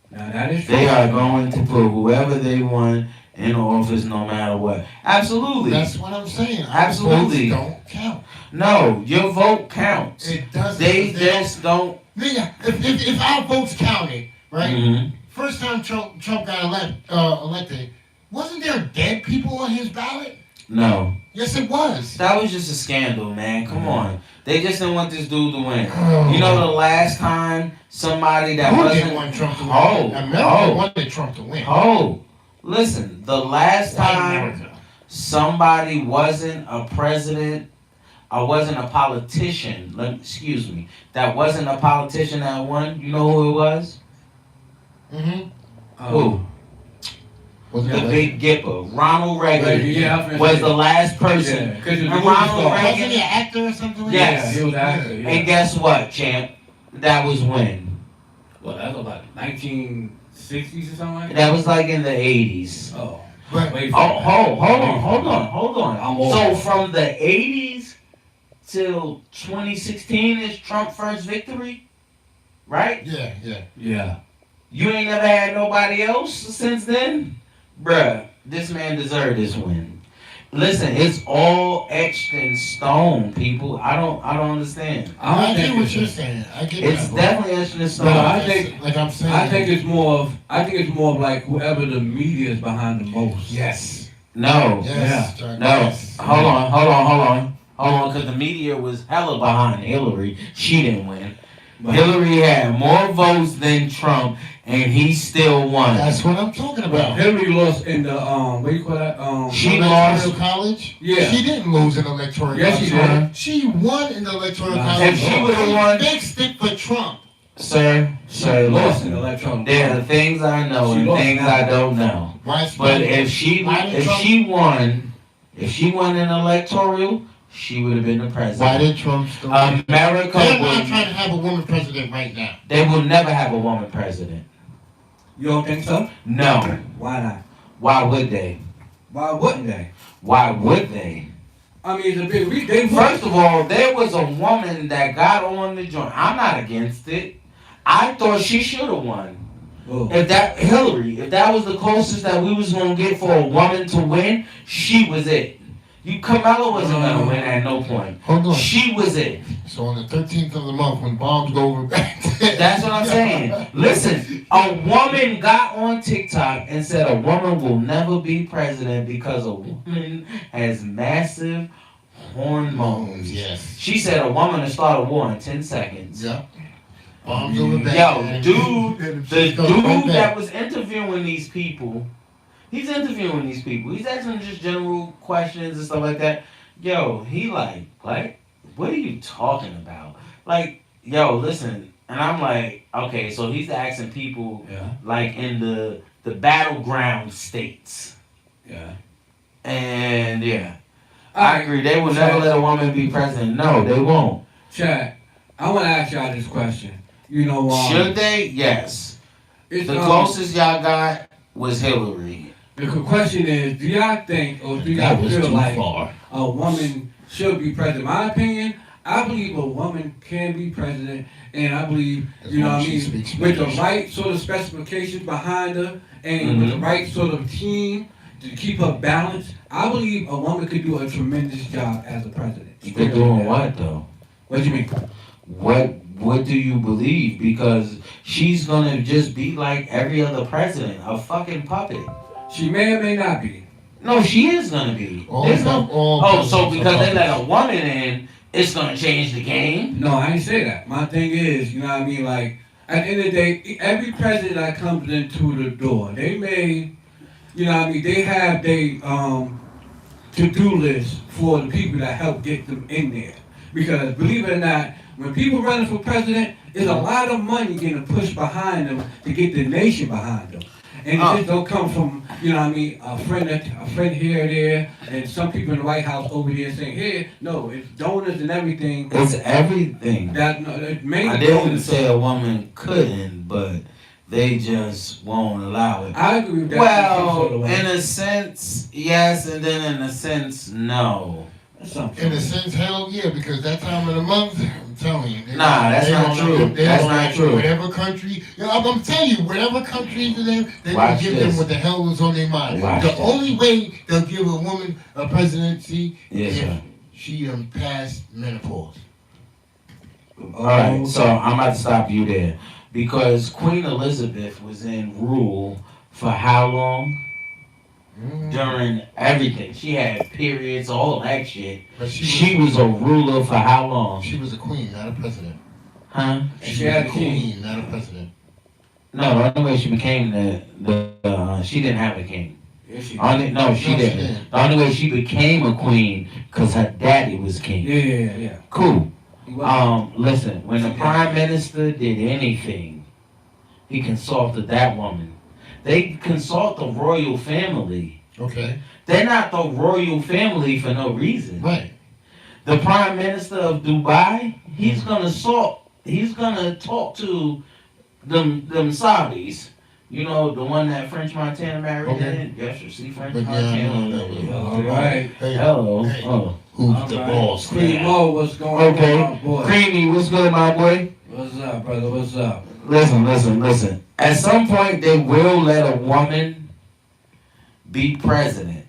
Now that is true. They are going to put whoever they want in office no matter what. Absolutely. That's what I'm saying. Our Absolutely. votes don't count. No, your vote counts. It doesn't. They just don't. Nigga, if our votes counted, right? Mhm. First time Trump got elected, wasn't there dead people on his ballot? No. Yes, it was. That was just a scandal, man. Come on. They just didn't want this dude to win. Oh. You know the last time somebody that Who wasn't. didn't want Trump to win? Oh, America oh. wanted Trump to win. Oh, listen, the last White time America. somebody wasn't a president or wasn't a politician, excuse me, that wasn't a politician that won, you know who it was? Mm-hmm. Who? Was The Big Gipper. Ronald Reagan Yeah, I was gonna was say- the last person. Yeah, 'cause And the movie Ronald star. Reagan- Wasn't he an actor or something like Yes. that? Yeah, he was an actor. Yeah. And guess what, champ? That was when? Well, that was like 1960s or something like that. That was like in the 80s. Oh, But wait Oh, hold on. I'm old. So from the 80s till 2016 is Trump's first victory, right? yeah. Yeah. You ain't never had nobody else since then, bruh. This man deserved this win. Listen, it's all etched in stone, people. I don't understand. I don't get think what it's- you're saying. I get It's that. bro. definitely etched in stone. No, I think- like I'm saying. I think it's more of like whoever the media is behind the most. yes. No, Yes. Chuck, no. yes. Hold on, because the media was hella behind Hillary. She didn't win. But Hillary had more votes than Trump, and he still won. That's what I'm talking about. Hillary lost in the what do you call that? She Electoral lost. college? Yeah. She didn't lose in electoral Yes, she college. did. She won in the electoral Nah. college. If she would've won- Fixed it for Trump. Sir, lost in listen. electoral. There are things I know She and lost. things I don't know. Why? But if she won in electoral, she would have been the Why president. did Trump still? America They're not would. trying to have a woman president right now. They will never have a woman president. You don't think so? No. Why not? Why would they? Why wouldn't they? Why would they? I mean, it's a big. They First of all, there was a woman that got on the joint. I'm not against it. I thought she should have won. Oh. If that was the closest that we was gonna get for a woman to win, she was it. Kamala wasn't gonna win at no point. Hold on. She was it. So on the 13th of the month, when bombs go over back, That's what I'm saying. Listen, a woman got on TikTok and said a woman will never be president because a woman has massive hormones. Yes. She said a woman will start a war in 10 seconds. Yeah. Bombs over back. Yo, dude, And the shit goes right dude back. that was interviewing these people, he's interviewing these people. He's asking just general questions and stuff like that. Yo, he like, what are you talking about? Like, yo, listen. And I'm like, okay, so he's asking people Yeah. like in the battleground states. Yeah. And yeah, I agree. They will never let a woman be president. No, they won't. Chad, I want to ask y'all this question. You know, Should they? Yes. it's, The closest y'all got was Hillary. the question is, do y'all think or do y'all That was feel too like far. a woman should be president? My opinion, I believe a woman can be president, and I believe, As you know long what I as she mean, speaks with the Spanish. right sort of specifications behind her, and with the right sort of team to keep her balanced, I believe a woman could do a tremendous job as a president. They're doing what though? What do you mean? What do you believe? Because she's gonna just be like every other president, a fucking puppet. She may or may not be. No, she is gonna be. There's no. So because they let a woman in, it's gonna change the game. No, I ain't say that. My thing is, you know what I mean? Like, at the end of the day, every president that comes into the door, they may, you know what I mean, they have their to-do list for the people that help get them in there. Because believe it or not, when people running for president, there's a lot of money getting pushed behind them to get the nation behind them. And it just don't come from, you know what I mean, a friend here or there, and some people in the White House over there saying, here, no, it's donors and everything. It's everything. That no, mainly I didn't donors. say a woman couldn't, but they just won't allow it. I agree with that. Well, in a sense, yes, and then in a sense, no. In a sense, hell yeah, because that time of the month, I'm telling you. Nah, that's not true. That's not true. Whatever country, I'm telling you, whatever country to them, they will Watch give this. them what the hell was on their mind. Watch The this. only way they'll give a woman a presidency Yes, if sir. she passed menopause. Alright, so I'm about to stop you there. Because Queen Elizabeth was in rule for how long? During everything. She had periods, all that shit. But She was a ruler for how long? She was a queen, not a president. Huh? She was had a a king. queen, not a president. No, the only way she became she didn't have a king. Yeah, she No, she didn't. The only way she became a queen, because her daddy was king. Yeah. Cool. He was- Listen, when the prime minister did anything, he consulted that woman. They consult the royal family. Okay. They're not the royal family for no reason. Right. The prime minister of Dubai, he's gonna talk to them Saudis. You know, the one that French Montana married. Okay. Yes, you see French But yeah, Montana. no. All right. Hey, Hello. Hey. Oh. who's All the right. boss? Cream now? Mo, what's going Okay. on, boy? Creamy, what's good, my boy? What's up, brother? What's up? Listen. At some point, they will let a woman be president.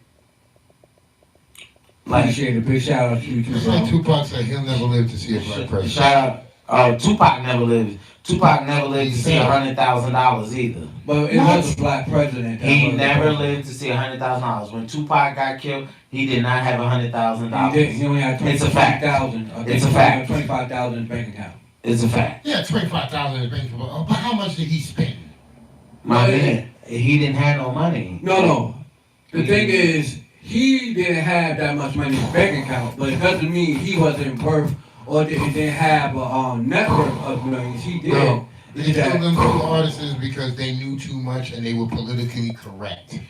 Appreciate it. Big shout out to you too, It's like bro. Tupac said he'll never live to see a black president. Shout out. Tupac never lived. Tupac never lived to see $100,000 either. But it was a black president. that He was never president. lived to see $100,000. When Tupac got killed, he did not have He $100,000. did. He only had It's a fact. 25,000. It's a fact. 25,000 in his bank account. It's a fact. Yeah, 25,000 in the bank. But how much did he spend? My No, man, he didn't have no money. No. The thing is, he didn't have that much money in his bank account, but it doesn't mean he wasn't worth or didn't have a net worth of millions. He did. No. They It's that- killed them two artists because they knew too much and they were politically correct.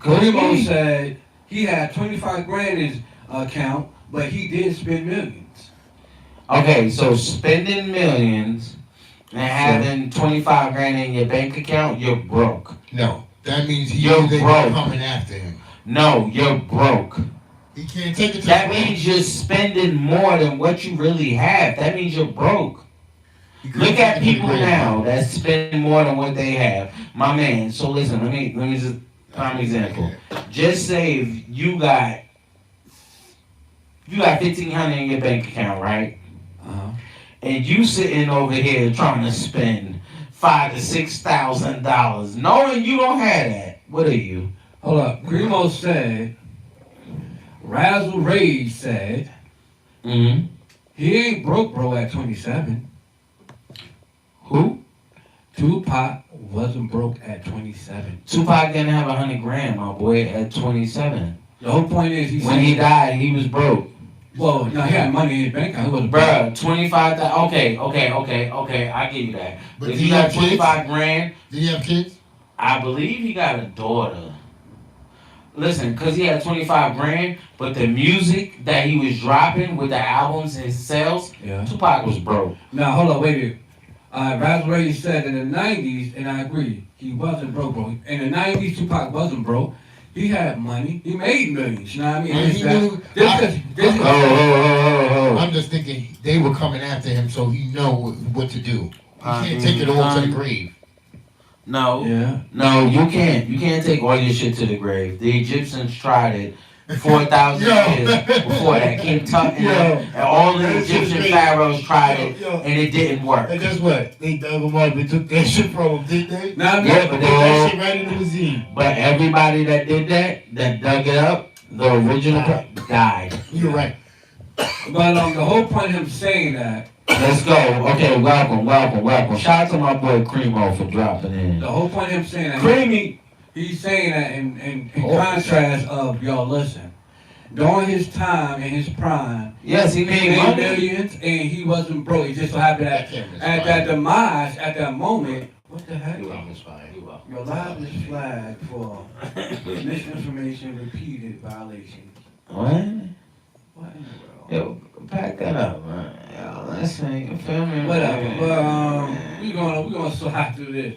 Could Primo be. said he had 25 grand in his account, but he did spend millions. Okay, so spending millions and having 25 grand in your bank account, you're broke. No, that means You're they broke. coming after him. No, you're broke. He can't take it to That the means you're spending more than what you really have. That means you're broke. He couldn't Look take at it to the people grave. now that spend more than what they have. My man, so listen, let me just prime example. Just say if you got $1,500 in your bank account, right? Uh-huh. And you sitting over here trying to spend $5,000 to $6,000, knowing you don't have that. What are you? Hold up. Primo said, Razzle Ray said, Mm-hmm. he ain't broke, bro, at 27. Who? Tupac wasn't broke at 27. Tupac didn't have $100,000, my boy, at 27. The whole point is, When he died, he was broke. well, no, he had money in his bank account. He was broke. Bruh, 25,000. Okay. I give you that. But If did you he got have kids? 25 grand, Did he have kids? I believe he got a daughter. Listen, cause he had 25 grand, but the music that he was dropping with the albums and his sales, Yeah. Tupac was broke. Now, hold on, wait a minute. Razzle Ray said in the 90s, and I agree, he wasn't broke, bro. In the 90s, Tupac wasn't broke. He had money. He made millions. You know what I mean? And he knew- Oh. I'm just thinking they were coming after him, so he know what to do. He can't take it all to the grave. No, Yeah. no, you can't. You can't take all your shit to the grave. The Egyptians tried it 4,000 Yo. years before that. King Tut and, Yo. and all the That shit's Egyptian crazy. pharaohs tried it, Yo. and it didn't work. And guess what? They dug him up and took that shit from him, didn't they? Now, I mean, Yeah, They but put they that all, shit right in the museum. but everybody that did that dug it up, the original died. You're right. but the whole point of him saying that, Let's go. Okay, welcome. Shout out to my boy Cremo for dropping in. the whole point of him saying that, Creamy. he's saying that in contrast of, y'all listen, during his time, in his prime, Yes, he he made made money. millions and he wasn't broke. It just so happened that at that demise, at that moment, what the heck? You welcome, Spy. You welcome. Your live is flagged for misinformation repeated violation. What? What in the world? Yo, pack that up, man. Yo, listen, you feel me? Whatever. But we gonna slide through this.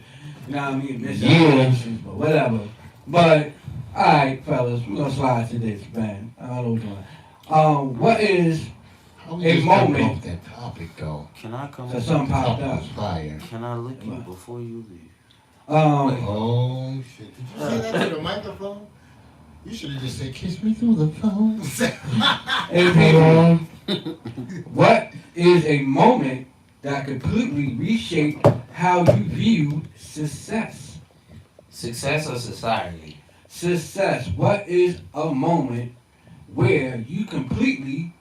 You know what I mean? Misinformation, but whatever. But alright, fellas, we're gonna slide to this, man. I don't know what we're doing. What is How we A just got moment. off that topic though? Can I come? so something Top popped up? was fire. Can I lick you before you leave? Oh shit! Did you say that to the microphone? You should have just said, "Kiss me through the phone." Hey, people, what is a moment that completely reshaped how you view success? Success or society? Success. What is a moment where you completely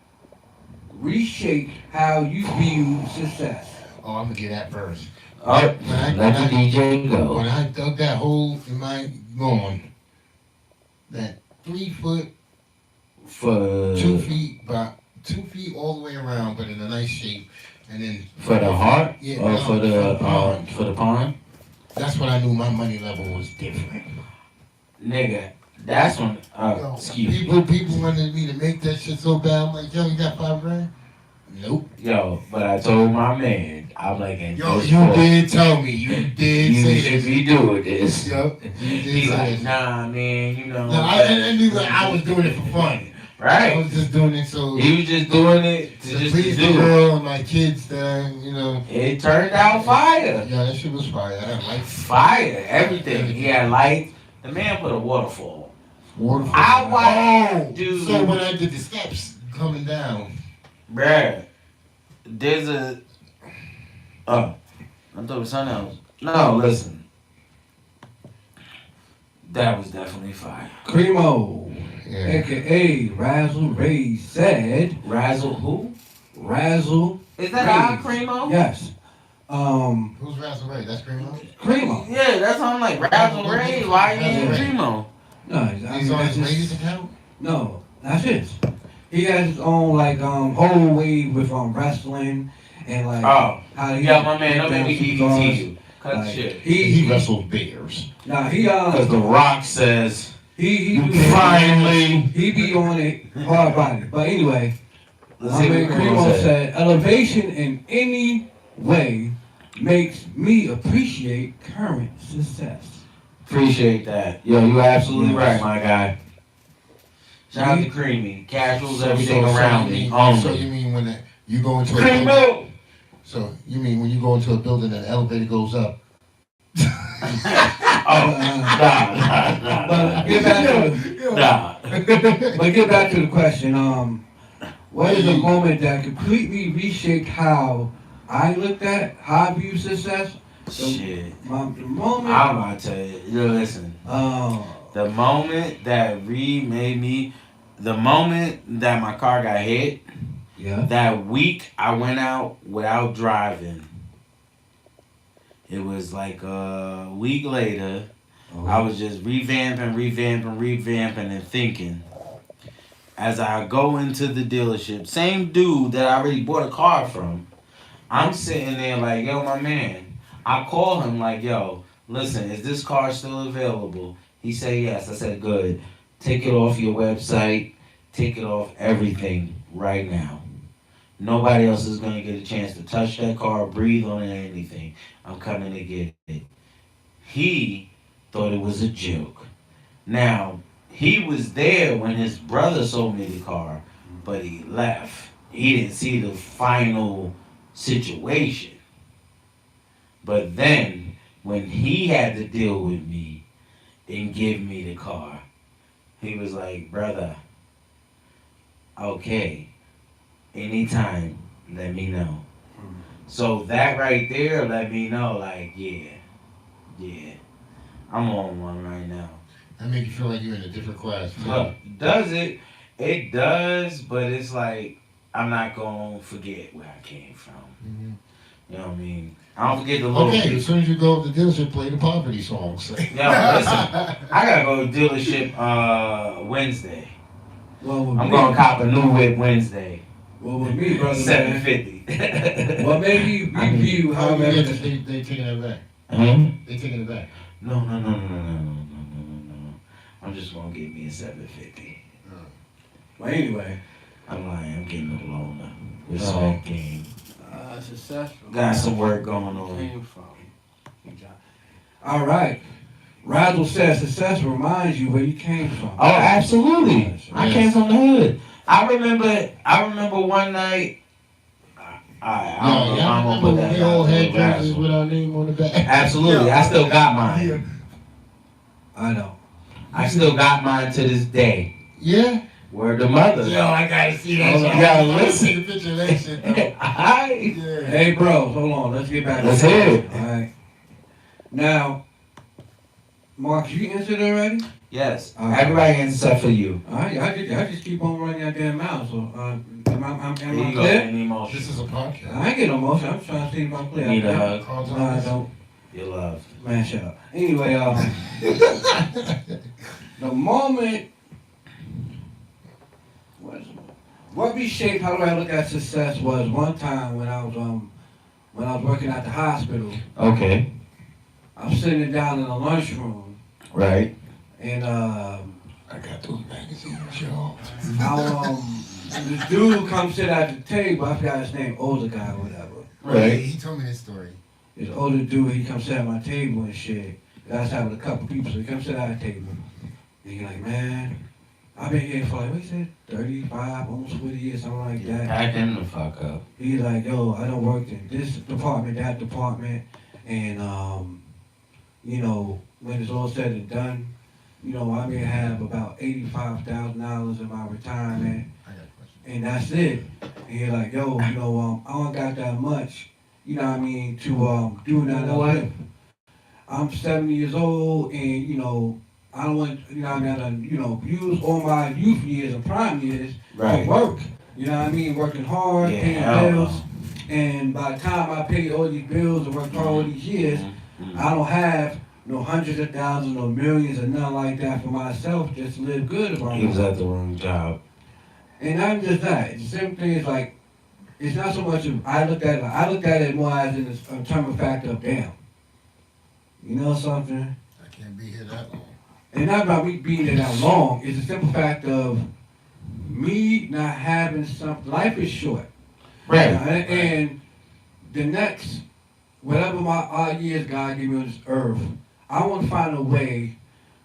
reshaped how you view success? Oh, I'm gonna get that first. Oh, When let the DJ When go. I dug that hole in my lawn, that 3 foot, For 2 feet, about 2 feet all the way around, but in a nice shape, and then for the heart Yeah, or no, for the pond. for the pond? That's when I knew my money level was different. Nigga, that's when. Yo, Excuse me. people wanted me to make that shit so bad. I'm like, yo, you got $5 grand? Nope. Yo, but I told my man, I'm like, and Yo, this you boy, did tell me. You did you say should this. be doing this. Yup. You did He's say like, this. nah, man, you know. No, I knew that I was doing it for fun. I Right? was just doing it so He was just doing it to to just please to the do it. girl and my kids. That It turned out fire. yeah, that shit was fire. I had lights, Fire, everything. He had lights. The man put a waterfall. waterfall. I watched, Oh, dude. so when I did the steps coming down, Bruh, there's a. Oh, I thought it was something else. No, listen. That was definitely fire. Cremo, yeah. aka Razzle Ray said, Razzle who? Razzle. Is that our Ray. Cremo? Yes. Who's Razzle Ray? That's Primo. Cremo. Yeah, that's how I'm like, Razzle Ray, why you ain't Razzle Ray. Cremo? No, I mean, He's on that's his just, ladies account. no, that's his. He has his own whole way with wrestling and like Oh, how he yeah, my man, don't make me down EBT superstars. you. Cut the Like, shit. He wrestles bears. Nah, he Because The Rock says, he finally. he be on it hard body. But anyway, Let's my see man what Cremo Cremo said. said elevation in any way makes me appreciate current success. Appreciate that. Yo, you absolutely right, my guy. Shout out to Creamy. Casuals, everything around me. So you mean when you go into a Cremo! so you mean when you go into a building and the elevator goes up? Oh, nah. But get back to But get back to the question. What is a moment that completely reshaped how I looked at, how I view success? Shit. The moment. I'm about to tell you. Listen. The moment that remade me, the moment that my car got hit, Yeah. that week I went out without driving. It was like a week later. I was just revamping, and thinking. As I go into the dealership, same dude that I already bought a car from, I'm sitting there like, yo, my man. I call him like, yo, listen, is this car still available? He said yes. I said, good. Take it off your website. Take it off everything right now. Nobody else is going to get a chance to touch that car, breathe on it, anything. I'm coming to get it. He thought it was a joke. Now, he was there when his brother sold me the car, but he left. He didn't see the final situation. But then, when he had to deal with me and give me the car, he was like, brother, okay, anytime, let me know. So that right there let me know, like, yeah, I'm on one right now. That make you feel like you're in a different class. Too. Look, does it? It does, but it's like, I'm not going to forget where I came from. Mm-hmm. You know what I mean? I don't forget the little Okay, as soon as you go up the dealership, play the poverty songs. Yo, listen, I gotta go to dealership Wednesday. Well, I'm gonna cop a new whip Wednesday. Well, with me, brother, $750. Well, maybe review how they taking it back. They taking it back. No. I'm just gonna get me a $750. Well, anyway. I'm lying. I'm getting a loaner. It's all game. Successful. Got some work going on. Came from. All right. Razzle says success reminds you where you came from. Oh, absolutely. Yes. I came from the hood. I remember one night. I don't know if I'm gonna put that we all out had there. jerseys with our name on the back. Absolutely. I still got mine. I know. I still got mine to this day. Yeah? Word to mother. Yo, I gotta see that Hold shit. on. Yo, I listen. take a picture of that shit, though. Aight. Yeah. Hey, bro, hold on. Let's get back. Let's to hear it. it. All right. Now, Mark, you answered already? Yes. All right. Everybody except for you. All right. I just keep on running that damn mouth. So, am I Here you go. clear? Any emotion? This is a podcast. I ain't getting no motion. I'm trying to see if I'm clear. Need a hug. Carl's No, on I this. don't. Your love. Man, shut up. Anyway, the moment. What reshaped how do I look at success was one time when I was working at the hospital. Okay. I was sitting down in the lunchroom Right. and I got those magazines, y'all. this dude comes sit at the table. I forgot his name, older guy or whatever. Right. He told me this story. This older dude, he comes sit at my table and shit. I was having a couple people, so he comes sit at the table. And he's like, man, I've been here for like, what he said, 35, almost 40 years, something like that. Pack him the fuck up. He's like, yo, I done worked in this department, that department, and you know, when it's all said and done, you know, I may have about $85,000 in my retirement, I got a question. and that's it. And he's like, yo, you know, I don't got that much, you know what I mean, to do nothing else with. I'm 70 years old, and you know, I don't want, you know, I gotta, you know, use all my youth years and prime years Right. to work. You know what I mean? Working hard, Yeah, paying hell bills. no. And by the time I pay all these bills and work hard all these years, Mhm. I don't have no hundreds of thousands or millions or nothing like that for myself just to live good about He was myself. at the wrong job. And not just that. The same thing is like, it's not so much of, I looked at it more as in a term of fact of damn. You know something? I can't be here that long. And not about me being there that long, it's a simple fact of me not having something. Life is short. Right. And the next, whatever my odd years God give me on this earth, I want to find a way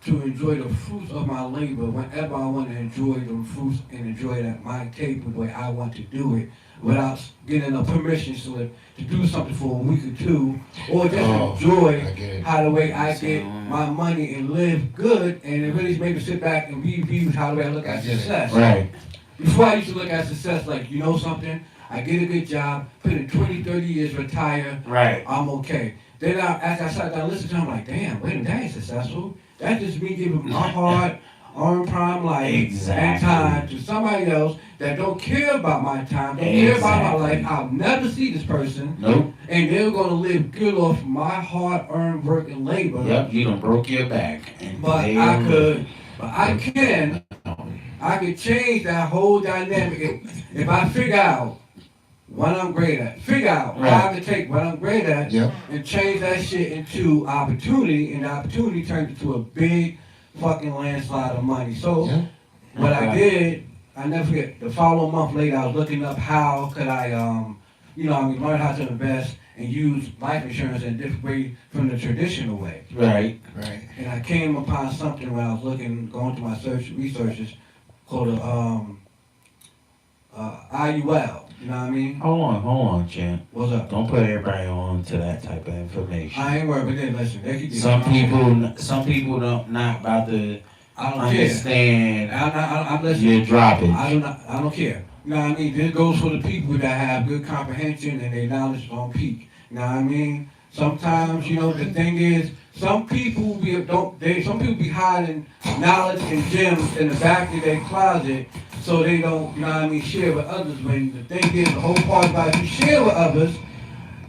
to enjoy the fruits of my labor whenever I want to enjoy the fruits and enjoy it at my table the way I want to do it without getting a permission slip to do something for a week or two, or just enjoy I get it. how the way I get my money and live good, and it really made me sit back and review how the way I look at success. Right. Before I used to look at success like, you know something, I get a good job, put in 20, 30 years, retire, Right. I'm okay. Then as I sat down and listened to him, I'm like, damn, wait a minute, that ain't successful. That's just me giving my hard earned prime life and time to somebody else that don't care about my time, don't care about my life. I'll never see this person. Nope. And they're gonna live good off my hard earned work and labor. Yep. You done broke your back. And But I could change that whole dynamic if I figure out what I'm great at. Figure out how I can take what I'm great at and change that shit into opportunity, and the opportunity turns into a big fucking landslide of money. So what I did, I never forget, the following month later, I was looking up how could I, learn how to invest and use life insurance in a different way from the traditional way. Right. Right. And I came upon something when I was going through my researches called IUL. You know what I mean? Hold on, champ. What's up? Don't put everybody on to that type of information. I ain't worried, but then listen, they could Some people don't not about to I don't understand. I'm listening. You drop it. I don't care. You know what I mean? This goes for the people that have good comprehension and their knowledge is on peak. You know what I mean? Sometimes, the thing is, some people be hiding knowledge and gems in the back of their closet so they don't, share with others. When the thing is, the whole part about if you share with others,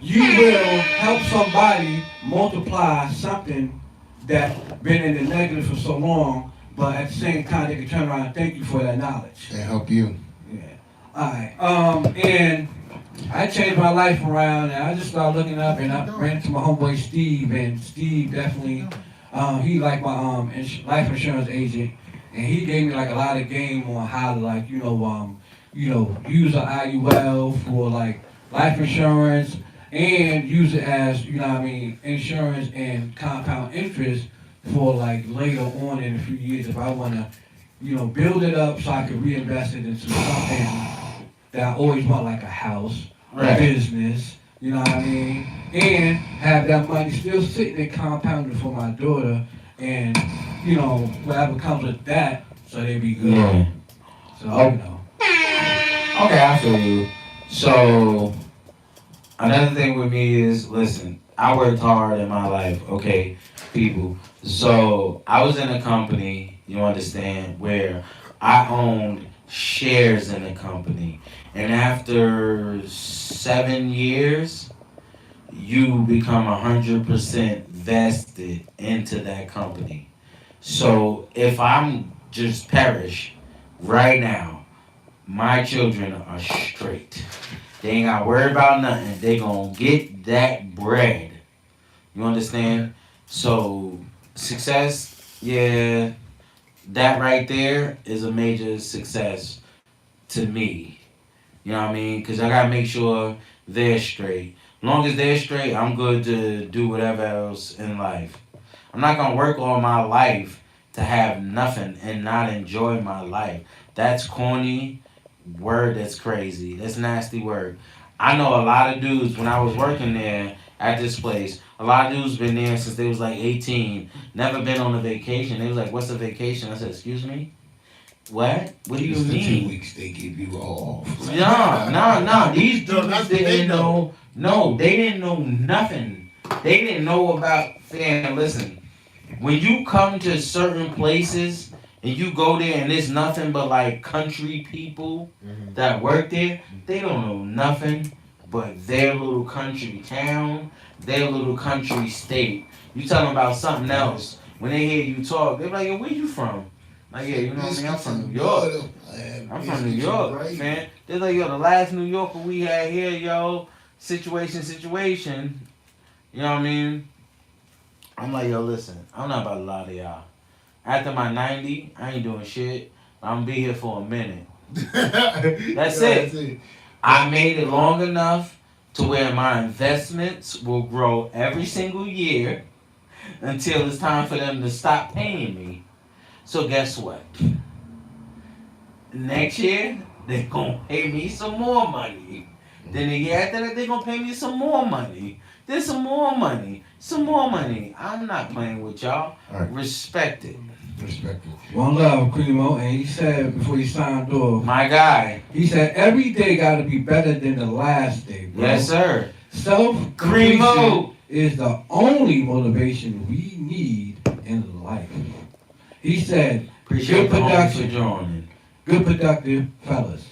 you will help somebody multiply something that's been in the negative for so long, but at the same time, they can turn around and thank you for that knowledge. And help you. Yeah. All right. And I changed my life around, and I just started looking up, and I ran into my homeboy Steve, and Steve definitely, he like my life insurance agent, and he gave me like a lot of game on how to use an IUL for like life insurance, and use it as insurance and compound interest for like later on in a few years if I want to build it up so I can reinvest it into something that I always want, like a house, a business, you know what I mean? And have that money still sitting and compounded for my daughter, and, whatever comes with that, so they be good. Yeah. So, Okay, I feel you. So, another thing with me is, listen, I worked hard in my life, okay, people. So, I was in a company, you understand, where I owned shares in the company. And after 7 years, you become 100% vested into that company. So if I'm just perish right now, my children are straight. They ain't got to worry about nothing. They gonna get that bread. You understand? So success, yeah, that right there is a major success to me. You know what I mean? Because I got to make sure they're straight. As long as they're straight, I'm good to do whatever else in life. I'm not going to work all my life to have nothing and not enjoy my life. That's corny word. That's crazy. That's nasty word. I know a lot of dudes, when I was working there at this place, a lot of dudes been there since they was like 18, never been on a vacation. They was like, what's a vacation? I said, excuse me? What? What do you It's the mean? 2 weeks they give you off. No. These dudes that's what they didn't know. No, they didn't know nothing. They didn't know about. Fam, listen. When you come to certain places and you go there and there's nothing but like country people that work there, they don't know nothing but their little country town, their little country state. You tell them about something else. When they hear you talk, they're like, yo, where you from? Like, yeah, you know what I mean? I'm from New York. I'm from New York, man. They're like, yo, the last New Yorker we had here, yo, situation. You know what I mean? I'm like, yo, listen, I'm not about to lie to y'all. After my 90, I ain't doing shit. I'm gonna be here for a minute. That's it. I made it long enough to where my investments will grow every single year. until it's time for them to stop paying me. So guess what? Next year they're gonna pay me some more money. Then the year after that they're gonna pay me some more money. Then some more money. Some more money. I'm not playing with y'all. All right. Respect it. Respect it. One love, Primo, and he said before he signed off, My guy. he said every day got to be better than the last day, bro. Yes, sir. Self-completion Cremo. is the only motivation we need in life. He said, Appreciate good the homies for production, joining. good productive fellas.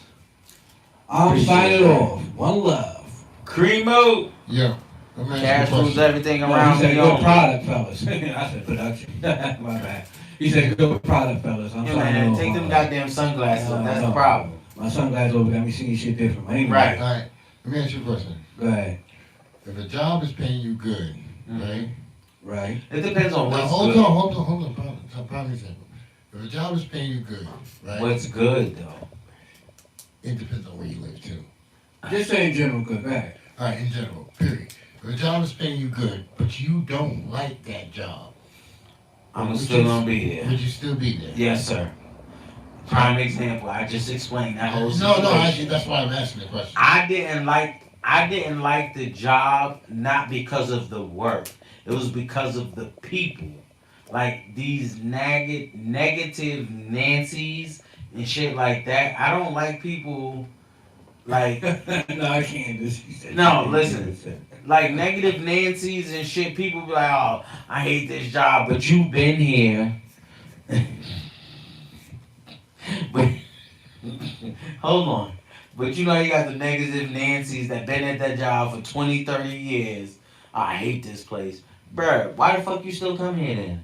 I'm Appreciate signing that. off. One love. Cremo. Yeah. Let me ask Cash you a rules question. everything No, around he said me good only. product fellas. I said production. My bad. He said good product fellas. I'm Yeah, signing man, off. take them on goddamn sunglasses off. That's the no. problem. My sunglasses over got me seeing shit different. Anyway, Right. All right. Let me ask you a question. Go ahead. If a job is paying you good, right? Right. It depends on Now, what's hold good. on. Prime example. If a job is paying you good, right? What's good though? It depends on where you live too. Just say in general, good. Go ahead. All right, in general, period. If a job is paying you good, but you don't like that job, I'm still gonna be there. would you still be there? Yes, sir. Prime example. I just explained that whole No, situation. actually, that's why I'm asking the question. I didn't like the job not because of the work. It was because of the people. Like these negative Nancy's and shit like that. I don't like people like No, I can't. He said- No, listen. like negative Nancy's and shit. People be like, "Oh, I hate this job," but you've been here. But hold on. But you know you got the negative Nancy's that been at that job for 20, 30 years. Oh, I hate this place. Bruh, why the fuck you still come here then?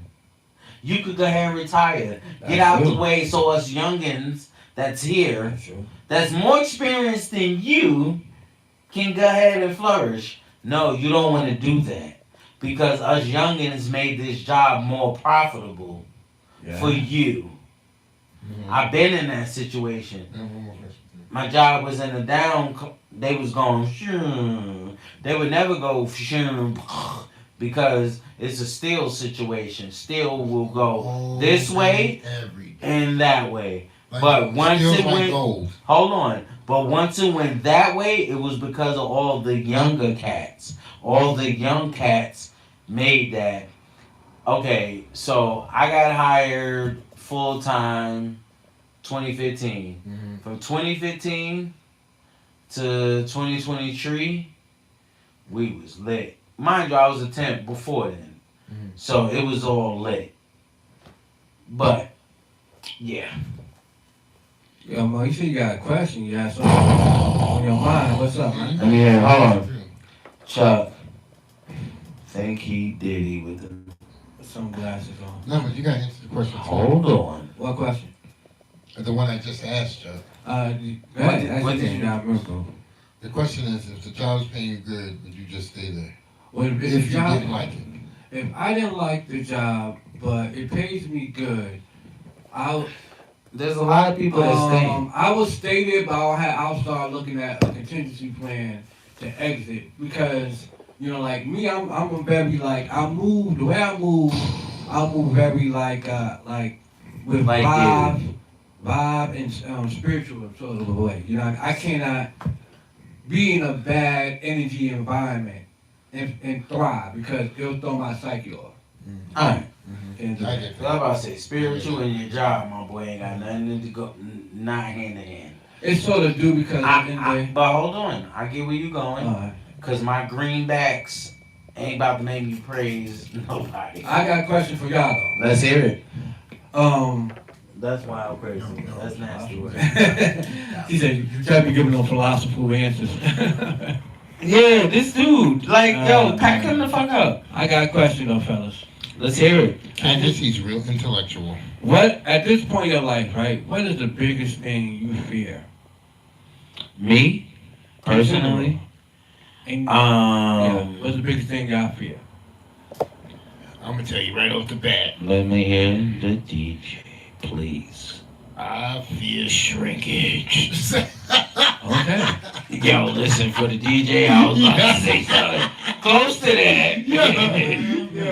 You could go ahead and retire. Get out the way so us youngins that's here, that's more experienced than you, can go ahead and flourish. No, you don't want to do that. Because us youngins made this job more profitable for you. Mhm. I've been in that situation. I have one more question. My job was in the down. They was going. Shoo. They would never go shoo, because it's a still situation. Still will go All this day, way every day. and that way. Like, But once feels it like went- gold. Hold on. But once it went that way, it was because of all the younger cats. All the young cats made that. Okay, so I got hired full time 2015. Mhm. From 2015 to 2023, we was lit. Mind you, I was a temp before then. Mhm. So it was all lit. But, yeah. Yeah, man, you said you got a question. You got something on your mind. What's up, man? Let me hear it. Hold on. Chuck. Think he did he with the. Put some glasses on. No, but you gotta answer the question. too. Hold on. What question? The one I just asked you. Go ahead. That's what the did thing you- I remember. The question is, if the job's paying you good, would you just stay there? Well, if, If the you job, didn't like it. if I didn't like the job, but it pays me good, There's a lot of people that stay. I will stay there, but I'll start looking at a contingency plan to exit because like me, I'm a very like I move the way I move very like with Like vibe and spiritual sort of a way. I cannot be in a bad energy environment and thrive because it'll throw my psyche off. Alright. And, I get I'm about to say, spiritual and your job, my boy, ain't got nothing to go, not hand in hand. It's sort of due because at the end of the day. But hold on, I get where you going. Cause my greenbacks ain't about to make me praise nobody. I got a question for y'all though. Let's hear it. Um, That's wild crazy. That's nasty word. he said, you can't be giving no philosophical answers. Yeah, this dude, like, yo, Oh, pack man. him the fuck up. I got a question though, fellas. Let's hear it. Candace, he's real intellectual. What, at this point in your life, right, what is the biggest thing you fear? Me, personally, And, what's the biggest thing y'all fear? I'm gonna tell you right off the bat. let me hear the DJ, please. I fear shrinkage. Okay. Yo, listen, for the DJ, I was about to say something close to that.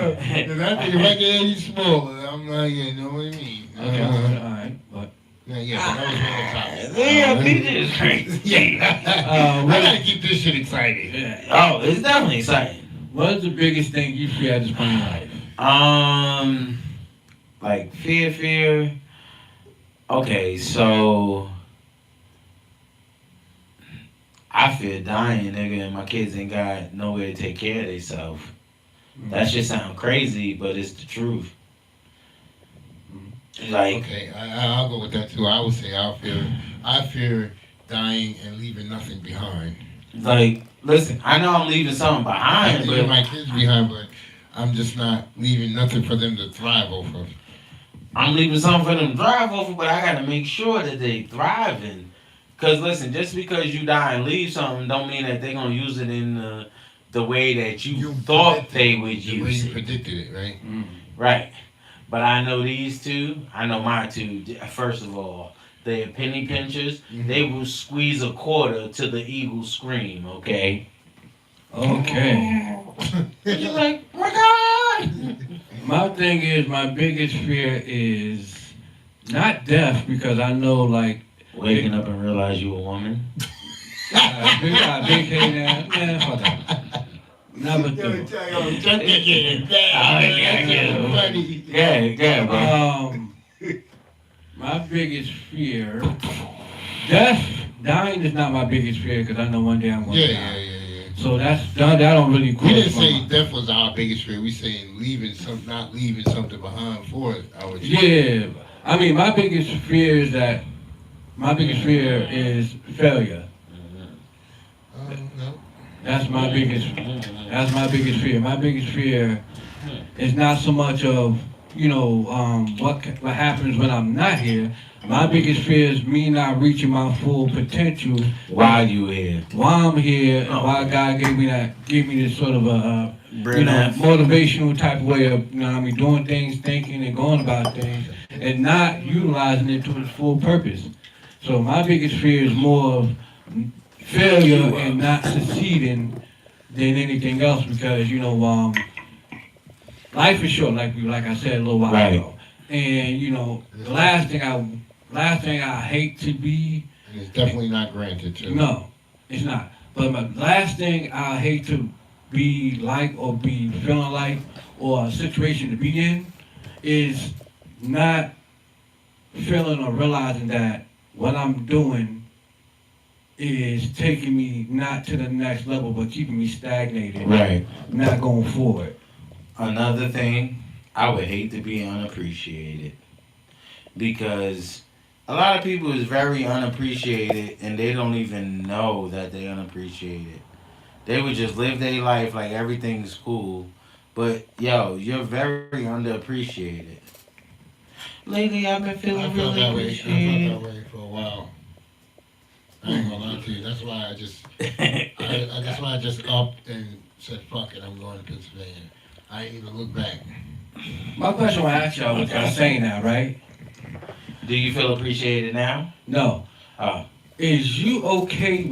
If I get any smaller, I'm not, you know what I mean? Okay, all right, but. Yeah, but that was one Damn, PJ is crazy. I gotta keep this shit exciting. Yeah. Oh, it's definitely exciting. What's the biggest thing you fear at this point in life? Like fear. Okay, so I fear dying, nigga, and my kids ain't got nowhere to take care of themselves. That shit sound crazy, but it's the truth. Like, Okay, I'll go with that too. I would say I fear dying and leaving nothing behind. like, listen, I know I'm leaving something behind, I'm leaving but my kids behind, but I'm just not leaving nothing for them to thrive over. I'm leaving something for them to drive over, but I gotta make sure that they thriving. Cause listen, just because you die and leave something don't mean that they're gonna use it in the way that you thought they would The way use you it. predicted it, right? Right. But I know these two, I know my two, first of all, they're penny pinchers. They will squeeze a quarter to the eagle's scream, okay? Okay. You're like, oh my God! My thing is, my biggest fear is not death, because I know, like, Waking up and realize you a woman. big head ass, man, fuck that. Number two. Yeah, bro. My biggest fear, death, dying is not my biggest fear, because I know one day I'm going to die. Yeah. So that don't really We cross didn't my say mind. death was our biggest fear. We saying not leaving something behind for our children. Yeah, I mean, my biggest fear is failure. No. That's my biggest fear. My biggest fear is not so much of, what happens when I'm not here. My biggest fear is me not reaching my full potential While you here. while I'm here, and why God gave me this sort of a motivational type of way of, doing things, thinking, and going about things, and not utilizing it to its full purpose. So my biggest fear is more of failure and not succeeding than anything else, because life is short, like I said a little while ago, and the last thing I hate to be. And it's definitely not granted too. No, it's not. But my last thing I hate to be like, or be feeling like, or a situation to be in, is not feeling or realizing that what I'm doing is taking me not to the next level, but keeping me stagnated, Right. not going forward. Another thing, I would hate to be unappreciated. Because a lot of people is very unappreciated and they don't even know that they're unappreciated. They would just live their life like everything's cool. But yo, you're very underappreciated. Lately I've been I feeling felt really that way. I appreciated. felt that way for a while. I ain't gonna lie to you. That's why I just upped and said, "Fuck it, I'm going to Pennsylvania." I ain't even look back. My question I ask y'all, what y'all saying now, right? Do you feel appreciated now? No. Oh. Is you okay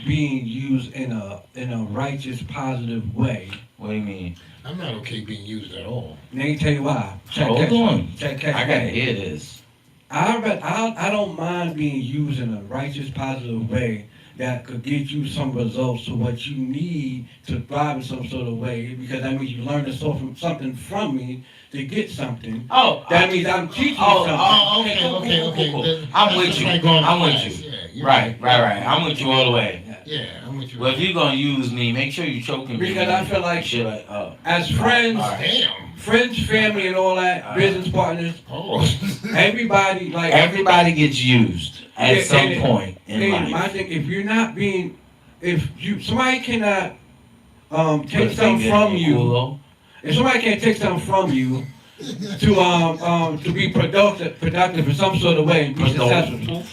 being used in a righteous, positive way? What do you mean? I'm not okay being used at all. Let me tell you why. Hold on. Catch I gotta hear this. I don't mind being used in a righteous, positive way that could get you some results to what you need to thrive in some sort of way, because that means you learn something from me to get something. Oh, That means I'm teaching you something. Okay. I'm with you. I'm with you. Yeah, you're Right. I'm with you all the way. Yeah, I'm with you. Well, if you're gonna use me, make sure you choking me. Because I feel like, shit like, as friends, Damn. family, and all that, business partners, Oh. everybody, like, everybody gets used at Yeah, some and- point in hey, life. my thing, somebody cannot take But something from you. Culo. If somebody can't take something from you to be productive in some sort of way and be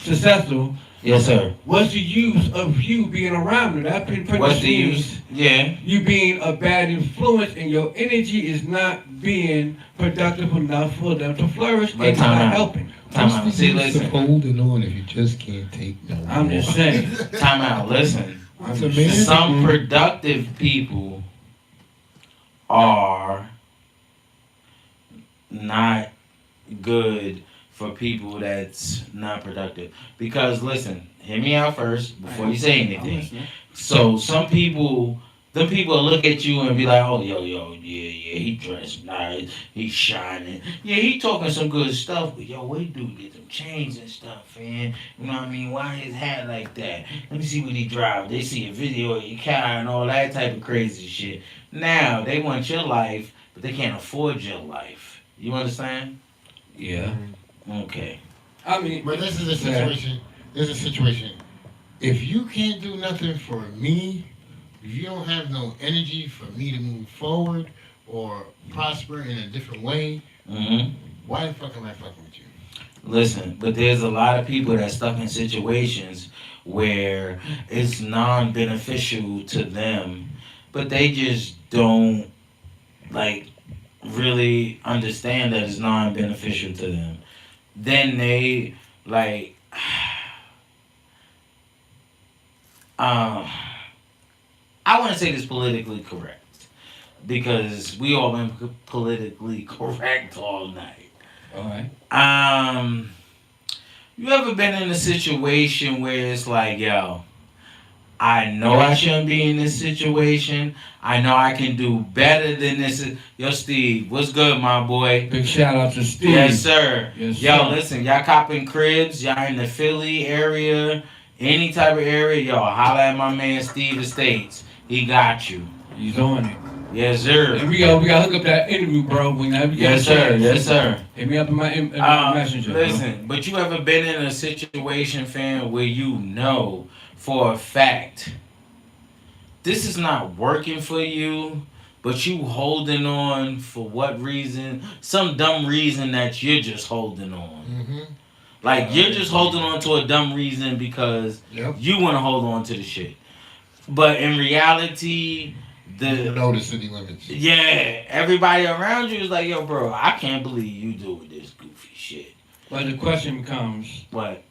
successful, Yes, sir. what's the use of you being around them? That pretty What's much the means use? Yeah. you being a bad influence, and your energy is not being productive enough for them to flourish, But and time not out. helping. Time out. See, listen. holding on if you just can't take no I'm just saying. Time out. Listen. That's a man. Some productive people are not good for people that's not productive. Because listen, hear me out first before you say anything. So some people, them people look at you and be like, oh, yeah, he dressed nice, he's shining, yeah, he talking some good stuff, but yo, wait, dude, get them chains and stuff, man. You know what I mean? Why his hat like that? Let me see what he drive. They see a video of your car and all that type of crazy shit. Now they want your life, but they can't afford your life. You understand? Yeah. Okay. I mean, But this is a situation. There's a situation. If you can't do nothing for me, if you don't have no energy for me to move forward or prosper in a different way, why the fuck am I fucking with you? Listen, but there's a lot of people that's stuck in situations where it's non-beneficial to them, but they just don't like really understand that it's non-beneficial to them. Then they like, I want to say this politically correct because we all been politically correct all night. all right. You ever been in a situation where it's like, yo, I know I shouldn't be in this situation. I know I can do better than this. Yo, Steve, what's good, my boy? Big shout out to Steve. Yes, sir. Yes, Yo, sir. listen, y'all copping cribs, y'all in the Philly area, any type of area, yo, holla at my man Steve Estates. He got you. He's on it. Yes, sir. And we gotta hook up that interview, bro. Whenever you Yes, get a sir. chance. Yes, sir. Hit me up in my messenger. Bro. Listen, but you ever been in a situation, fam, where you know for a fact this is not working for you, but you holding on for what reason? Some dumb reason that you're just holding on. Mm-hmm. Like you're just holding on to a dumb reason because Yep. you want to hold on to the shit. But in reality, You know the city limits. yeah, everybody around you is like, yo, bro, I can't believe you doing this goofy shit. But the question becomes, What?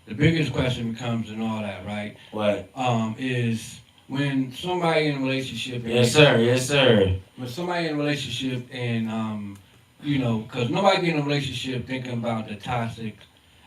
the biggest question becomes in all that, right? What? Is when somebody in a relationship. Yes, sir. Yes, sir. When somebody in a relationship and you know, because nobody get in a relationship thinking about the toxic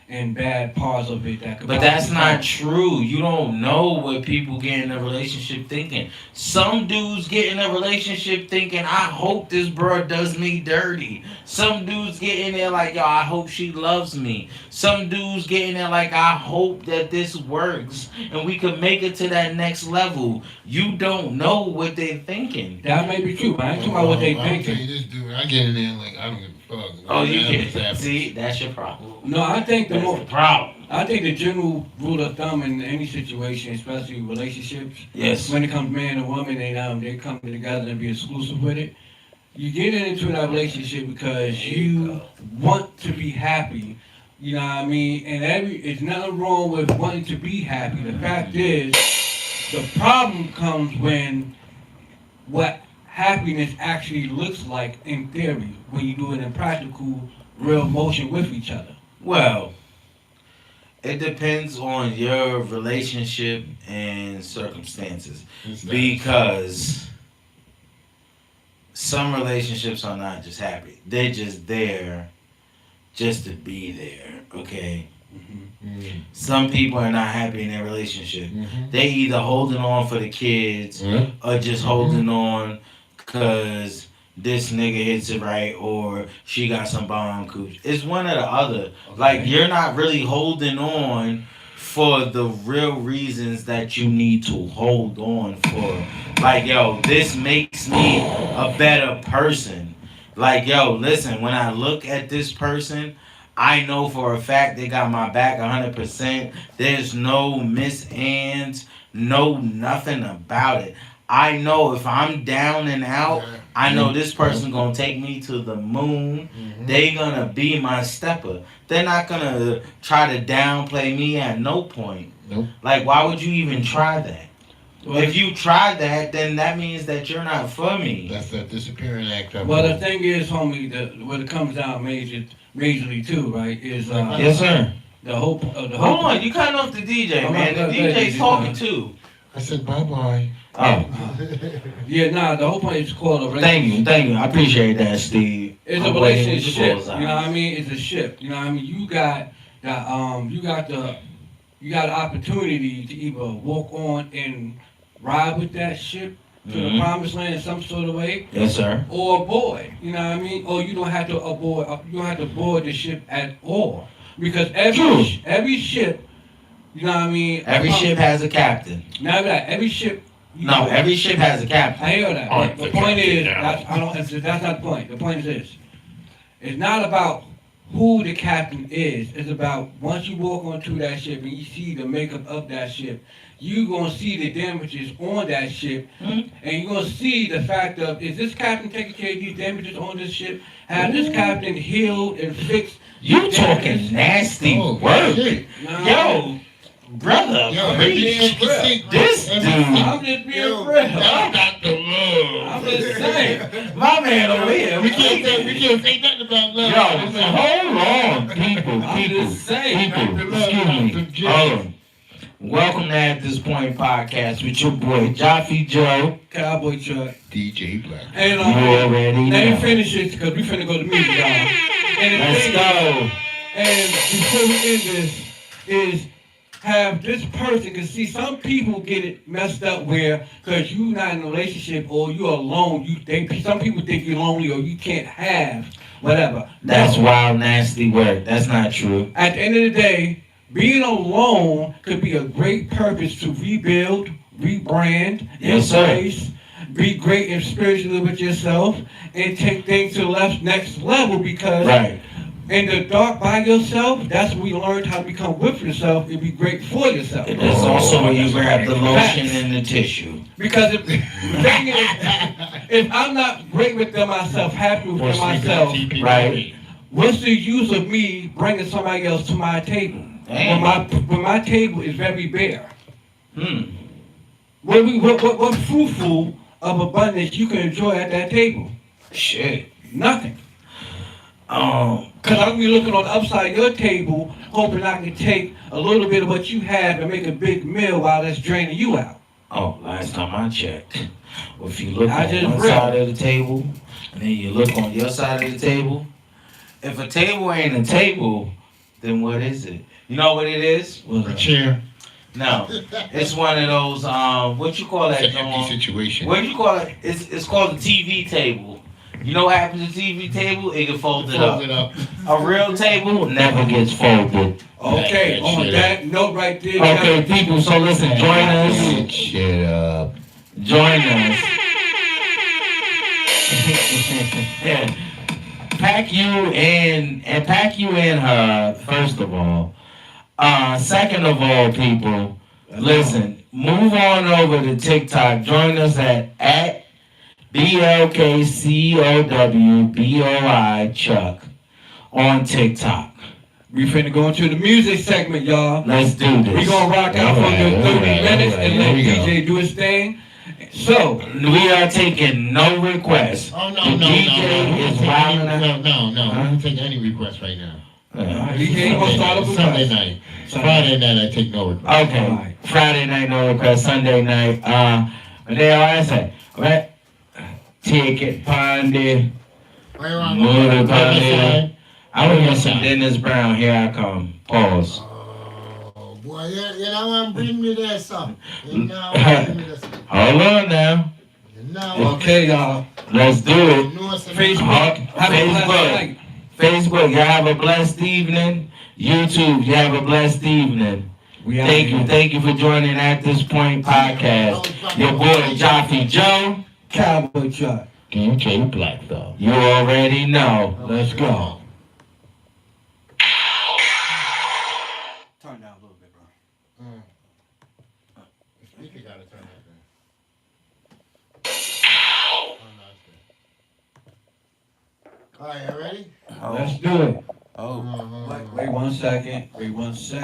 and bad parts of it that could. But that's possibly not come. true. You don't know what people get in a relationship thinking. Some dudes get in a relationship thinking, I hope this bro does me dirty. Some dudes get in there like, yo, I hope she loves me. Some dudes get in there like, I hope that this works and we can make it to that next level. You don't know what they're thinking. That may be true, but I ain't talking about what they I'll tell thinking. you this, dude. I get in there like I don't give a fuck. Oh, you Whatever's can happening. see, that's your problem. No, I think the That's more. the problem. I think the general rule of thumb in any situation, especially relationships, Yes. when it comes man and woman, they come together and be exclusive with it. You get into that relationship because you want to be happy. You know what I mean? And it's nothing wrong with wanting to be happy. The fact is, the problem comes when what happiness actually looks like in theory, when you do it in practical, real motion with each other. Well, it depends on your relationship and circumstances. Because some relationships are not just happy. They're just there just to be there, okay? Mm-hmm. Some people are not happy in their relationship. Mm-hmm. They either holding on for the kids or just holding on because this nigga hits it right or she got some bomb cooch. It's one or the other. Like, you're not really holding on for the real reasons that you need to hold on for. Like, yo, this makes me a better person. Like, yo, listen, when I look at this person, I know for a fact they got my back 100%. There's no misands, no nothing about it. I know if I'm down and out, I know this person gonna take me to the moon. Mm-hmm. They gonna be my stepper. They're not gonna try to downplay me at no point. Nope. Like, why would you even try that? Well, If you try that, then that means that you're not for me. That's that disappearing act. well, the thing is, homie, what it comes down majorly too, right, is Yes, sir. the hope. Hold on, you cutting off the DJ, I'm man. The not gonna DJ's DJ, talking man. too. I said bye-bye. Oh, Yeah, nah, the whole point is called a relationship. thank you. I appreciate that, Steve. It's a I'm waiting with the relationship. bullseye. You know what I mean? It's a ship. You know what I mean? You got the opportunity to either walk on and ride with that ship to the Mhm. promised land in some sort of way, Yes, sir. or aboard. You know what I mean? Or you don't have to aboard. You don't have to board the ship at all because True. every ship. You know what I mean? Every ship has a captain. Now that every ship. No, every ship has a captain. I hear that. Oh, But the the point captain is, now. that's not the point. The point is this: it's not about who the captain is. It's about once you walk onto that ship and you see the makeup of that ship, you gonna see the damages on that ship, Mhm. and you're gonna see the fact of is this captain taking care of these damages on this ship? Have this captain healed and fixed? You these talking damages? nasty Oh, work. shit. Nah, Yo, brother, Yo, preach. This dude, I'm just being Yo, real. that's Dr. Love. I'm just saying. my man over here. We can't say nothing about love. Yo, hold on, people, I'm just saying. people, excuse me. Hold on. Welcome to At This Point podcast with your boy Jaffe Joe. Cowboy truck. DJ Black. And You already let me know. finish it because we finna go to music, y'all. And the Let's thing go. And before we end this, is have this person, because see, some people get it messed up where, because you're not in a relationship or you're alone, some people think you're lonely or you can't have whatever. That's No. wild, nasty work. That's not true. At the end of the day, being alone could be a great purpose to rebuild, rebrand, Yes, sir. embrace, be great and spiritually with yourself, and take things to the next level because Right. in the dark by yourself, that's when you learn how to become with yourself and be great for yourself. It is also where you grab the lotion and the tissue. Because the thing is, if I'm not great within myself, happy with myself, Right. what's the use of me bringing somebody else to my table? Damn. When my table is very bare. Hmm. What fruitful of abundance you can enjoy at that table? Shit. Nothing. Because I'm gonna be looking on the upside of your table, hoping I can take a little bit of what you have and make a big meal while that's draining you out. Oh, last time I checked, if you look I on just one read. side of the table and then you look on your side of the table, if a table ain't a table, then what is it? You know what it is? A chair. No, it's one of those. What you call that? It's an empty John? situation. What do you call it? It's called a TV table. You know what happens to TV table? It get folded up. Fold it up. A real table never gets folded. Okay, That on shit that note right there. Okay, people. So listen, join us. Shut up. Join us. Pack you in and pack you in her. First of all. Second of all, people, listen. Move on over to TikTok. Join us at BLKCOWBOI Chuck on TikTok. We finna go into the music segment, y'all. Let's do this. We gonna rock out for a good 30 minutes and let DJ do his thing. So, We are taking no requests. Oh, no, The no, DJ is wilding out. no. I don't take any requests right now. DJ ain't gonna start up with Sunday us. night. Friday night, I take no requests. Okay. Alright. Friday night, no request. Sunday night. But they always say, right? Ticket Pondy. Motor Pondy. I want to get some Dennis Brown. Here I come. Pause. Oh, boy, you know what? Bring me there, son. You know, bring me there, son. Hold on now. You know, Okay, y'all. Let's do it. you know, some Facebook. Have a blessed Facebook. night. Facebook, you have a blessed evening. YouTube, you have a blessed evening. We out Thank here. you. Thank you for joining At This Point podcast. Your boy, Jaffe Joe. Cowboy truck. DJ Black, though. You already know. Let's go. Turn down a little bit, bro. The speaker gotta turn that thing. Oh, no, it's good. All right, you ready? Let's do it. Oh. Wait 1 second. Wait 1 second.